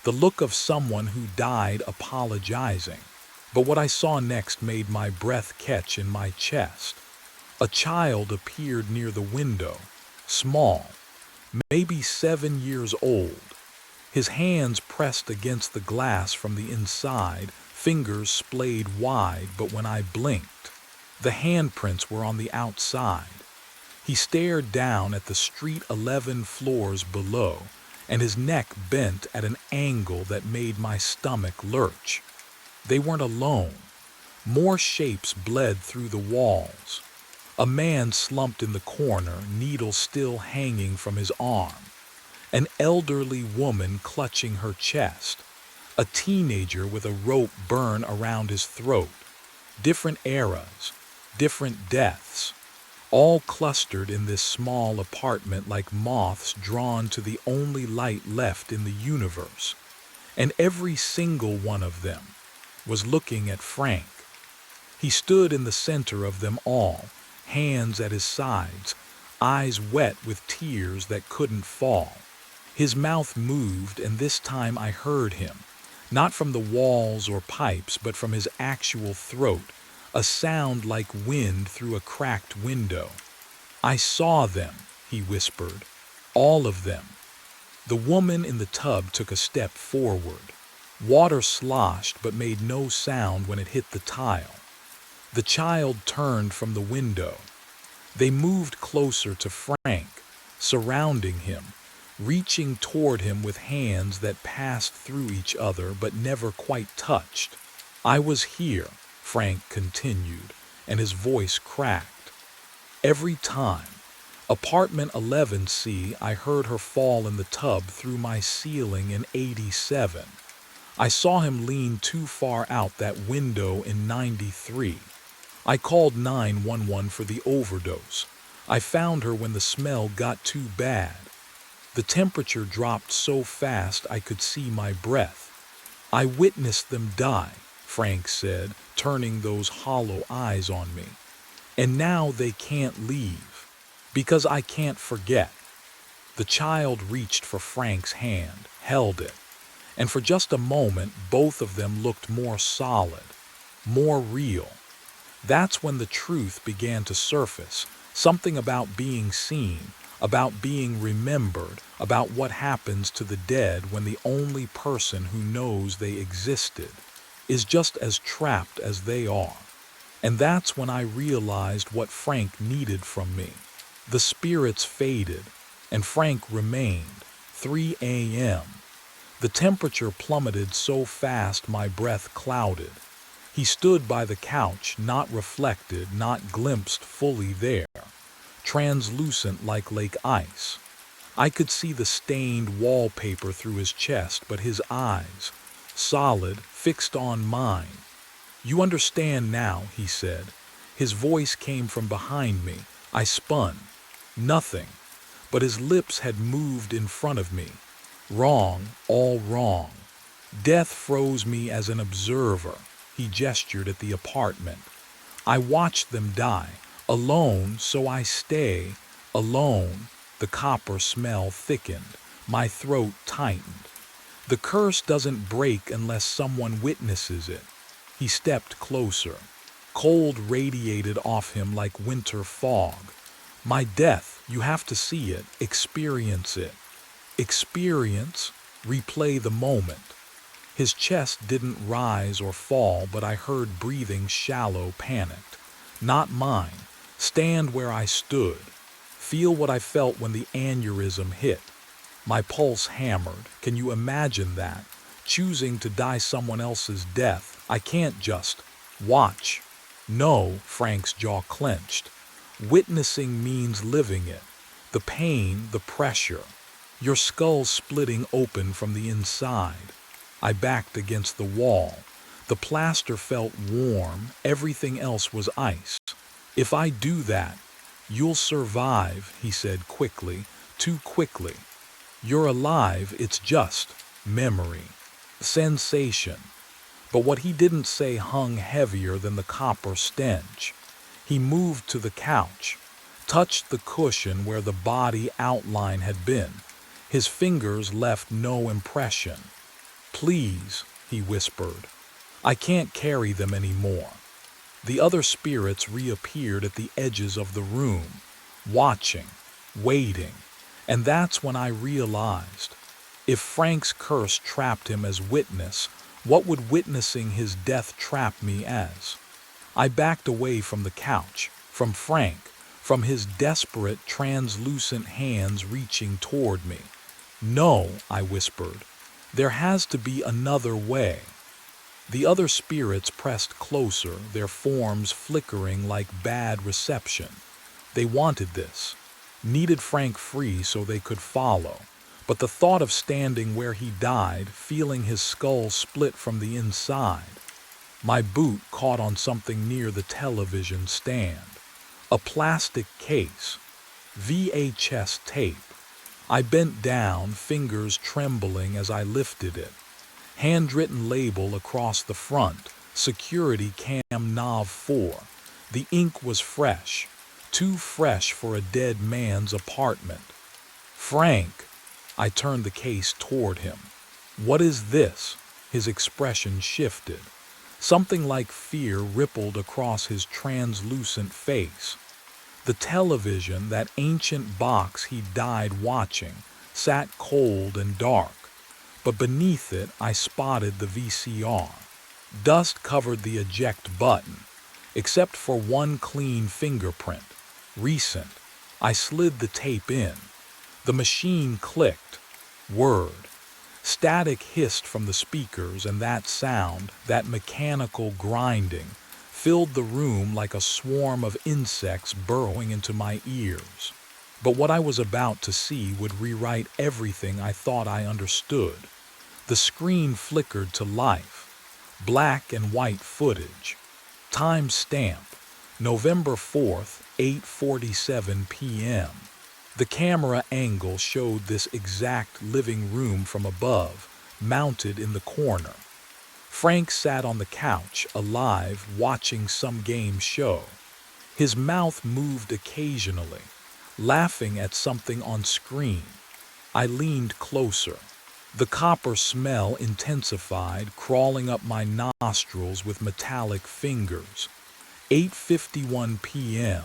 the look of someone who died apologizing. But what I saw next made my breath catch in my chest. A child appeared near the window, small, maybe 7 years old. His hands pressed against the glass from the inside, fingers splayed wide, but when I blinked, the handprints were on the outside. He stared down at the street 11 floors below, and his neck bent at an angle that made my stomach lurch. They weren't alone. More shapes bled through the walls. A man slumped in the corner, needle still hanging from his arm. An elderly woman clutching her chest. A teenager with a rope burn around his throat. Different eras, different deaths, all clustered in this small apartment like moths drawn to the only light left in the universe. And every single one of them was looking at Frank. He stood in the center of them all, hands at his sides, eyes wet with tears that couldn't fall. His mouth moved, and this time I heard him, not from the walls or pipes, but from his actual throat, a sound like wind through a cracked window. "I saw them," he whispered, "all of them." The woman in the tub took a step forward. Water sloshed but made no sound when it hit the tile. The child turned from the window. They moved closer to Frank, surrounding him, reaching toward him with hands that passed through each other but never quite touched. "I was here," Frank continued, and his voice cracked. "Every time. Apartment 11C, I heard her fall in the tub through my ceiling in 87. I saw him lean too far out that window in 93. I called 911 for the overdose. I found her when the smell got too bad. The temperature dropped so fast I could see my breath. I witnessed them die," Frank said, turning those hollow eyes on me. "And now they can't leave, because I can't forget." The child reached for Frank's hand, held it, and for just a moment both of them looked more solid, more real. That's when the truth began to surface, something about being seen, about being remembered, about what happens to the dead when the only person who knows they existed is just as trapped as they are. And that's when I realized what Frank needed from me. The spirits faded, and Frank remained. 3 a.m. The temperature plummeted so fast my breath clouded. He stood by the couch, not reflected, not glimpsed fully there, translucent like lake ice. I could see the stained wallpaper through his chest, but his eyes, solid, fixed on mine. "You understand now," he said. His voice came from behind me. I spun. Nothing. But his lips had moved in front of me. Wrong, all wrong. Death froze me as an observer. He gestured at the apartment. I watched them die. Alone, so I stay. Alone. The copper smell thickened. My throat tightened. The curse doesn't break unless someone witnesses it. He stepped closer. Cold radiated off him like winter fog. My death, you have to see it, experience it. Experience, replay the moment. His chest didn't rise or fall, but I heard breathing shallow, panicked. Not mine. Stand where I stood. Feel what I felt when the aneurysm hit. My pulse hammered. Can you imagine that? Choosing to die someone else's death. I can't just watch. No, Frank's jaw clenched. Witnessing means living it. The pain, the pressure. Your skull splitting open from the inside. I backed against the wall. The plaster felt warm. Everything else was ice. If I do that, you'll survive, he said quickly, too quickly. You're alive, it's just memory. Sensation. But what he didn't say hung heavier than the copper stench. He moved to the couch, touched the cushion where the body outline had been. His fingers left no impression. Please, he whispered. I can't carry them anymore. The other spirits reappeared at the edges of the room, watching, waiting, and that's when I realized, if Frank's curse trapped him as witness, what would witnessing his death trap me as? I backed away from the couch, from Frank, from his desperate, translucent hands reaching toward me. No, I whispered. There has to be another way. The other spirits pressed closer, their forms flickering like bad reception. They wanted this, needed Frank free so they could follow. But the thought of standing where he died, feeling his skull split from the inside. My boot caught on something near the television stand. A plastic case. VHS tape. I bent down, fingers trembling as I lifted it. Handwritten label across the front, Security Cam Nav 4. The ink was fresh, too fresh for a dead man's apartment. Frank, I turned the case toward him. What is this? His expression shifted. Something like fear rippled across his translucent face. The television, that ancient box he died watching, sat cold and dark. But beneath it, I spotted the VCR. Dust covered the eject button, except for one clean fingerprint. Recent. I slid the tape in. The machine clicked. Word. Static hissed from the speakers, and that sound, that mechanical grinding, filled the room like a swarm of insects burrowing into my ears. But what I was about to see would rewrite everything I thought I understood. The screen flickered to life. Black and white footage. Time stamp. November 4th, 8:47 p.m. The camera angle showed this exact living room from above, mounted in the corner. Frank sat on the couch, alive, watching some game show. His mouth moved occasionally, laughing at something on screen. I leaned closer. The copper smell intensified, crawling up my nostrils with metallic fingers. 8:51 p.m.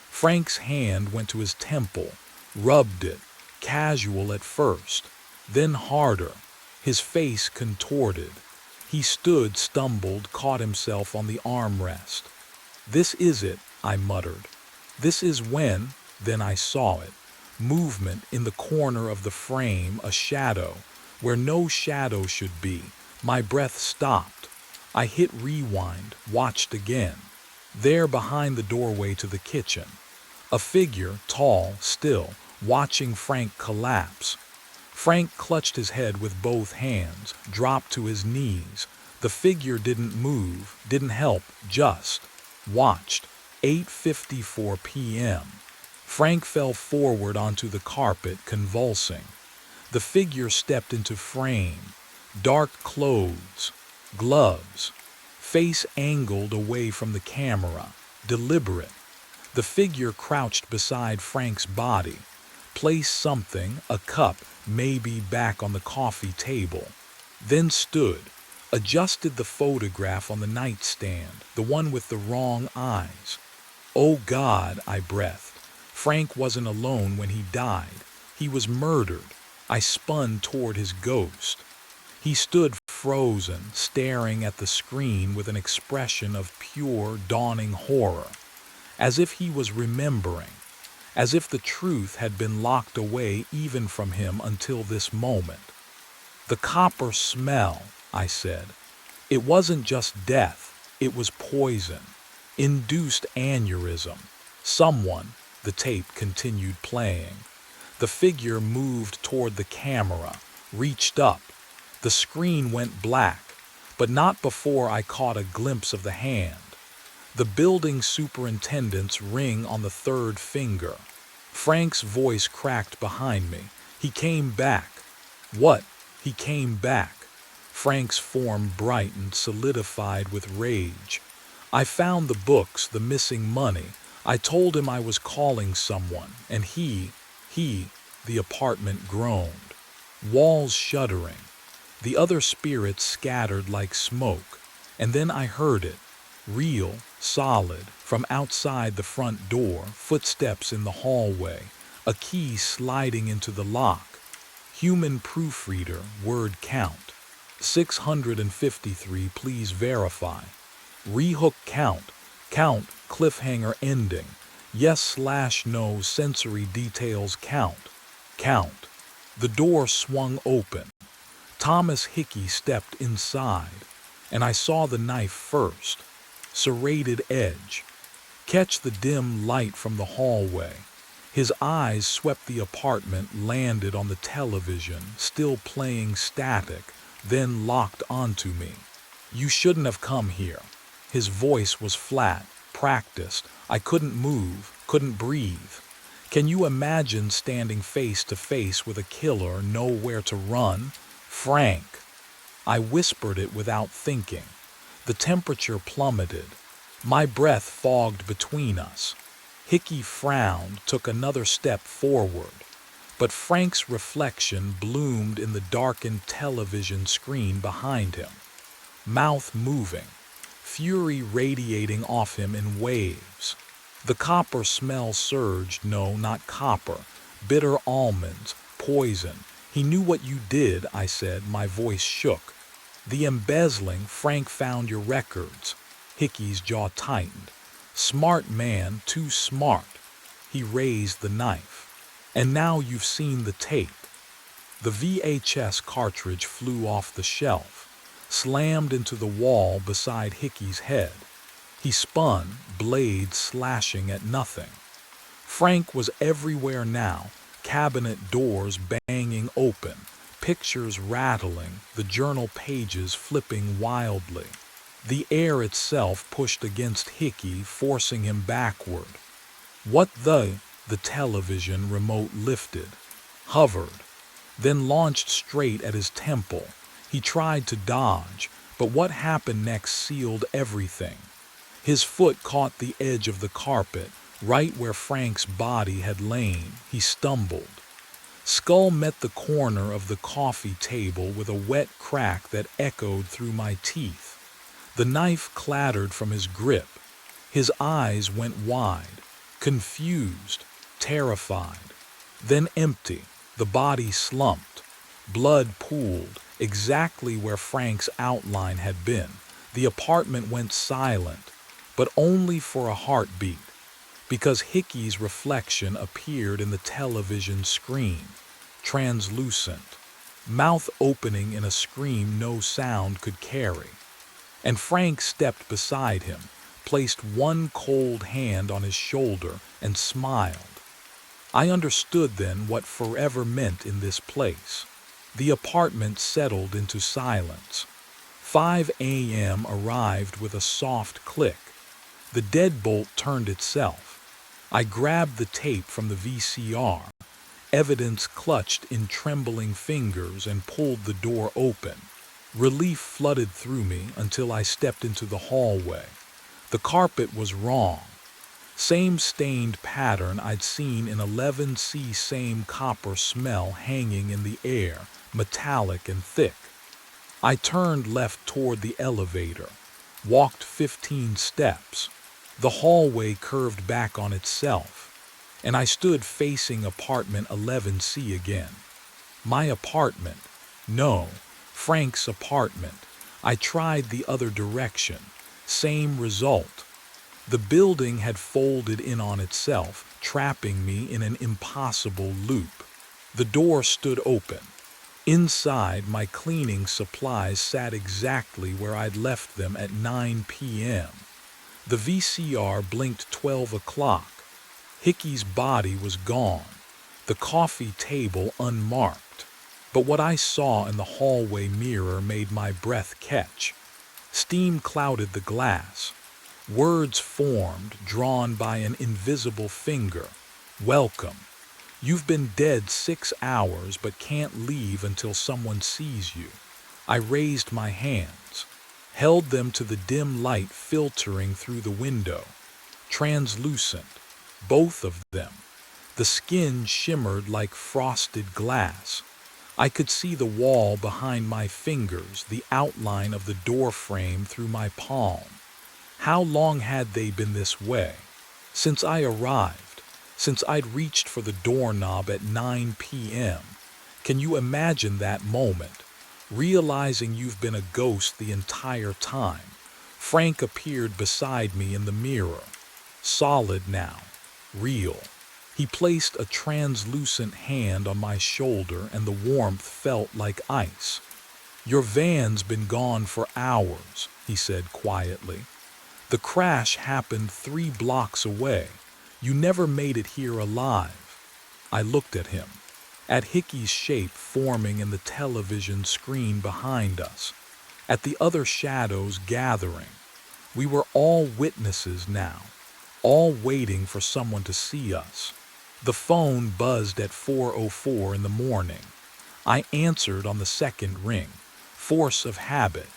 Frank's hand went to his temple, rubbed it, casual at first, then harder. His face contorted. He stood, stumbled, caught himself on the armrest. This is it, I muttered. This is when, then I saw it. Movement in the corner of the frame, a shadow, where no shadow should be. My breath stopped. I hit rewind, watched again. There behind the doorway to the kitchen. A figure, tall, still, watching Frank collapse. Frank clutched his head with both hands, dropped to his knees. The figure didn't move, didn't help, just watched. 8:54 p.m. Frank fell forward onto the carpet, convulsing. The figure stepped into frame. Dark clothes, gloves, face angled away from the camera, deliberate. The figure crouched beside Frank's body, placed something, a cup, maybe, back on the coffee table, then stood, adjusted the photograph on the nightstand, the one with the wrong eyes. Oh God, I breathed. Frank wasn't alone when he died. He was murdered. I spun toward his ghost. He stood frozen, staring at the screen with an expression of pure, dawning horror, as if he was remembering, as if the truth had been locked away even from him until this moment. The copper smell, I said. It wasn't just death, it was poison, induced aneurysm. Someone, the tape continued playing. The figure moved toward the camera, reached up. The screen went black, but not before I caught a glimpse of the hand. The building superintendent's ring on the third finger. Frank's voice cracked behind me. He came back. What? He came back. Frank's form brightened, solidified with rage. I found the books, the missing money. I told him I was calling someone, and the apartment groaned. Walls shuddering. The other spirits scattered like smoke. And then I heard it. Real, solid, from outside the front door, footsteps in the hallway, a key sliding into the lock. Human proofreader, word count. 653, please verify. Rehook count, cliffhanger ending. Yes/no, sensory details count. The door swung open. Thomas Hickey stepped inside, and I saw the knife first. Serrated edge. Catch the dim light from the hallway. His eyes swept the apartment, landed on the television, still playing static, then locked onto me. You shouldn't have come here. His voice was flat, practiced. I couldn't move, couldn't breathe. Can you imagine standing face to face with a killer, nowhere to run? Frank. I whispered it without thinking. The temperature plummeted. My breath fogged between us. Hickey frowned, took another step forward. But Frank's reflection bloomed in the darkened television screen behind him. Mouth moving, fury radiating off him in waves. The copper smell surged. No, not copper. Bitter almonds, poison. He knew what you did, I said, my voice shook. The embezzling. Frank found your records. Hickey's jaw tightened. Smart man, too smart. He raised the knife. And now you've seen the tape. The VHS cartridge flew off the shelf, slammed into the wall beside Hickey's head. He spun, blade slashing at nothing. Frank was everywhere now, cabinet doors banging open, pictures rattling, the journal pages flipping wildly. The air itself pushed against Hickey, forcing him backward. What the television remote lifted, hovered, then launched straight at his temple. He tried to dodge, but what happened next sealed everything. His foot caught the edge of the carpet, right where Frank's body had lain. He stumbled. Skull met the corner of the coffee table with a wet crack that echoed through my teeth. The knife clattered from his grip. His eyes went wide, confused, terrified. Then empty. The body slumped. Blood pooled, exactly where Frank's outline had been. The apartment went silent, but only for a heartbeat, because Hickey's reflection appeared in the television screen, translucent, mouth opening in a scream no sound could carry. And Frank stepped beside him, placed one cold hand on his shoulder, and smiled. I understood then what forever meant in this place. The apartment settled into silence. 5 a.m. arrived with a soft click. The deadbolt turned itself. I grabbed the tape from the VCR, evidence clutched in trembling fingers, and pulled the door open. Relief flooded through me until I stepped into the hallway. The carpet was wrong. Same stained pattern I'd seen in 11C, same copper smell hanging in the air, metallic and thick. I turned left toward the elevator, walked 15 steps. The hallway curved back on itself, and I stood facing apartment 11C again. My apartment. No, Frank's apartment. I tried the other direction. Same result. The building had folded in on itself, trapping me in an impossible loop. The door stood open. Inside, my cleaning supplies sat exactly where I'd left them at 9 p.m. The VCR blinked 12 o'clock. Hickey's body was gone, the coffee table unmarked. But what I saw in the hallway mirror made my breath catch. Steam clouded the glass. Words formed, drawn by an invisible finger. Welcome. You've been dead 6 hours but can't leave until someone sees you. I raised my hands, held them to the dim light filtering through the window. Translucent, both of them. The skin shimmered like frosted glass. I could see the wall behind my fingers, the outline of the door frame through my palm. How long had they been this way? Since I arrived, since I'd reached for the doorknob at 9 p.m. Can you imagine that moment, realizing you've been a ghost the entire time? Frank appeared beside me in the mirror, solid now, real. He placed a translucent hand on my shoulder and the warmth felt like ice. Your van's been gone for hours, he said quietly. The crash happened 3 blocks away. You never made it here alive. I looked at him, at Hickey's shape forming in the television screen behind us, at the other shadows gathering. We were all witnesses now, all waiting for someone to see us. The phone buzzed at 4:04 in the morning. I answered on the second ring, force of habit.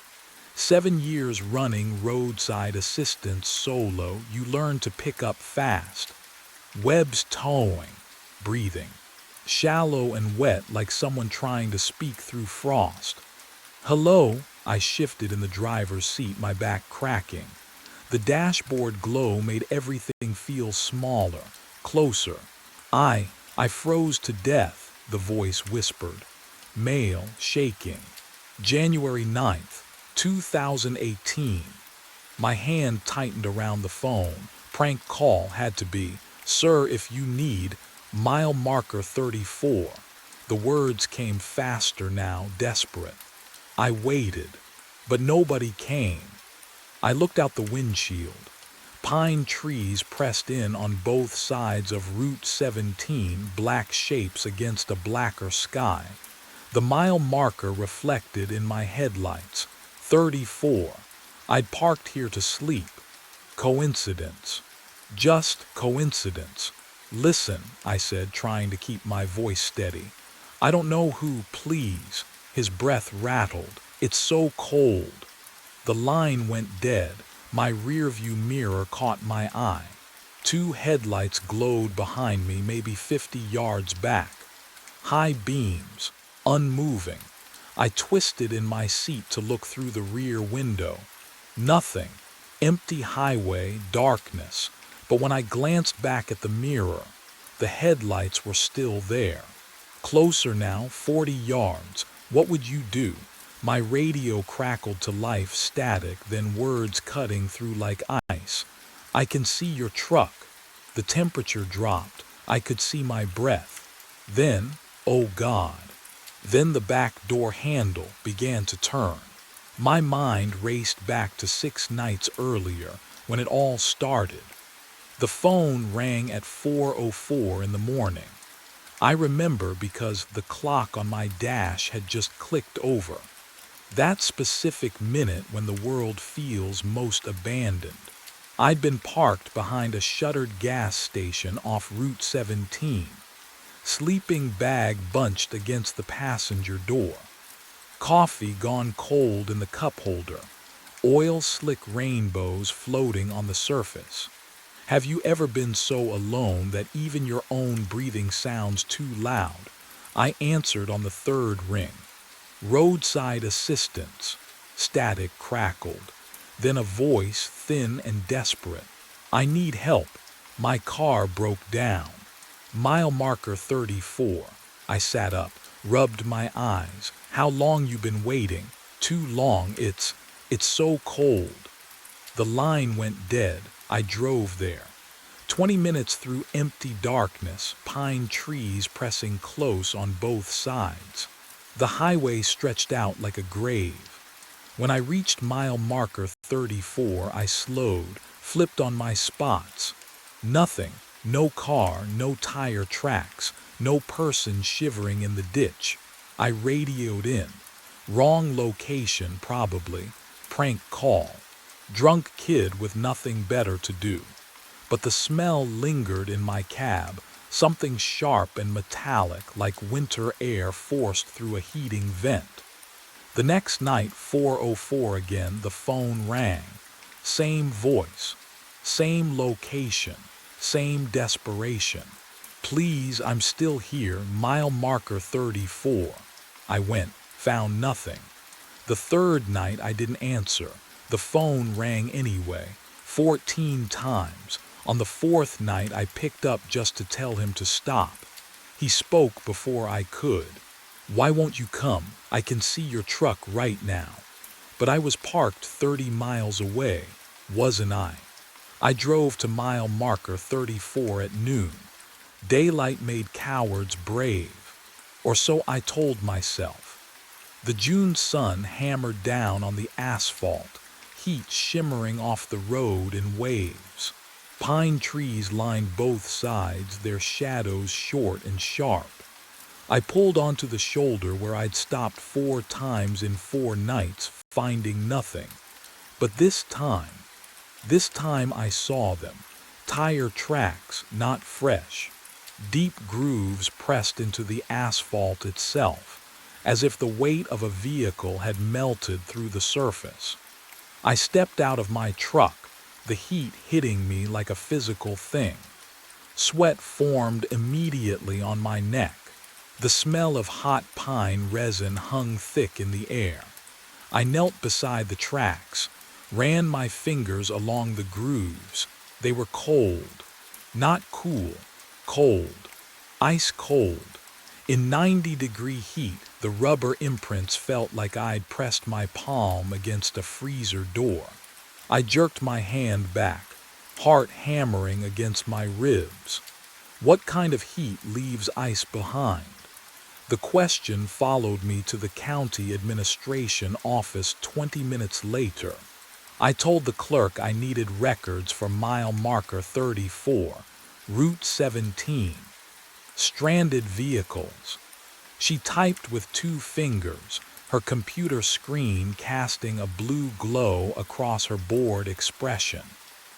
7 years running roadside assistance solo, you learn to pick up fast. Webs towing, breathing. Shallow and wet like someone trying to speak through frost. Hello, I shifted in the driver's seat, my back cracking. The dashboard glow made everything feel smaller, closer. I froze to death, the voice whispered. Male, shaking. January 9th. 2018. My hand tightened around the phone. Prank call had to be. Sir, if you need, mile marker 34. The words came faster now, desperate. I waited, but nobody came. I looked out the windshield. Pine trees pressed in on both sides of Route 17, black shapes against a blacker sky. The mile marker reflected in my headlights. 34. I'd parked here to sleep. Coincidence. Just coincidence. Listen, I said, trying to keep my voice steady. I don't know who, please. His breath rattled. It's so cold. The line went dead. My rearview mirror caught my eye. 2 headlights glowed behind me, maybe 50 yards back. High beams, unmoving. I twisted in my seat to look through the rear window. Nothing. Empty highway, darkness. But when I glanced back at the mirror, the headlights were still there. Closer now, 40 yards. What would you do? My radio crackled to life, static, then words cutting through like ice. I can see your truck. The temperature dropped. I could see my breath. Then, oh God. Then the back door handle began to turn. My mind raced back to 6 nights earlier when it all started. The phone rang at 4:04 in the morning. I remember because the clock on my dash had just clicked over. That specific minute when the world feels most abandoned. I'd been parked behind a shuttered gas station off Route 17. Sleeping bag bunched against the passenger door. Coffee gone cold in the cup holder. Oil slick rainbows floating on the surface. Have you ever been so alone that even your own breathing sounds too loud? I answered on the third ring. Roadside assistance. Static crackled. Then a voice, thin and desperate. I need help. My car broke down. Mile marker 34. I sat up, rubbed my eyes. How long you been waiting? Too long. It's so cold. The line went dead. I drove there. 20 minutes through empty darkness, pine trees pressing close on both sides. The highway stretched out like a grave. When I reached mile marker 34, I slowed, flipped on my spots. Nothing. No car, no tire tracks, no person shivering in the ditch. I radioed in. Wrong location, probably. Prank call. Drunk kid with nothing better to do. But the smell lingered in my cab, something sharp and metallic like winter air forced through a heating vent. The next night, 4:04 again, the phone rang. Same voice, same location, same desperation. Please, I'm still here, mile marker 34. I went, found nothing. The third night I didn't answer. The phone rang anyway, 14 times. On the fourth night I picked up just to tell him to stop. He spoke before I could. Why won't you come? I can see your truck right now. But I was parked 30 miles away, wasn't I? I drove to mile marker 34 at noon. Daylight made cowards brave. Or so I told myself. The June sun hammered down on the asphalt, heat shimmering off the road in waves. Pine trees lined both sides, their shadows short and sharp. I pulled onto the shoulder where I'd stopped 4 times in 4 nights, finding nothing. But this time I saw them. Tire tracks, not fresh. Deep grooves pressed into the asphalt itself, as if the weight of a vehicle had melted through the surface. I stepped out of my truck, the heat hitting me like a physical thing. Sweat formed immediately on my neck. The smell of hot pine resin hung thick in the air. I knelt beside the tracks, ran my fingers along the grooves. They were cold, not cool, cold, ice cold. In 90-degree heat, the rubber imprints felt like I'd pressed my palm against a freezer door. I jerked my hand back, heart hammering against my ribs. What kind of heat leaves ice behind? The question followed me to the county administration office 20 minutes later. I told the clerk I needed records for mile marker 34, Route 17. Stranded vehicles. She typed with 2 fingers, her computer screen casting a blue glow across her bored expression.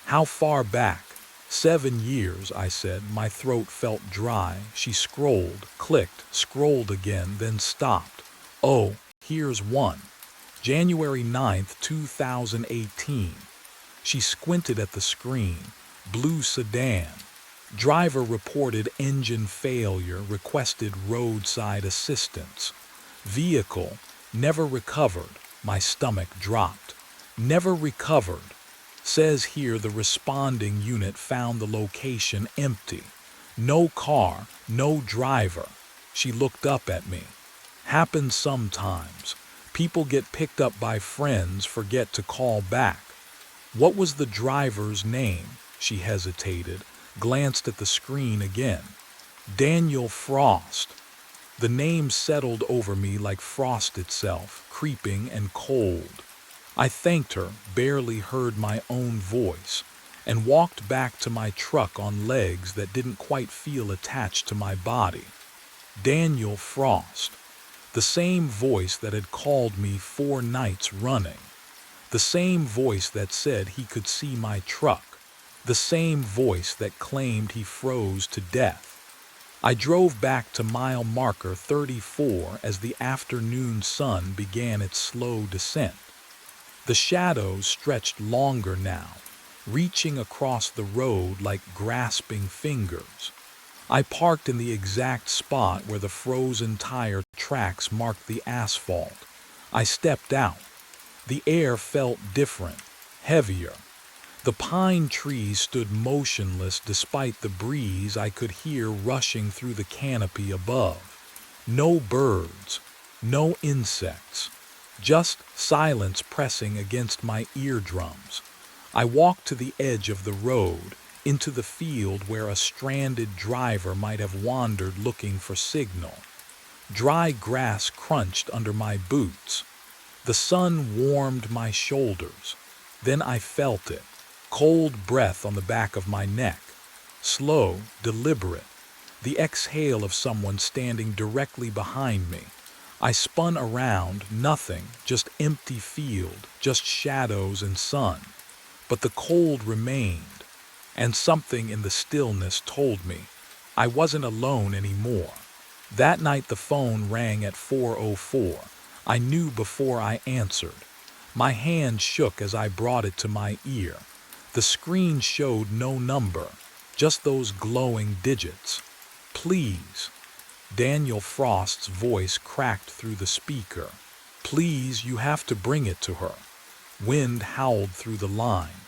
How far back? 7 years, I said. My throat felt dry. She scrolled, clicked, scrolled again, then stopped. Oh, here's one. January 9th, 2018. She squinted at the screen. Blue sedan. Driver reported engine failure, requested roadside assistance. Vehicle never recovered. My stomach dropped. Never recovered. Says here the responding unit found the location empty. No car, no driver. She looked up at me. Happens sometimes. People get picked up by friends, forget to call back. What was the driver's name? She hesitated, glanced at the screen again. Daniel Frost. The name settled over me like frost itself, creeping and cold. I thanked her, barely heard my own voice, and walked back to my truck on legs that didn't quite feel attached to my body. Daniel Frost. The same voice that had called me 4 nights running. The same voice that said he could see my truck. The same voice that claimed he froze to death. I drove back to mile marker 34 as the afternoon sun began its slow descent. The shadows stretched longer now, reaching across the road like grasping fingers. I parked in the exact spot where the frozen tire tracks marked the asphalt. I stepped out. The air felt different, heavier. The pine trees stood motionless despite the breeze I could hear rushing through the canopy above. No birds, no insects, just silence pressing against my eardrums. I walked to the edge of the road, into the field where a stranded driver might have wandered looking for signal. Dry grass crunched under my boots. The sun warmed my shoulders. Then I felt it. Cold breath on the back of my neck. Slow, deliberate. The exhale of someone standing directly behind me. I spun around, nothing, just empty field, just shadows and sun. But the cold remained, and something in the stillness told me I wasn't alone anymore. That night the phone rang at 4:04. I knew before I answered. My hand shook as I brought it to my ear. The screen showed no number, just those glowing digits. Please. Daniel Frost's voice cracked through the speaker. Please, you have to bring it to her. Wind howled through the line.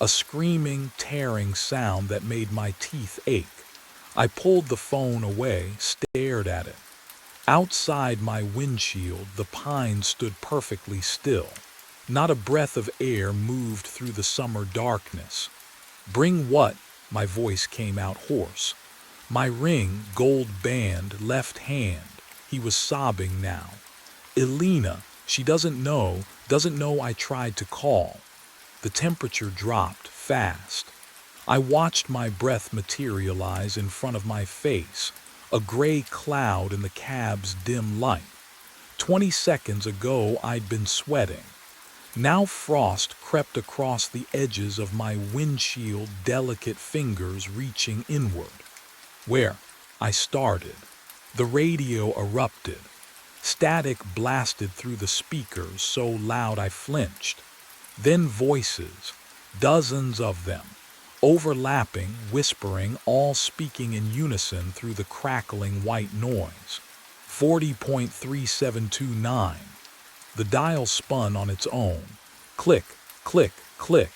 A screaming, tearing sound that made my teeth ache. I pulled the phone away, stared at it. Outside my windshield, the pines stood perfectly still. Not a breath of air moved through the summer darkness. Bring what? My voice came out hoarse. My ring, gold band, left hand. He was sobbing now. Elena, she doesn't know I tried to call. The temperature dropped fast. I watched my breath materialize in front of my face, a gray cloud in the cab's dim light. 20 seconds ago I'd been sweating. Now frost crept across the edges of my windshield, delicate fingers reaching inward. Where? I started. The radio erupted. Static blasted through the speakers so loud I flinched. Then voices, dozens of them, overlapping, whispering, all speaking in unison through the crackling white noise. 40.3729. The dial spun on its own. Click, click, click.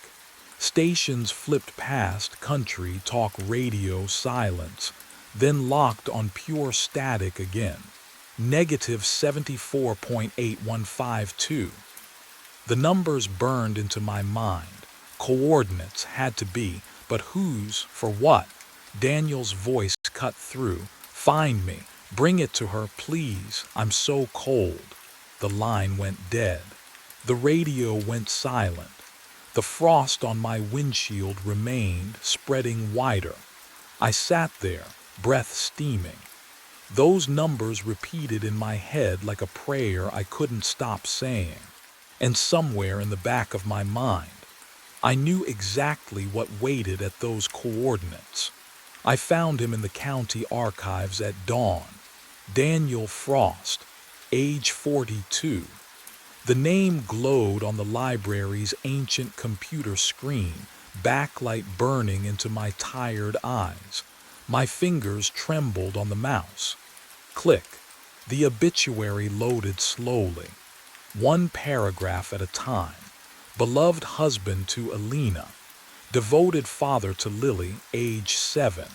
Stations flipped past country, talk radio, silence, then locked on pure static again. Negative 74.8152. The numbers burned into my mind. Coordinates had to be, but whose, for what? Daniel's voice cut through. Find me. Bring it to her, please. I'm so cold. The line went dead. The radio went silent. The frost on my windshield remained, spreading wider. I sat there, breath steaming. Those numbers repeated in my head like a prayer I couldn't stop saying. And somewhere in the back of my mind, I knew exactly what waited at those coordinates. I found him in the county archives at dawn. Daniel Frost, age 42. The name glowed on the library's ancient computer screen, backlight burning into my tired eyes. My fingers trembled on the mouse. Click. The obituary loaded slowly. One paragraph at a time. Beloved husband to Elena. Devoted father to Lily, age 7.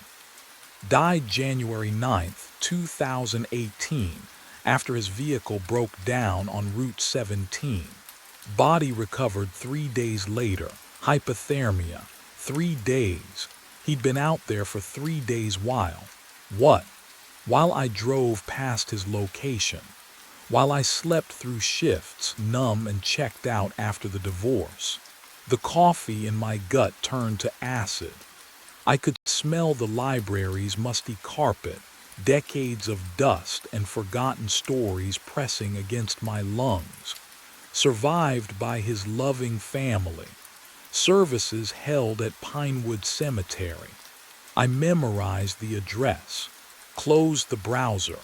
Died January 9th, 2018, after his vehicle broke down on Route 17. Body recovered 3 days later. Hypothermia. 3 days. He'd been out there for 3 days while. What? While I drove past his location. While I slept through shifts, numb and checked out after the divorce. The coffee in my gut turned to acid. I could smell the library's musty carpet, decades of dust and forgotten stories pressing against my lungs. Survived by his loving family. Services held at Pinewood Cemetery. I memorized the address. closed the browser.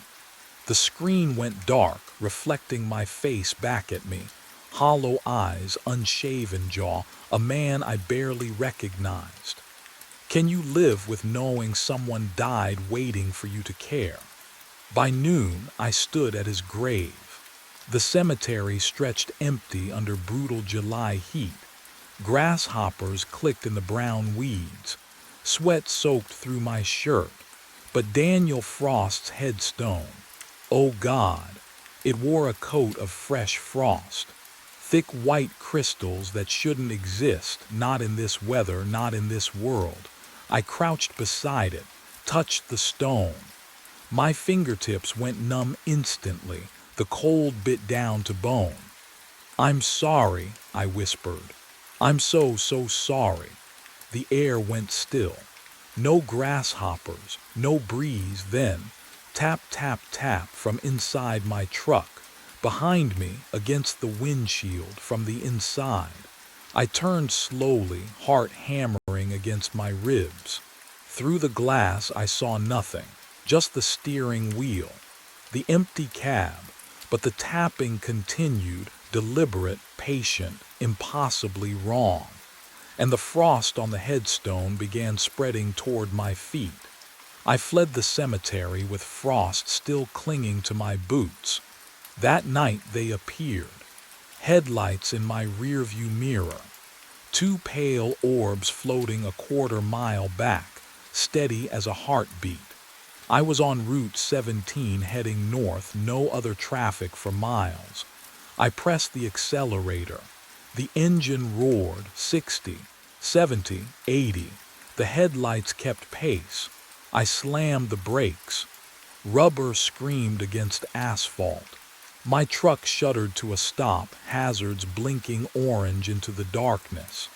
The screen went dark, reflecting my face back at me. Hollow eyes, unshaven jaw, a man I barely recognized. Can you live with knowing someone died waiting for you to care? By noon, I stood at his grave. The cemetery stretched empty under brutal July heat. Grasshoppers clicked in the brown weeds. Sweat soaked through my shirt. But Daniel Frost's headstone, oh God, it wore a coat of fresh frost. Thick white crystals that shouldn't exist, not in this weather, not in this world. I crouched beside it, touched the stone. My fingertips went numb instantly, the cold bit down to bone. I'm sorry, I whispered. I'm so sorry. The air went still. No grasshoppers, no breeze then. Tap, tap, tap from inside my truck. Behind me, against the windshield from the inside. I turned slowly, heart hammering against my ribs. Through the glass I saw nothing, just the steering wheel, the empty cab, but the tapping continued, deliberate, patient, impossibly wrong. And the frost on the headstone began spreading toward my feet. I fled the cemetery with frost still clinging to my boots. That night they appeared, headlights in my rearview mirror, two pale orbs floating a quarter-mile back, steady as a heartbeat. I was on Route 17 heading north, no other traffic for miles. I pressed the accelerator. The engine roared, 60, 70, 80. The headlights kept pace. I slammed the brakes. Rubber screamed against asphalt. My truck shuddered to a stop, hazards blinking orange into the darkness.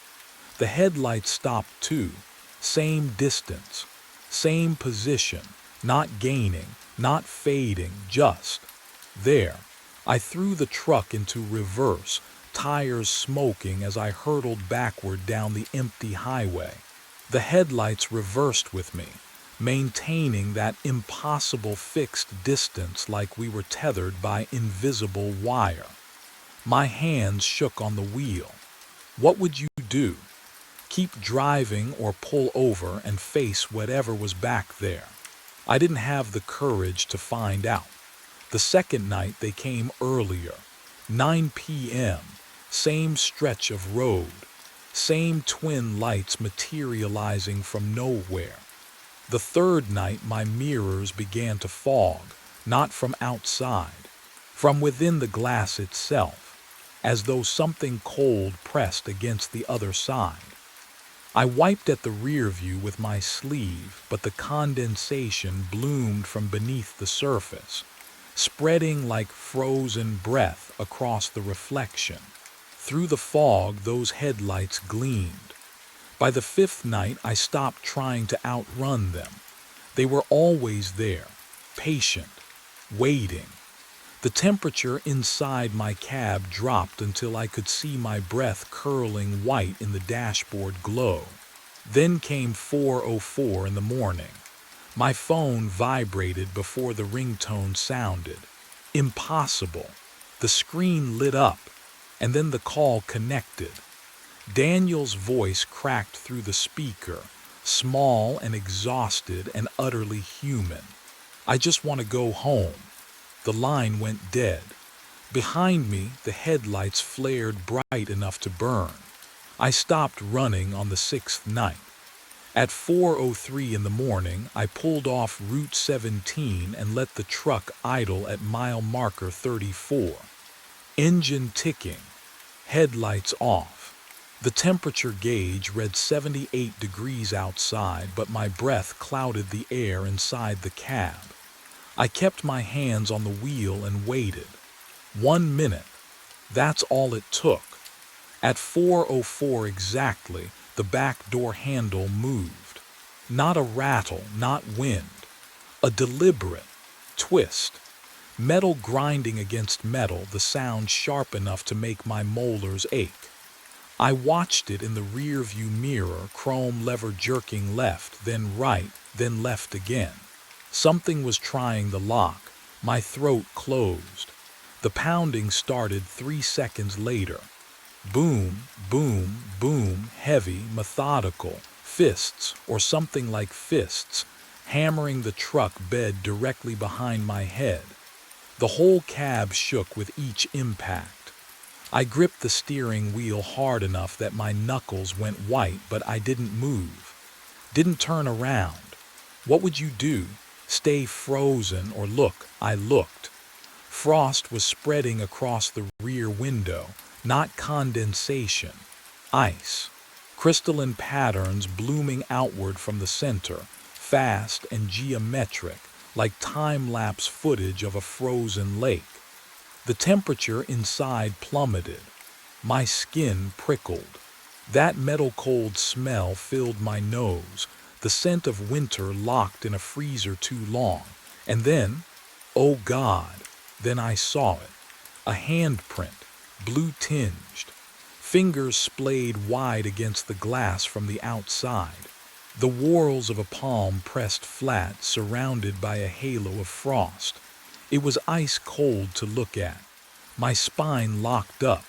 The headlights stopped too. Same distance, same position, not gaining, not fading, just there. I threw the truck into reverse, tires smoking as I hurtled backward down the empty highway. The headlights reversed with me, maintaining that impossible fixed distance like we were tethered by invisible wire. My hands shook on the wheel. What would you do? Keep driving or pull over and face whatever was back there? I didn't have the courage to find out. The second night they came earlier, 9 p.m., same stretch of road, same twin lights materializing from nowhere. The third night my mirrors began to fog, not from outside, from within the glass itself, as though something cold pressed against the other side. I wiped at the rear view with my sleeve, but the condensation bloomed from beneath the surface, spreading like frozen breath across the reflection. Through the fog, those headlights gleamed. By the fifth night, I stopped trying to outrun them. They were always there, patient, waiting. The temperature inside my cab dropped until I could see my breath curling white in the dashboard glow. Then came 4:04 in the morning. My phone vibrated before the ringtone sounded. Impossible. The screen lit up, and then the call connected. Daniel's voice cracked through the speaker, small and exhausted and utterly human. I just want to go home. The line went dead. Behind me, the headlights flared bright enough to burn. I stopped running on the sixth night. At 4:03 in the morning, I pulled off Route 17 and let the truck idle at mile marker 34. Engine ticking, headlights off. The temperature gauge read 78 degrees outside, but my breath clouded the air inside the cab. I kept my hands on the wheel and waited. 1 minute. That's all it took. At 4:04 exactly, the back door handle moved. Not a rattle, not wind. A deliberate twist. Metal grinding against metal, the sound sharp enough to make my molars ache. I watched it in the rear-view mirror, chrome lever jerking left, then right, then left again. Something was trying the lock. My throat closed. The pounding started 3 seconds later. Boom, boom, boom, heavy, methodical, fists, or something like fists, hammering the truck bed directly behind my head. The whole cab shook with each impact. I gripped the steering wheel hard enough that my knuckles went white, but I didn't move. Didn't turn around. What would you do? Stay frozen or look? I looked. Frost was spreading across the rear window, not condensation. Ice. Crystalline patterns blooming outward from the center, fast and geometric, like time-lapse footage of a frozen lake. The temperature inside plummeted. My skin prickled. That metal-cold smell filled my nose, the scent of winter locked in a freezer too long. And then, oh God, then I saw it. A handprint, blue-tinged. Fingers splayed wide against the glass from the outside. The whorls of a palm pressed flat, surrounded by a halo of frost. It was ice cold to look at. My spine locked up.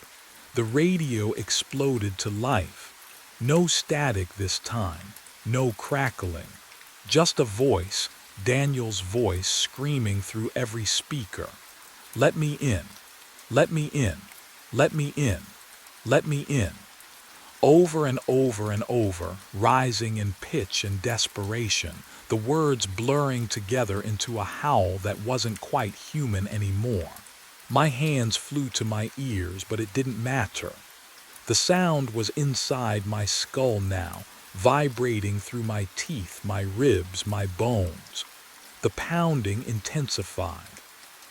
The radio exploded to life. No static this time, no crackling. Just a voice, Daniel's voice, screaming through every speaker. Let me in. Let me in. Let me in. Let me in. Over and over and over, rising in pitch and desperation, the words blurring together into a howl that wasn't quite human anymore. My hands flew to my ears, but it didn't matter. The sound was inside my skull now, vibrating through my teeth, my ribs, my bones. The pounding intensified.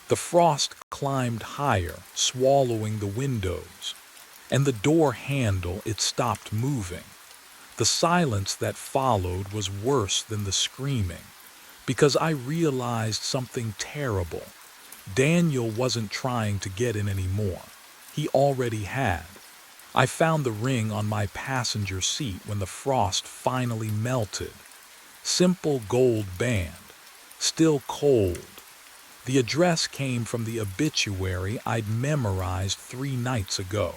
The frost climbed higher, swallowing the windows. And the door handle, it stopped moving. The silence that followed was worse than the screaming, because I realized something terrible. Daniel wasn't trying to get in anymore. He already had. I found the ring on my passenger seat when the frost finally melted. Simple gold band, still cold. The address came from the obituary I'd memorized 3 nights ago.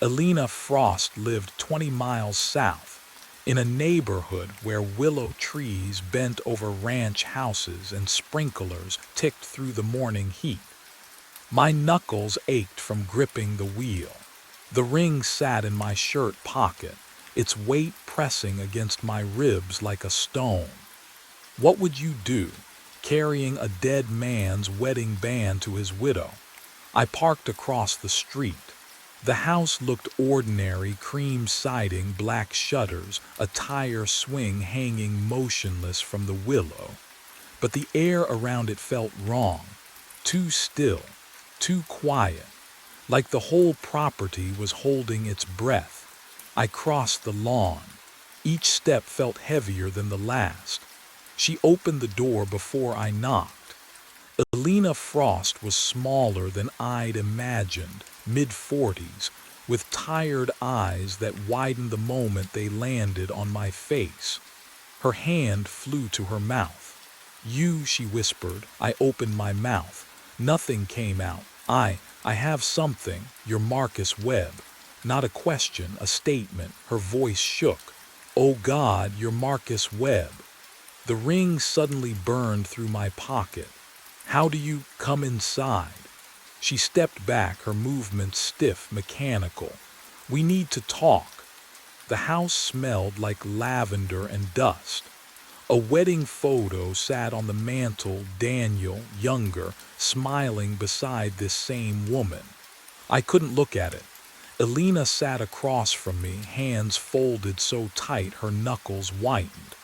Elena Frost lived 20 miles south, in a neighborhood where willow trees bent over ranch houses and sprinklers ticked through the morning heat. My knuckles ached from gripping the wheel. The ring sat in my shirt pocket, its weight pressing against my ribs like a stone. What would you do, carrying a dead man's wedding band to his widow? I parked across the street. The house looked ordinary, cream siding, black shutters, a tire swing hanging motionless from the willow. But the air around it felt wrong, too still, too quiet, like the whole property was holding its breath. I crossed the lawn. Each step felt heavier than the last. She opened the door before I knocked. Elena Frost was smaller than I'd imagined, mid-40s, with tired eyes that widened the moment they landed on my face. Her hand flew to her mouth. You, she whispered. I opened my mouth. Nothing came out. I have something, your Marcus Webb. Not a question, a statement. Her voice shook. Oh God, your Marcus Webb. The ring suddenly burned through my pocket. How do you come inside? She stepped back, her movements stiff, mechanical. We need to talk. The house smelled like lavender and dust. A wedding photo sat on the mantel, Daniel, younger, smiling beside this same woman. I couldn't look at it. Elena sat across from me, hands folded so tight her knuckles whitened.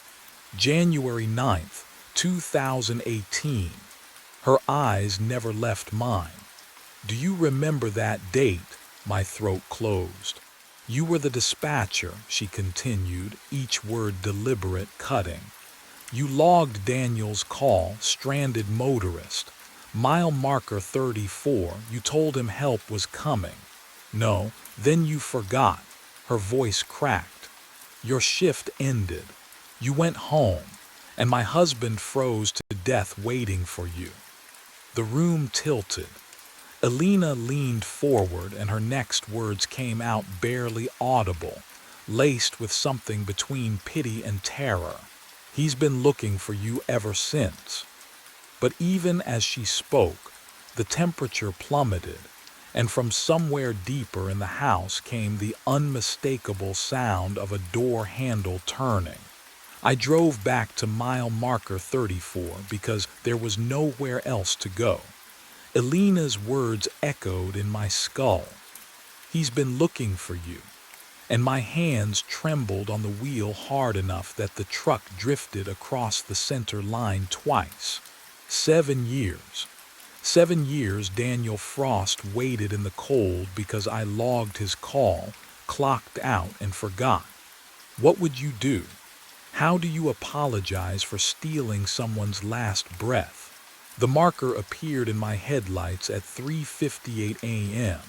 January 9th, 2018. Her eyes never left mine. Do you remember that date? My throat closed. You were the dispatcher, she continued, each word deliberate, cutting. You logged Daniel's call, stranded motorist. Mile marker 34, you told him help was coming. No, then you forgot. Her voice cracked. Your shift ended. You went home. and my husband froze to death waiting for you." The room tilted. Elena leaned forward, and her next words came out barely audible, laced with something between pity and terror. "He's been looking for you ever since." But even as she spoke, the temperature plummeted, and from somewhere deeper in the house came the unmistakable sound of a door handle turning. I drove back to mile marker 34 because there was nowhere else to go. Elena's words echoed in my skull. "He's been looking for you." And my hands trembled on the wheel hard enough that the truck drifted across the center line twice. 7 years. 7 years Daniel Frost waited in the cold because I logged his call, clocked out, and forgot. What would you do? How do you apologize for stealing someone's last breath? The marker appeared in my headlights at 3:58 a.m.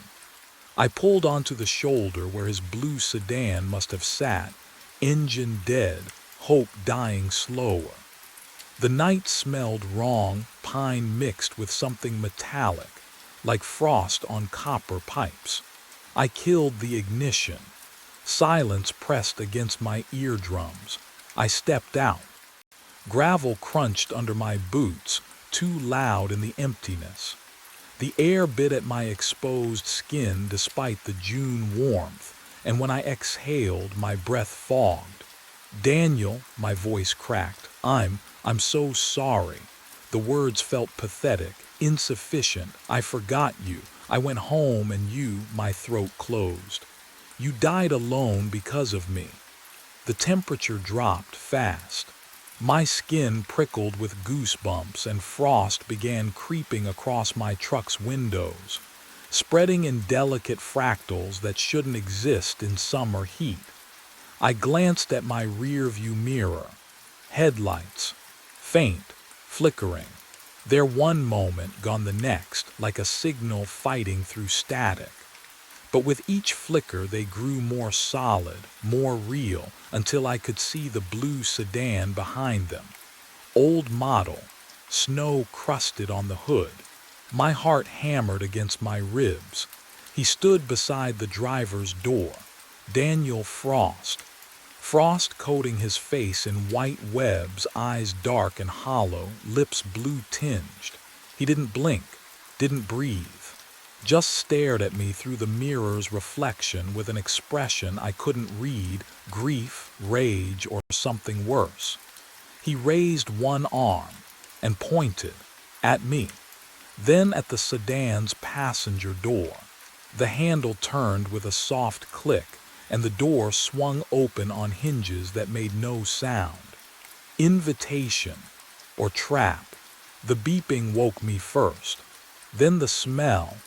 I pulled onto the shoulder where his blue sedan must have sat, engine dead, hope dying slower. The night smelled wrong, pine mixed with something metallic, like frost on copper pipes. I killed the ignition. Silence pressed against my eardrums. I stepped out. Gravel crunched under my boots, too loud in the emptiness. The air bit at my exposed skin despite the June warmth, and when I exhaled, my breath fogged. "Daniel," my voice cracked, I'm so sorry." The words felt pathetic, insufficient. "I forgot you. I went home and my throat closed. You died alone because of me." The temperature dropped fast. My skin prickled with goosebumps, and frost began creeping across my truck's windows, spreading in delicate fractals that shouldn't exist in summer heat. I glanced at my rearview mirror. Headlights. Faint, flickering. There one moment, gone the next, like a signal fighting through static. But with each flicker they grew more solid, more real, until I could see the blue sedan behind them. Old model, snow crusted on the hood. My heart hammered against my ribs. He stood beside the driver's door. Daniel Frost. Frost coating his face in white webs, eyes dark and hollow, lips blue-tinged. He didn't blink, didn't breathe, just stared at me through the mirror's reflection with an expression I couldn't read, grief, rage, or something worse. He raised one arm and pointed at me, then at the sedan's passenger door. The handle turned with a soft click, and the door swung open on hinges that made no sound. Invitation or trap. The beeping woke me first. Then the smell,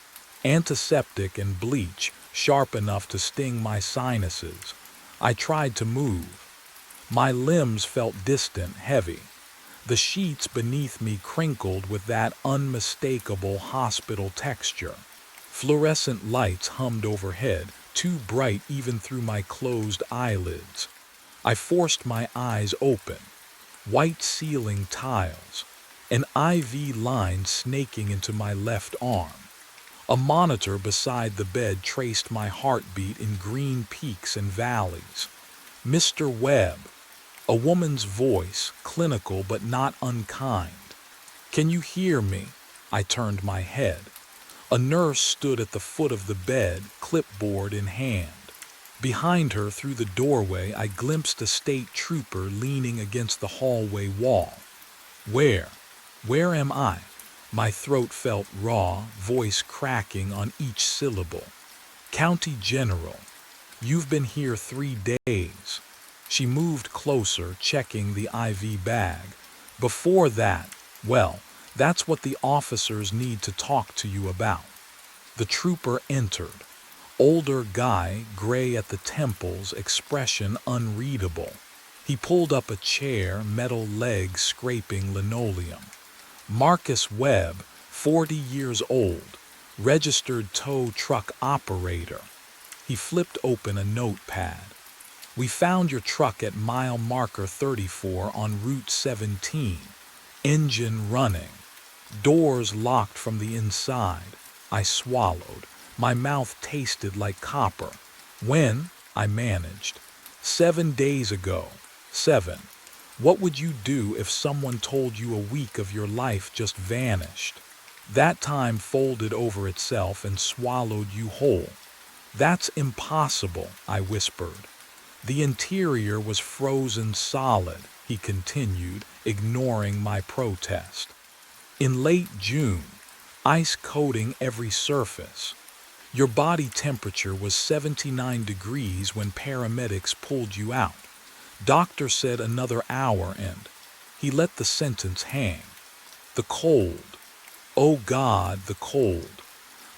antiseptic and bleach, sharp enough to sting my sinuses. I tried to move. My limbs felt distant, heavy. The sheets beneath me crinkled with that unmistakable hospital texture. Fluorescent lights hummed overhead, too bright even through my closed eyelids. I forced my eyes open. White ceiling tiles. An IV line snaking into my left arm. A monitor beside the bed traced my heartbeat in green peaks and valleys. "Mr. Webb." A woman's voice, clinical but not unkind. "Can you hear me?" I turned my head. A nurse stood at the foot of the bed, clipboard in hand. Behind her, through the doorway, I glimpsed a state trooper leaning against the hallway wall. Where am I? My throat felt raw, voice cracking on each syllable. "County General. You've been here 3 days. She moved closer, checking the IV bag. "Before that, well, that's what the officers need to talk to you about." The trooper entered. Older guy, gray at the temples, expression unreadable. He pulled up a chair, metal legs scraping linoleum. "Marcus Webb, 40 years old, registered tow truck operator." He flipped open a notepad. We found your truck at mile marker 34 on Route 17. Engine running. Doors locked from the inside. I swallowed. My mouth tasted like copper. When? I managed. 7 days ago. 7. What would you do if someone told you a week of your life just vanished? That time folded over itself and swallowed you whole. That's impossible, I whispered. The interior was frozen solid, he continued, ignoring my protest. In late June, ice coating every surface. Your body temperature was 79 degrees when paramedics pulled you out. Doctor said another hour and he let the sentence hang. The cold. Oh God, the cold.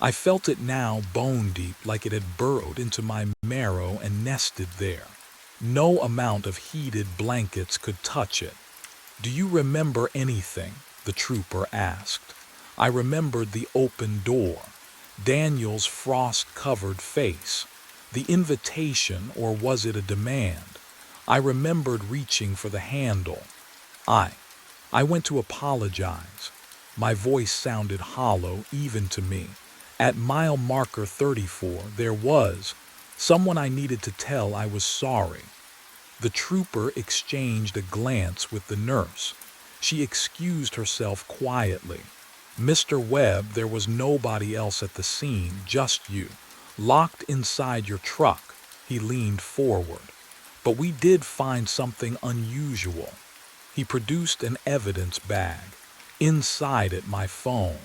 I felt it now bone deep, like it had burrowed into my marrow and nested there. No amount of heated blankets could touch it. Do you remember anything? The trooper asked. I remembered the open door, Daniel's frost-covered face, the invitation, or was it a demand? I remembered reaching for the handle. I went to apologize. My voice sounded hollow even to me. At mile marker 34, there was someone I needed to tell I was sorry. The trooper exchanged a glance with the nurse. She excused herself quietly. Mr. Webb, there was nobody else at the scene, just you, locked inside your truck. He leaned forward. But we did find something unusual. He produced an evidence bag. Inside it, my phone.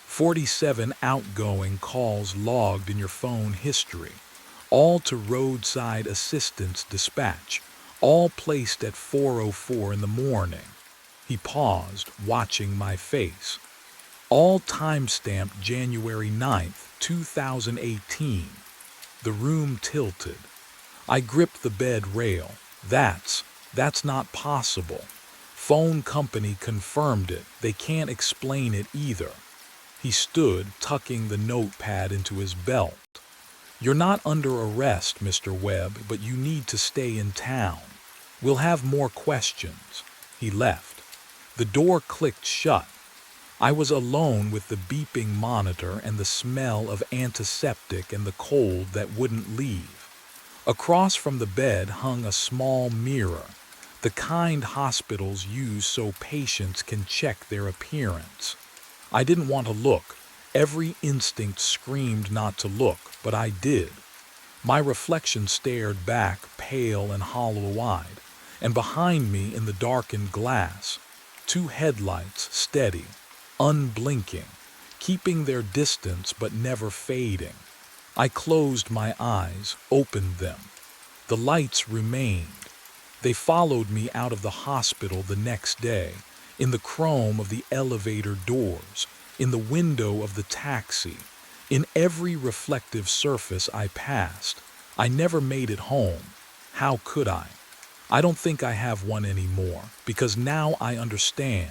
47 outgoing calls logged in your phone history, all to roadside assistance dispatch, all placed at 4:04 in the morning. He paused, watching my face. All timestamped January 9th, 2018. The room tilted. I gripped the bed rail. That's not possible. Phone company confirmed it. They can't explain it either. He stood, tucking the notepad into his belt. You're not under arrest, Mr. Webb, but you need to stay in town. We'll have more questions. He left. The door clicked shut. I was alone with the beeping monitor and the smell of antiseptic and the cold that wouldn't leave. Across from the bed hung a small mirror, the kind hospitals use so patients can check their appearance. I didn't want to look. Every instinct screamed not to look, but I did. My reflection stared back, pale and hollow-eyed, and behind me in the darkened glass, 2 headlights, steady, unblinking, keeping their distance but never fading. I closed my eyes, opened them. The lights remained. They followed me out of the hospital the next day, in the chrome of the elevator doors, in the window of the taxi, in every reflective surface I passed. I never made it home. How could I? I don't think I have one anymore, because now I understand.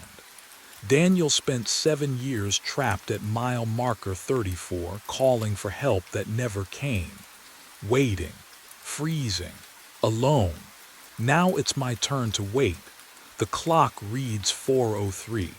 Daniel spent 7 years trapped at mile marker 34, calling for help that never came. Waiting, freezing, alone. Now it's my turn to wait. The clock reads 4:03.